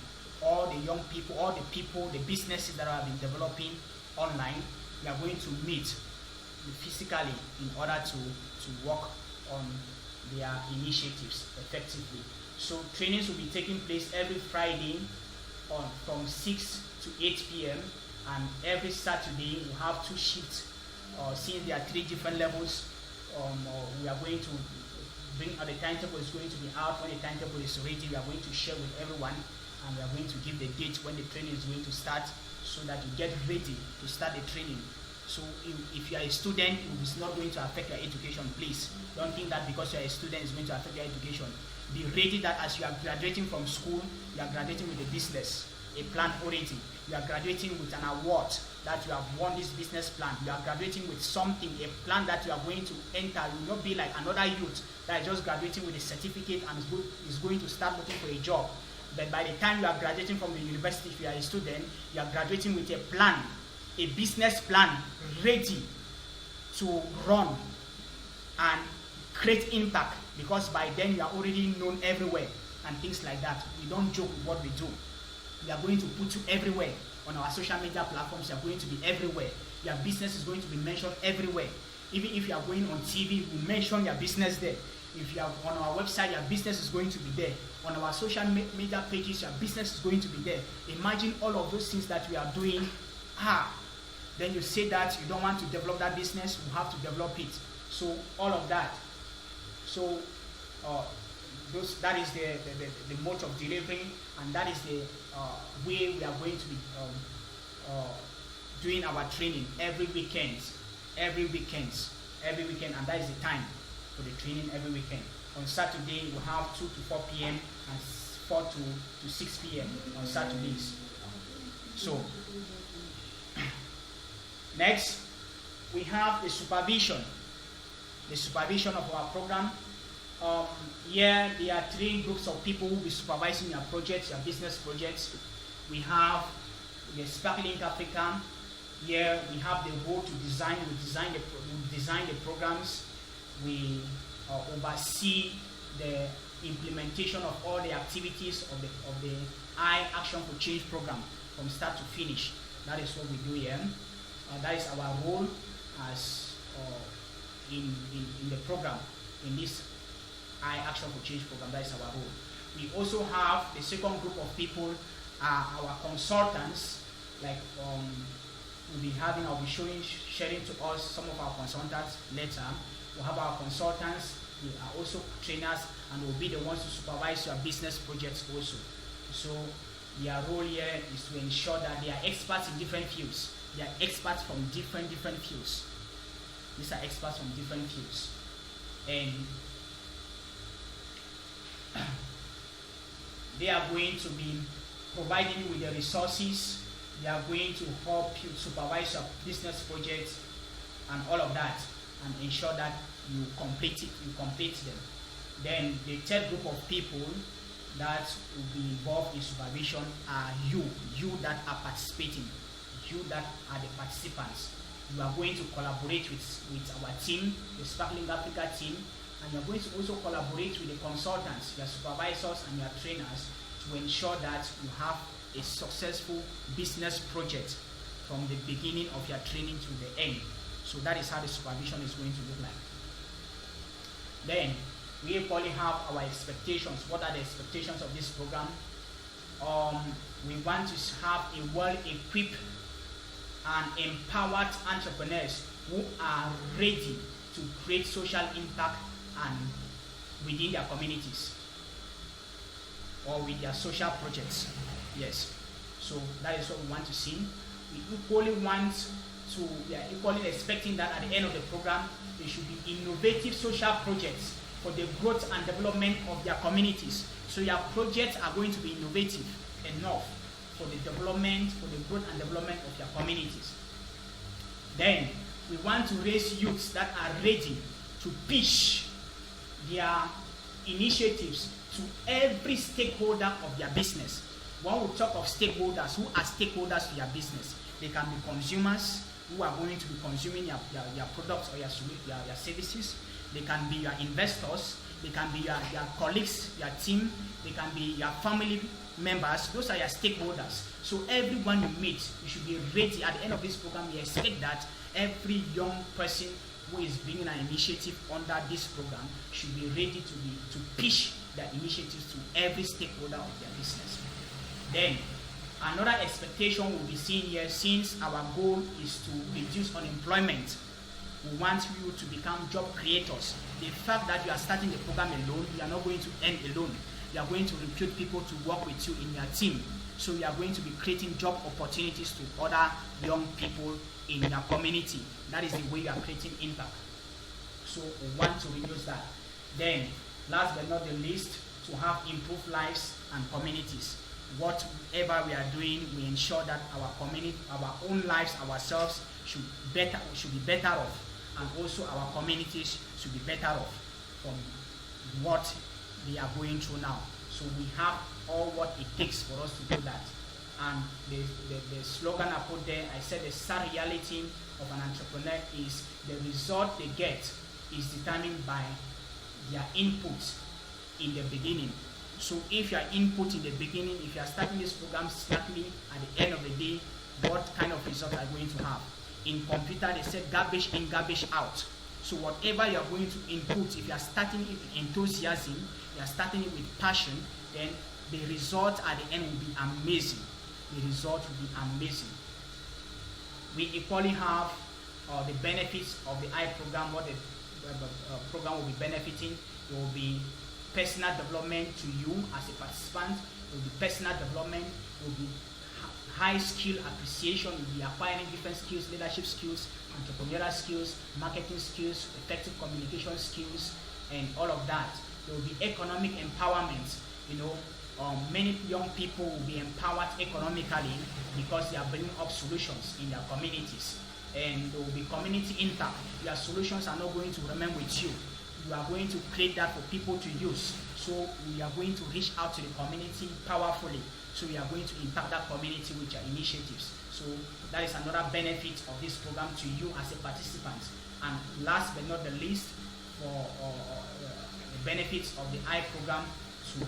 All the young people, all the people, the businesses that have been developing online, we are going to meet physically in order to work on their initiatives effectively. So trainings will be taking place every Friday from 6 to 8 p.m. and every Saturday we have 2 shifts. Since there are 3 different levels, we are going to bring the timetable is going to be out. When the timetable is ready, we are going to share with everyone, and we are going to give the date when the training is going to start, so that you get ready to start the training. So if you are a student, it is not going to affect your education. Please don't think that because you are a student it's going to affect your education. Be ready that as you are graduating from school, you are graduating with a business, a plan already. You are graduating with an award that you have won this business plan. You are graduating with something, a plan that you are going to enter. You will not be like another youth that is just graduating with a certificate and is going to start looking for a job. But by the time you are graduating from the university, if you are a student, you are graduating with a plan, a business plan ready to run and create impact, because by then you are already known everywhere and things like that. We don't joke with what we do. We are going to put you everywhere. On our social media platforms, you are going to be everywhere. Your business is going to be mentioned everywhere. Even if you are going on TV, we mention your business there. If you are on our website, your business is going to be there. On our social media pages, your business is going to be there. Imagine all of those things that we are doing. Then you say that you don't want to develop that business, you have to develop it. So all of that. So that is the mode of delivering, and that is the way we are going to be doing our training every weekend, and that is the time for the training every weekend. On Saturday, we have 2 to 4 p.m. and 4 to 6 p.m. on Saturdays. So, next, we have the supervision of our program. Here, there are 3 groups of people who will be supervising your projects, your business projects. We have the Sparklink Africa. Here, we have the role to design. We design the programs. We oversee the implementation of all the activities of the I Action for Change program from start to finish. That is what we do here. That is our role as in the program, in this I Action for Change program. That is our role. We also have the second group of people, our consultants. Like I'll be sharing to us some of our consultants later. We'll have our consultants, they are also trainers, and will be the ones to supervise your business projects also. So their role here is to ensure that they are experts in different fields. They are experts from different fields. These are experts from different fields. And they are going to be providing you with the resources. They are going to help you supervise your business projects and all of that, and ensure that you complete them. Then the third group of people that will be involved in supervision are you that are participating, you that are the participants. You are going to collaborate with our team, the Sparkling Africa team, and you are going to also collaborate with the consultants, your supervisors and your trainers, to ensure that you have a successful business project from the beginning of your training to the end. So that is how the supervision is going to look like. Then we equally have our expectations. What are the expectations of this program? We want to have a well-equipped and empowered entrepreneurs who are ready to create social impact and within their communities or with their social projects. Yes. So that is what we want to see. We are equally expecting that at the end of the program, there should be innovative social projects for the growth and development of their communities. So your projects are going to be innovative enough for the growth and development of your communities. Then we want to raise youths that are ready to pitch their initiatives to every stakeholder of their business. When we talk of stakeholders, who are stakeholders to your business? They can be consumers who are going to be consuming your products or your services. They can be your investors. They can be your colleagues, your team. They can be your family members. Those are your stakeholders. So everyone you meet, you should be ready. At the end of this program, we expect that every young person who is bringing an initiative under this program should be ready to pitch their initiatives to every stakeholder of their business. Then another expectation we'll be seeing here, since our goal is to reduce unemployment, we want you to become job creators. The fact that you are starting the program alone, you are not going to end alone. You are going to recruit people to work with you in your team. So you are going to be creating job opportunities to other young people in your community. That is the way you are creating impact. So we want to reduce that. Then, last but not the least, to have improved lives and communities. Whatever we are doing, we ensure that our community, our own lives, ourselves should be better off, and also our communities should be better off from what they are going through now. So we have all what it takes for us to do that. And the slogan I put there, I said the sad reality of an entrepreneur is the result they get is determined by their input in the beginning. So if your input in the beginning, if you are starting this program smartly, at the end of the day, what kind of results are you going to have? In computer, they said garbage in, garbage out. So whatever you are going to input, if you are starting it with enthusiasm, you are starting it with passion, then the result at the end will be amazing. The result will be amazing. We equally have the benefits of the I program. What the program will be benefiting, it will be personal development to you as a participant. It will be personal development. It will be high skill appreciation. You will be acquiring different skills, leadership skills, entrepreneurial skills, marketing skills, effective communication skills, and all of that. There will be economic empowerment. Many young people will be empowered economically because they are bringing up solutions in their communities. And there will be community impact. Your solutions are not going to remain with you. You are going to create that for people to use. So we are going to reach out to the community powerfully. So we are going to impact that community with your initiatives. So that is another benefit of this program to you as a participant. And last but not the least, for the benefits of the I program to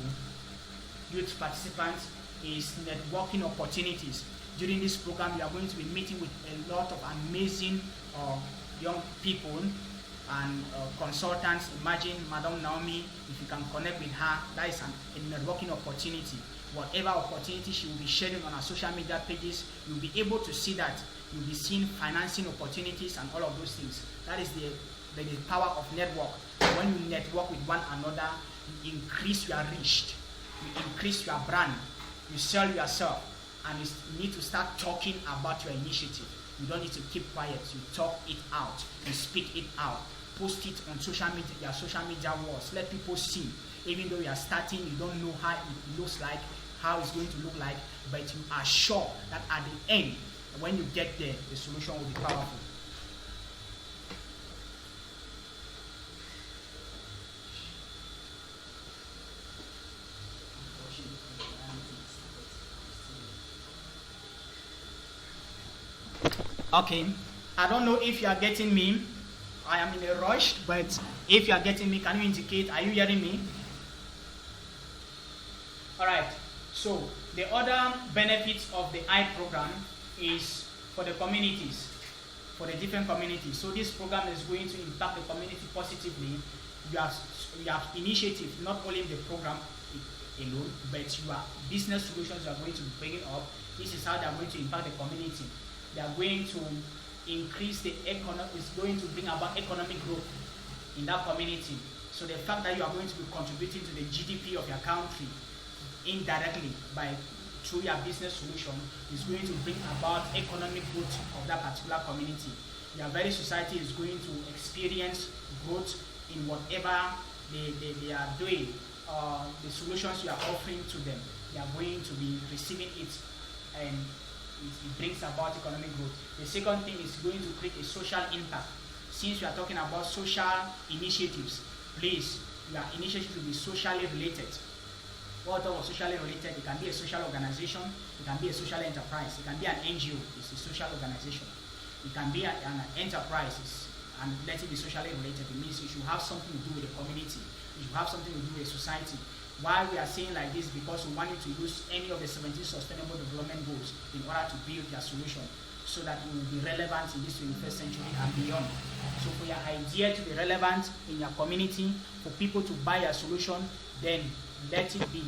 youth participants is networking opportunities. During this program, you are going to be meeting with a lot of amazing young people and consultants. Imagine Madam Naomi, if you can connect with her, that is a networking opportunity. Whatever opportunity she will be sharing on her social media pages, you'll be able to see that. You'll be seeing financing opportunities and all of those things. That is the power of network. When you network with one another, you increase your reach, you increase your brand, you sell yourself, and you need to start talking about your initiative. You don't need to keep quiet. You talk it out. You speak it out. Post it on social media, your social media walls. Let people see. Even though you are starting, you don't know how it looks like, how it's going to look like, but you are sure that at the end, when you get there, the solution will be powerful. Okay, I don't know if you are getting me. I am in a rush, but if you are getting me, can you indicate? Are you hearing me? All right. So the other benefits of the I program is for the communities, for the different communities. So this program is going to impact the community positively. You have initiative, not only in the program alone, but your business solutions you are going to be bringing up. This is how they are going to impact the community. They are going to increase the economy, is going to bring about economic growth in that community. So the fact that you are going to be contributing to the GDP of your country indirectly through your business solution is going to bring about economic growth of that particular community. Your very society is going to experience growth in whatever they are doing. The solutions you are offering to them, they are going to be receiving it, and it brings about economic growth. The second thing is going to create a social impact. Since we are talking about social initiatives, please, your initiative will be socially related. What are socially related? It can be a social organization, it can be a social enterprise, it can be an NGO, it's a social organization. It can be an enterprise, and let it be socially related. It means you should have something to do with the community, you should have something to do with society. Why we are saying like this? Because we want you to use any of the 17 Sustainable Development Goals in order to build your solution so that it will be relevant in this 21st century and beyond. So for your idea to be relevant in your community, for people to buy your solution, then let it be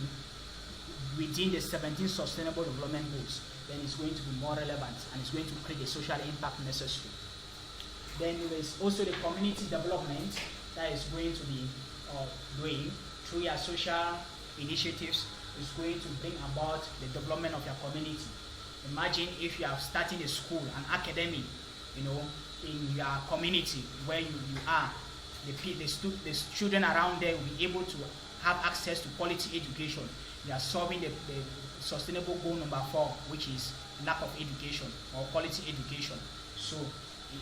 within the 17 Sustainable Development Goals. Then it's going to be more relevant and it's going to create the social impact necessary. Then there is also the community development that is going to be doing through your social initiatives is going to bring about the development of your community. Imagine if you are starting a school, an academy, in your community where you are. The children around there will be able to have access to quality education. You are solving the sustainable goal number 4, which is lack of education or quality education. So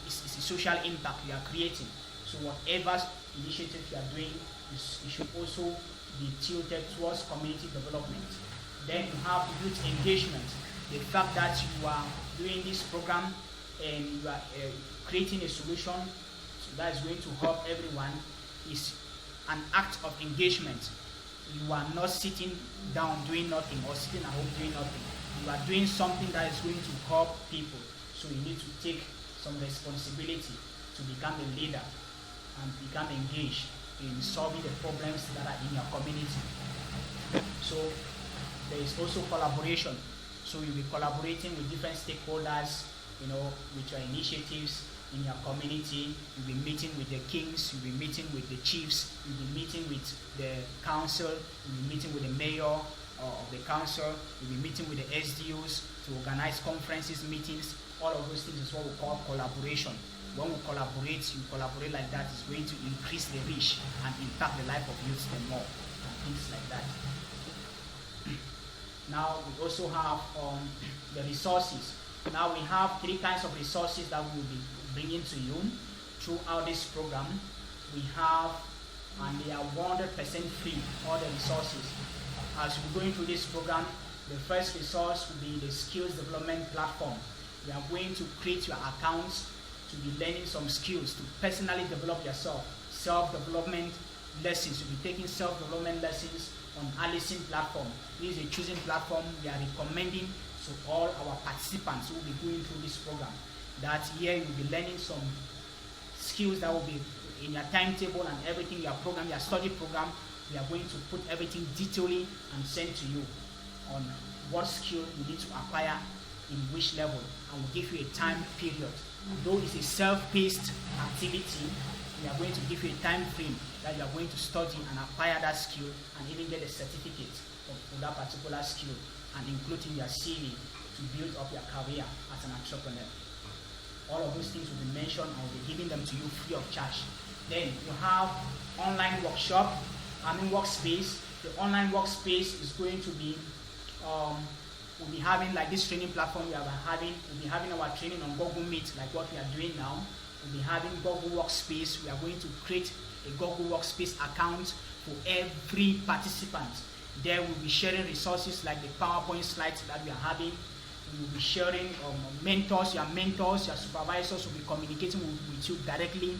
it's a social impact you are creating. So whatever initiative you are doing, it should also be tilted towards community development. Then you have youth engagement. The fact that you are doing this program and you are creating a solution that is going to help everyone is an act of engagement. You are not sitting down doing nothing or sitting at home doing nothing. You are doing something that is going to help people. So you need to take some responsibility to become a leader and become engaged in solving the problems that are in your community. So there is also collaboration. So you'll be collaborating with different stakeholders, with your initiatives in your community. You'll be meeting with the kings, you'll be meeting with the chiefs, you'll be meeting with the council, you'll be meeting with the mayor of the council, you'll be meeting with the SDOs to organize conferences, meetings. All of those things is what we call collaboration. When we collaborate, you collaborate like that, it's going to increase the reach and impact the life of youth the more, and things like that. Now we also have the resources. Now we have 3 kinds of resources that we will be bringing to you throughout this program. We have, and they are 100% free, all the resources. As we're going through this program, the first resource will be the skills development platform. We are going to create your accounts to be learning some skills, to personally develop yourself. Self-development lessons. You'll be taking self-development lessons on Allison platform. This is a choosing platform we are recommending to all our participants who will be going through this program. That here you'll be learning some skills that will be in your timetable and everything, your program, your study program. We are going to put everything detailedly and send to you on what skill you need to acquire in which level, and we'll give you a time period. Though it's a self-paced activity, we are going to give you a time frame that you are going to study and acquire that skill and even get a certificate of that particular skill and include in your CV to build up your career as an entrepreneur. All of those things will be mentioned and will be giving them to you free of charge. Then you have online workspace. The online workspace is going to be we'll be having like this training platform we'll be having our training on Google Meet, like what we are doing now. We'll be having Google Workspace. We are going to create a Google Workspace account for every participant. There we'll be sharing resources like the PowerPoint slides that we are having. We will be sharing your mentors, your supervisors will be communicating with you directly,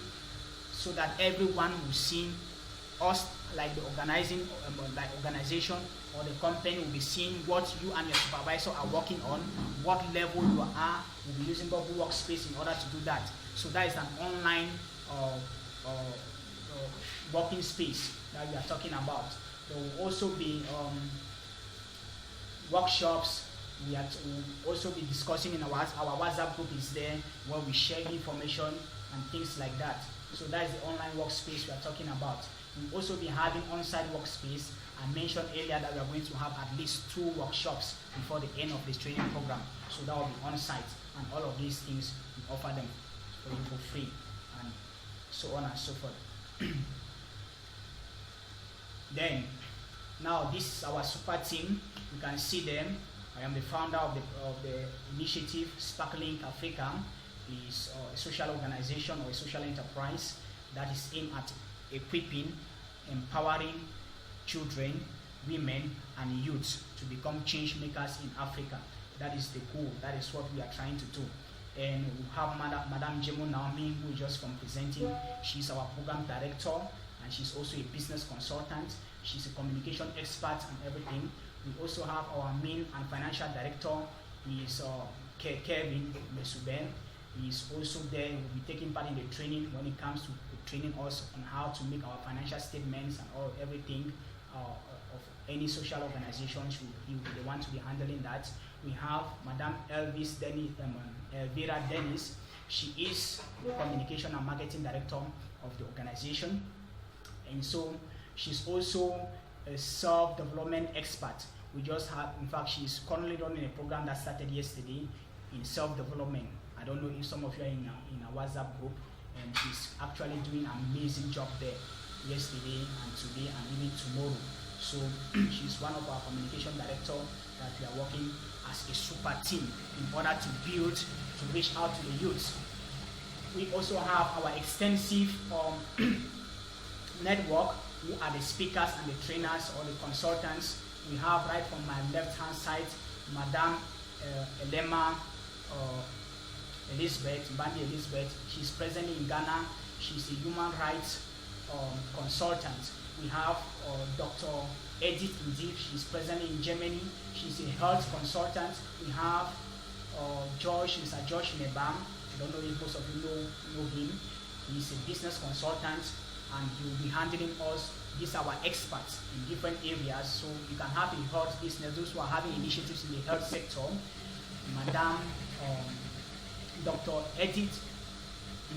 so that everyone will see us, like the organization or the company will be seeing what you and your supervisor are working on, what level you are. We'll be using Google Workspace in order to do that. So that is an online working space that we are talking about. There will also be workshops. We will also be discussing in our WhatsApp group is there, where we share information and things like that. So that is the online workspace we are talking about. We'll also be having on-site workspace. I mentioned earlier that we are going to have at least 2 workshops before the end of this training program. So that will be on-site, and all of these things we offer them for you for free, and so on and so forth. Then, now this is our super team. You can see them. I am the founder of the initiative Sparklink Africa. Is a social organization or a social enterprise that is aimed at equipping, empowering children, women, and youths to become change makers in Africa. That is the goal. That is what we are trying to do. And we have Madam Jemo Naomi, who is just from presenting. She's our program director, and she's also a business consultant. She's a communication expert and everything. We also have our main and financial director. He is Kevin Mesuben. He is also there. He will be taking part in the training when it comes to training us on how to make our financial statements and everything of any social organizations. He will be the one to be handling that. We have Madam Elvira Dennis. She is the communication and marketing director of the organization, and so she's also a self-development expert. We just have, in fact, she's currently running a program that started yesterday in self-development. I don't know if some of you are in a WhatsApp group, and she's actually doing an amazing job there yesterday and today and even tomorrow. So she's one of our communication directors that we are working as a super team in order to build, to reach out to the youth. We also have our extensive network, who are the speakers and the trainers or the consultants. We have right from my left-hand side, Madam Elema Bandi Elizabeth. She's presently in Ghana. She's a human rights consultant. We have Dr. Edith Ndif. She's presently in Germany. She's a health consultant. We have Mr. George Nebam. I don't know if most of you know him. He's a business consultant, and he will be handling us. These are our experts in different areas. So you can have a health business, those who are having initiatives in the health sector. Madam Dr. Edith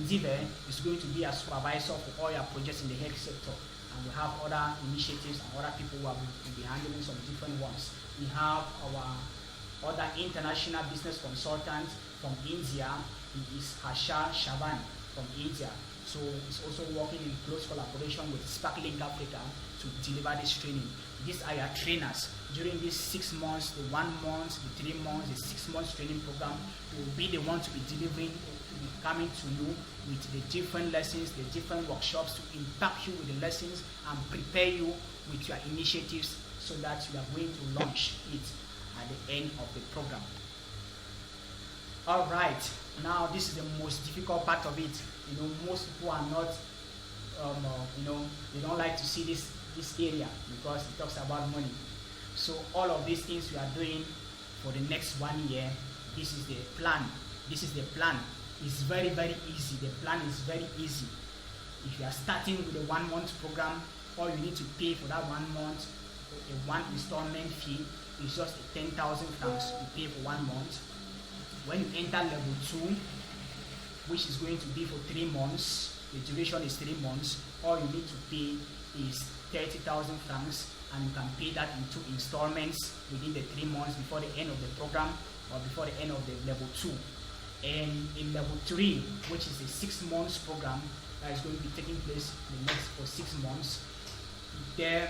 Nzive is going to be a supervisor for all your projects in the health sector. And we have other initiatives and other people who will be handling some different ones. We have our other international business consultant from India. He is Harsha Shaban from India. So he's also working in close collaboration with Sparklink Africa to deliver this training. These are your trainers. During these 6 months, the 1 month, the 3 months, the 6 months training program, will be the one to be delivering, to be coming to you with the different lessons, the different workshops to impact you with the lessons and prepare you with your initiatives so that you are going to launch it at the end of the program. All right, now this is the most difficult part of it. You know, most people are not, they don't like to see this area because it talks about money. So all of these things we are doing for the next 1 year, this is the plan. This is the plan. It's very, very easy. The plan is very easy. If you are starting with a 1 month program, all you need to pay for that 1 month, a 1 installment fee, is just 10,000 francs you pay for 1 month. When you enter level 2, which is going to be for 3 months, the duration is 3 months, all you need to pay is 30,000 francs, and you can pay that in 2 installments within the 3 months before the end of the program or before the end of the level 2. And in level 3, which is a 6 months program that is going to be taking place for 6 months, there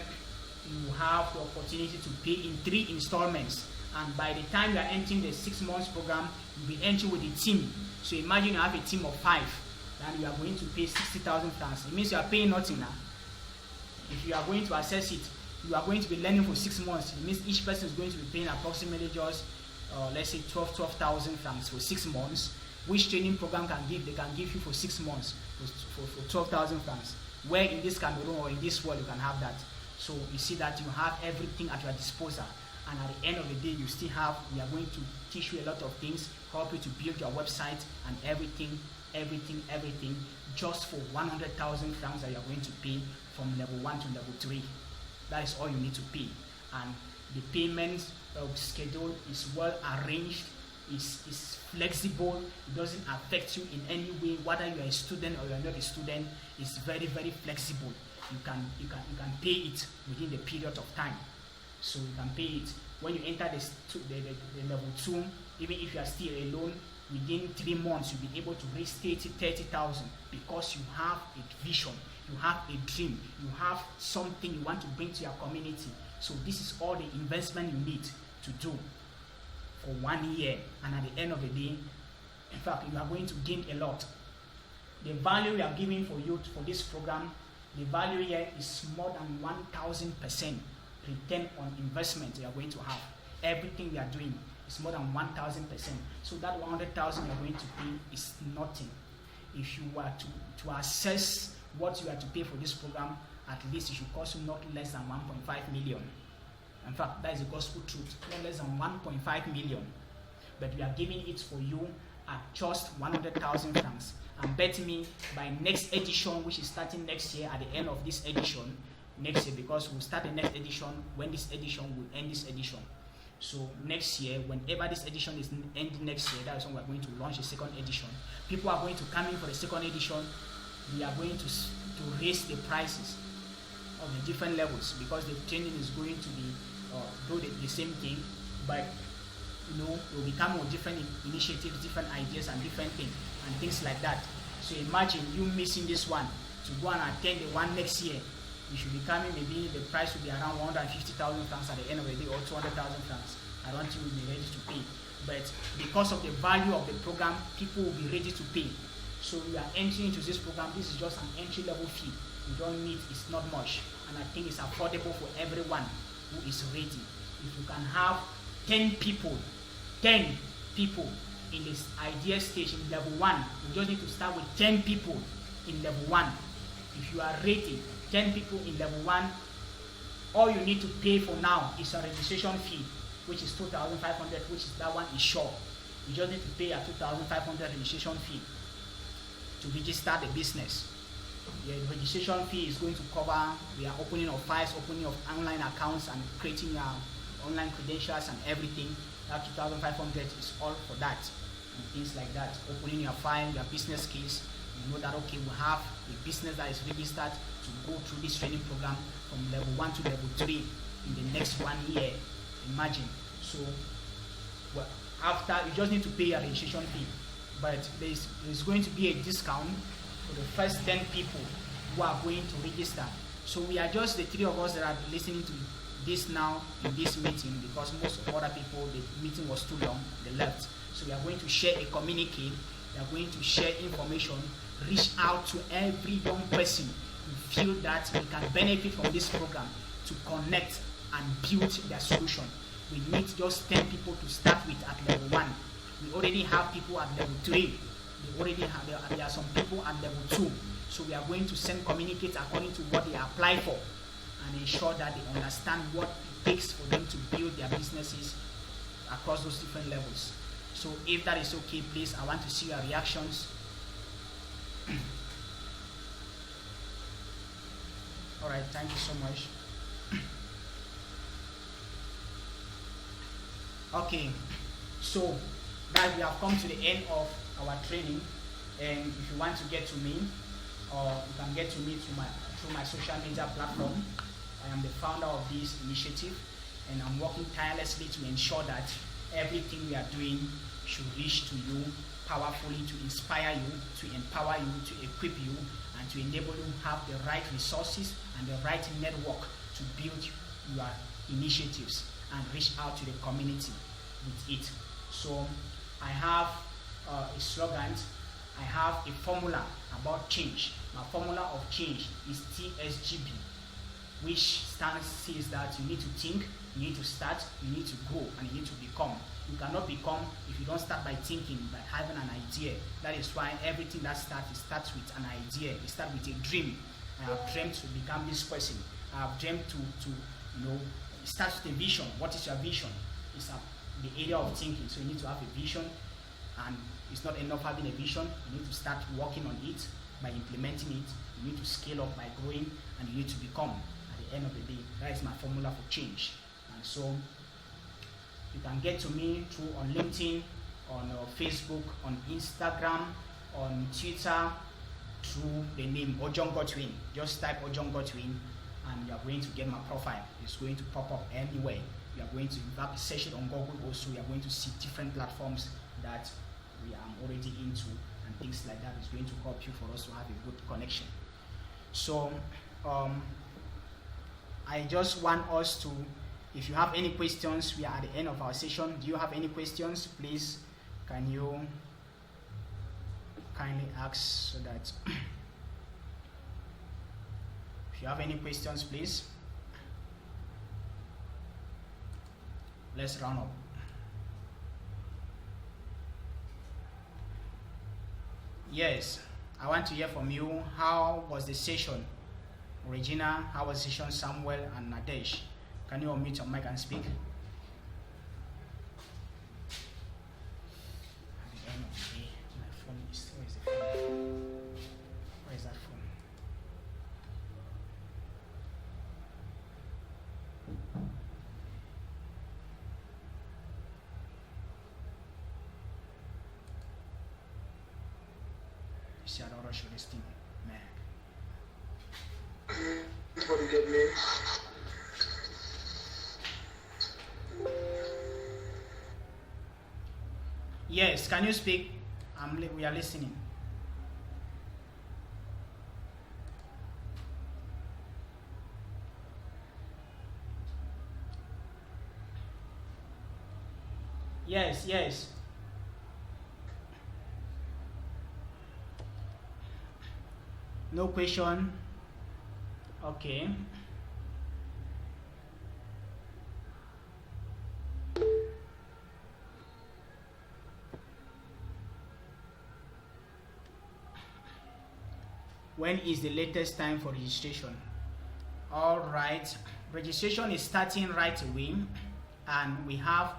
you have the opportunity to pay in 3 installments. And by the time you are entering the 6 months program, you'll be entering with a team. So imagine you have a team of 5, and you are going to pay 60,000 francs. It means you are paying nothing now. If you are going to assess it, you are going to be learning for 6 months. It means each person is going to be paying approximately just, let's say 12,000 francs for 6 months. Which training program they can give you for 6 months for 12,000 francs. Where in this Cameroon or in this world you can have that. So you see that you have everything at your disposal. And at the end of the day, we are going to teach you a lot of things, help you to build your website and everything, just for 100,000 francs that you are going to pay from level 1 to level 3. That is all you need to pay. And the payment schedule is well arranged, is flexible, it doesn't affect you in any way, whether you are a student or you are not a student. It's very, very flexible. You can pay it within the period of time. So you can pay it when you enter the level 2. Even if you are still alone, within 3 months you'll be able to raise 30,000 because you have a vision, you have a dream, you have something you want to bring to your community. So this is all the investment you need to do for 1 year, and at the end of the day, in fact, you are going to gain a lot. The value we are giving for you for this program, the value here is more than 1,000% return on investment you are going to have. Everything we are doing is more than 1,000%. So that 100,000 you are going to pay is nothing. If you were to assess what you are to pay for this program, at least it should cost you not less than 1.5 million. In fact, that is the gospel truth. Not less than 1.5 million. But we are giving it for you at just 100,000 francs. And bet me, by next edition, which is starting next year, at the end of this edition, next year, because we'll start the next edition when this edition will end this edition. So next year, whenever this edition is ending next year, that is when we're going to launch a second edition. People are going to come in for the second edition. We are going to raise the prices of the different levels because the training is going to be do the same thing, but we'll be coming with different initiatives, different ideas, and different things like that. So imagine you missing this one to go and attend the one next year. You should be coming, maybe the price will be around 150,000 francs at the end of the day, or 200,000 francs. I want you to be ready to pay. But because of the value of the program, people will be ready to pay. So you are entering into this program. This is just an entry level fee. You don't need, it's not much. And I think it's affordable for everyone who is ready. If you can have 10 people in this idea stage in level 1, you just need to start with 10 people in level 1. If you are ready, 10 people in level 1, all you need to pay for now is a registration fee, which is 2,500, which is that one is sure. You just need to pay a 2,500 registration fee. to register the business. The registration fee is going to cover the opening of files, opening of online accounts, and creating your online credentials and everything. That 2,500 is all for that, and things like that. Opening your file, your business case. You know that, okay, we have a business that is registered to go through this training program from level 1 to level 3 in the next 1 year. Imagine. So, well, after, you just need to pay your registration fee, but there's going to be a discount for the first 10 people who are going to register. So we are just the 3 of us that are listening to this now in this meeting, because most of other people, the meeting was too long, they left. So we are going to share a communique, we are going to share information, reach out to every young person who feel that they can benefit from this program to connect and build their solution. We need just 10 people to start with at level 1. We already have people at level 3. There are some people at level 2. So we are going to send communicates according to what they apply for and ensure that they understand what it takes for them to build their businesses across those different levels. So if that is okay, please, I want to see your reactions. All right, thank you so much. Okay, so guys, we have come to the end of our training, and if you want to get to me, or you can get to me through my social media platform. I am the founder of this initiative, and I'm working tirelessly to ensure that everything we are doing should reach to you powerfully, to inspire you, to empower you, to equip you, and to enable you to have the right resources and the right network to build your initiatives and reach out to the community with it. So I have a slogan, I have a formula about change. My formula of change is TSGB, which says that you need to think, you need to start, you need to grow, and you need to become. You cannot become if you don't start by thinking, by having an idea. That is why everything that starts with an idea. It starts with a dream. I have dreamed to become this person. I have dreamed to it starts with a vision. What is your vision? It's the area of thinking. So you need to have a vision, and it's not enough having a vision. You need to start working on it by implementing it. You need to scale up by growing, and you need to become. At the end of the day, that is my formula for change. And so you can get to me through on LinkedIn, on Facebook, on Instagram, on Twitter, through the name Ojongo Twin. Just type Ojongo Twin, and you are going to get my profile. It's going to pop up anywhere. You are going to search it on Google also. You are going to see different platforms that we are already into, and things like that is going to help you for us to have a good connection. So I just want us to, if you have any questions, we are at the end of our session. Do you have any questions? Please, can you kindly ask so that if you have any questions, please. Let's round up. Yes, I want to hear from you. How was the session? Regina, how was the session? Samuel and Nadesh. Can you unmute your mic and speak? At the end of the day, my phone is, where is the phone? Where is that phone? You see, I don't rush this thing, man. What do you get me? Yes, can you speak? We are listening. Yes, yes. No question. Okay. When is the latest time for registration? All right, registration is starting right away, and we have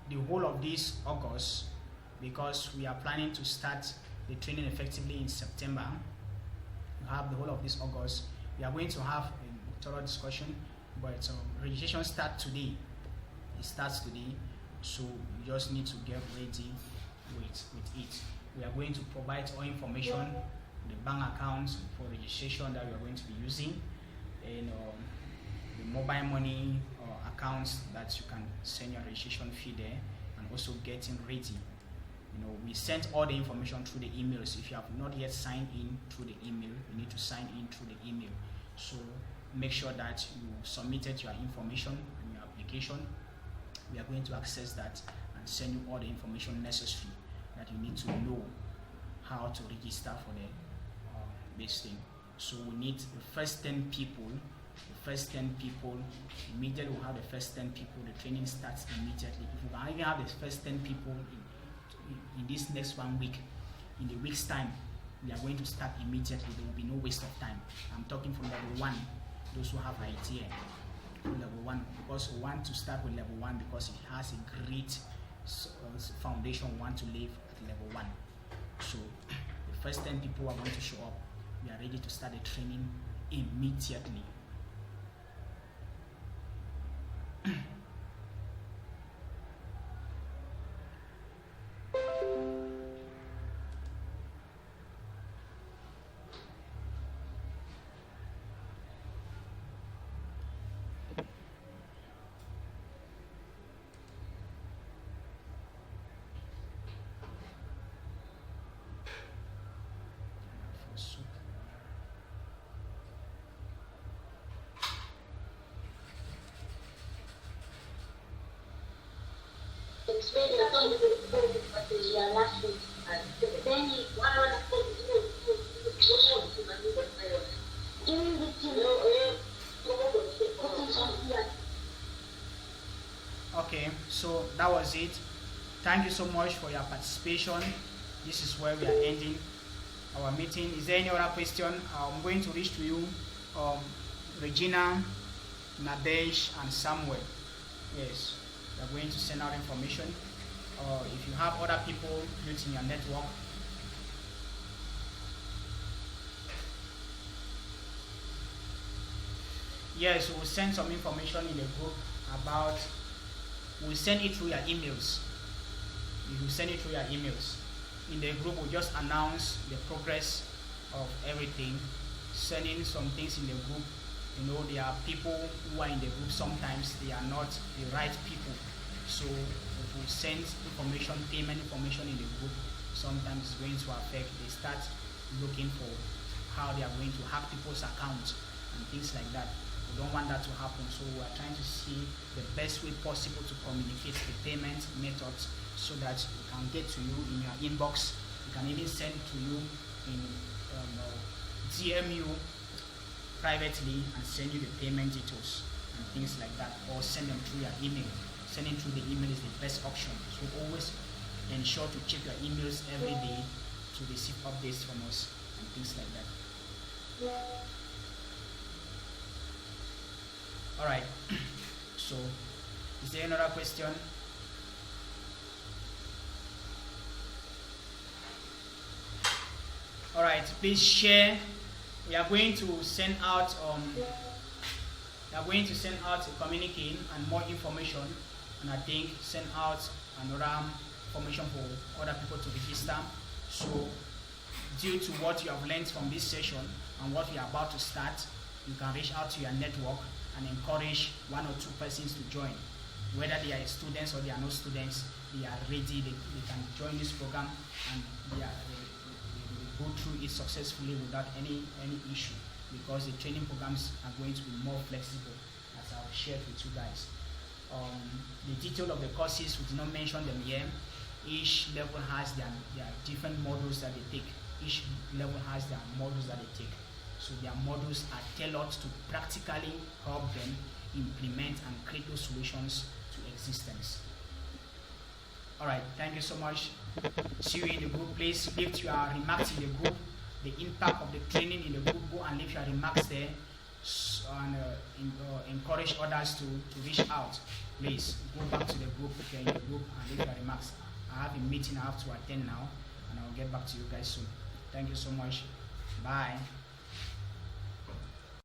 the whole of this August because we are planning to start the training effectively in September. You have the whole of this August. We are going to have a thorough discussion, but registration starts today. It starts today, so you just need to get ready with it. We are going to provide all information, the bank accounts for registration that we are going to be using, and the mobile money accounts that you can send your registration fee there, and also getting ready. We sent all the information through the emails. If you have not yet signed in through the email, you need to sign in through the email. So make sure that you submitted your information in your application. We are going to access that and send you all the information necessary that you need to know how to register for this thing. So we need the first 10 people. The first 10 people, immediately we'll have the first 10 people. The training starts immediately. If we can even have the first 10 people in this next 1 week, in the week's time, we are going to start immediately. There will be no waste of time. I'm talking from level 1, those who have idea from level 1, because we want to start with level 1 because it has a great foundation we want to live at level 1. So the first 10 people are going to show up. We are ready to start the training immediately. Okay, so that was it. Thank you so much for your participation. This is where we are ending our meeting. Is there any other question? I'm going to reach to you, Regina, Nadesh, and Samuel. Yes, we are going to send out information. If you have other people in your network, yes, we'll send some information in the group about. We'll send it through your emails. You will send it through your emails. In the group, we'll just announce the progress of everything, sending some things in the group. There are people who are in the group, sometimes they are not the right people. So if we send information, payment information in the group, sometimes it's going to affect. They start looking for how they are going to hack people's accounts and things like that. We don't want that to happen, so we are trying to see the best way possible to communicate the payment methods so that we can get to you in your inbox. We can even send to you in DM you privately and send you the payment details and things like that, or send them through your email. Sending through the email is the best option. So always ensure to check your emails every day to receive updates from us and things like that. All right. So, is there another question? All right. Please share. We are going to send out. We are going to send out a communique and more information, and I think send out another information for other people to register. So, due to what you have learned from this session and what we are about to start, you can reach out to your network and encourage 1 or 2 persons to join. Whether they are students or they are not students, they are ready, they can join this program and they go through it successfully without any issue, because the training programs are going to be more flexible, as I've shared with you guys. The detail of the courses, we did not mention them here. Each level has their different modules that they take. Each level has their modules that they take. So their modules are tailored to practically help them implement and create those solutions to existence. All right, thank you so much. See you in the group. Please leave your remarks in the group. The impact of the training in the group, go and leave your remarks there and encourage others to reach out. Please go back to the group if you're in the group and leave your remarks. I have a meeting I have to attend now, and I'll get back to you guys soon. Thank you so much. Bye.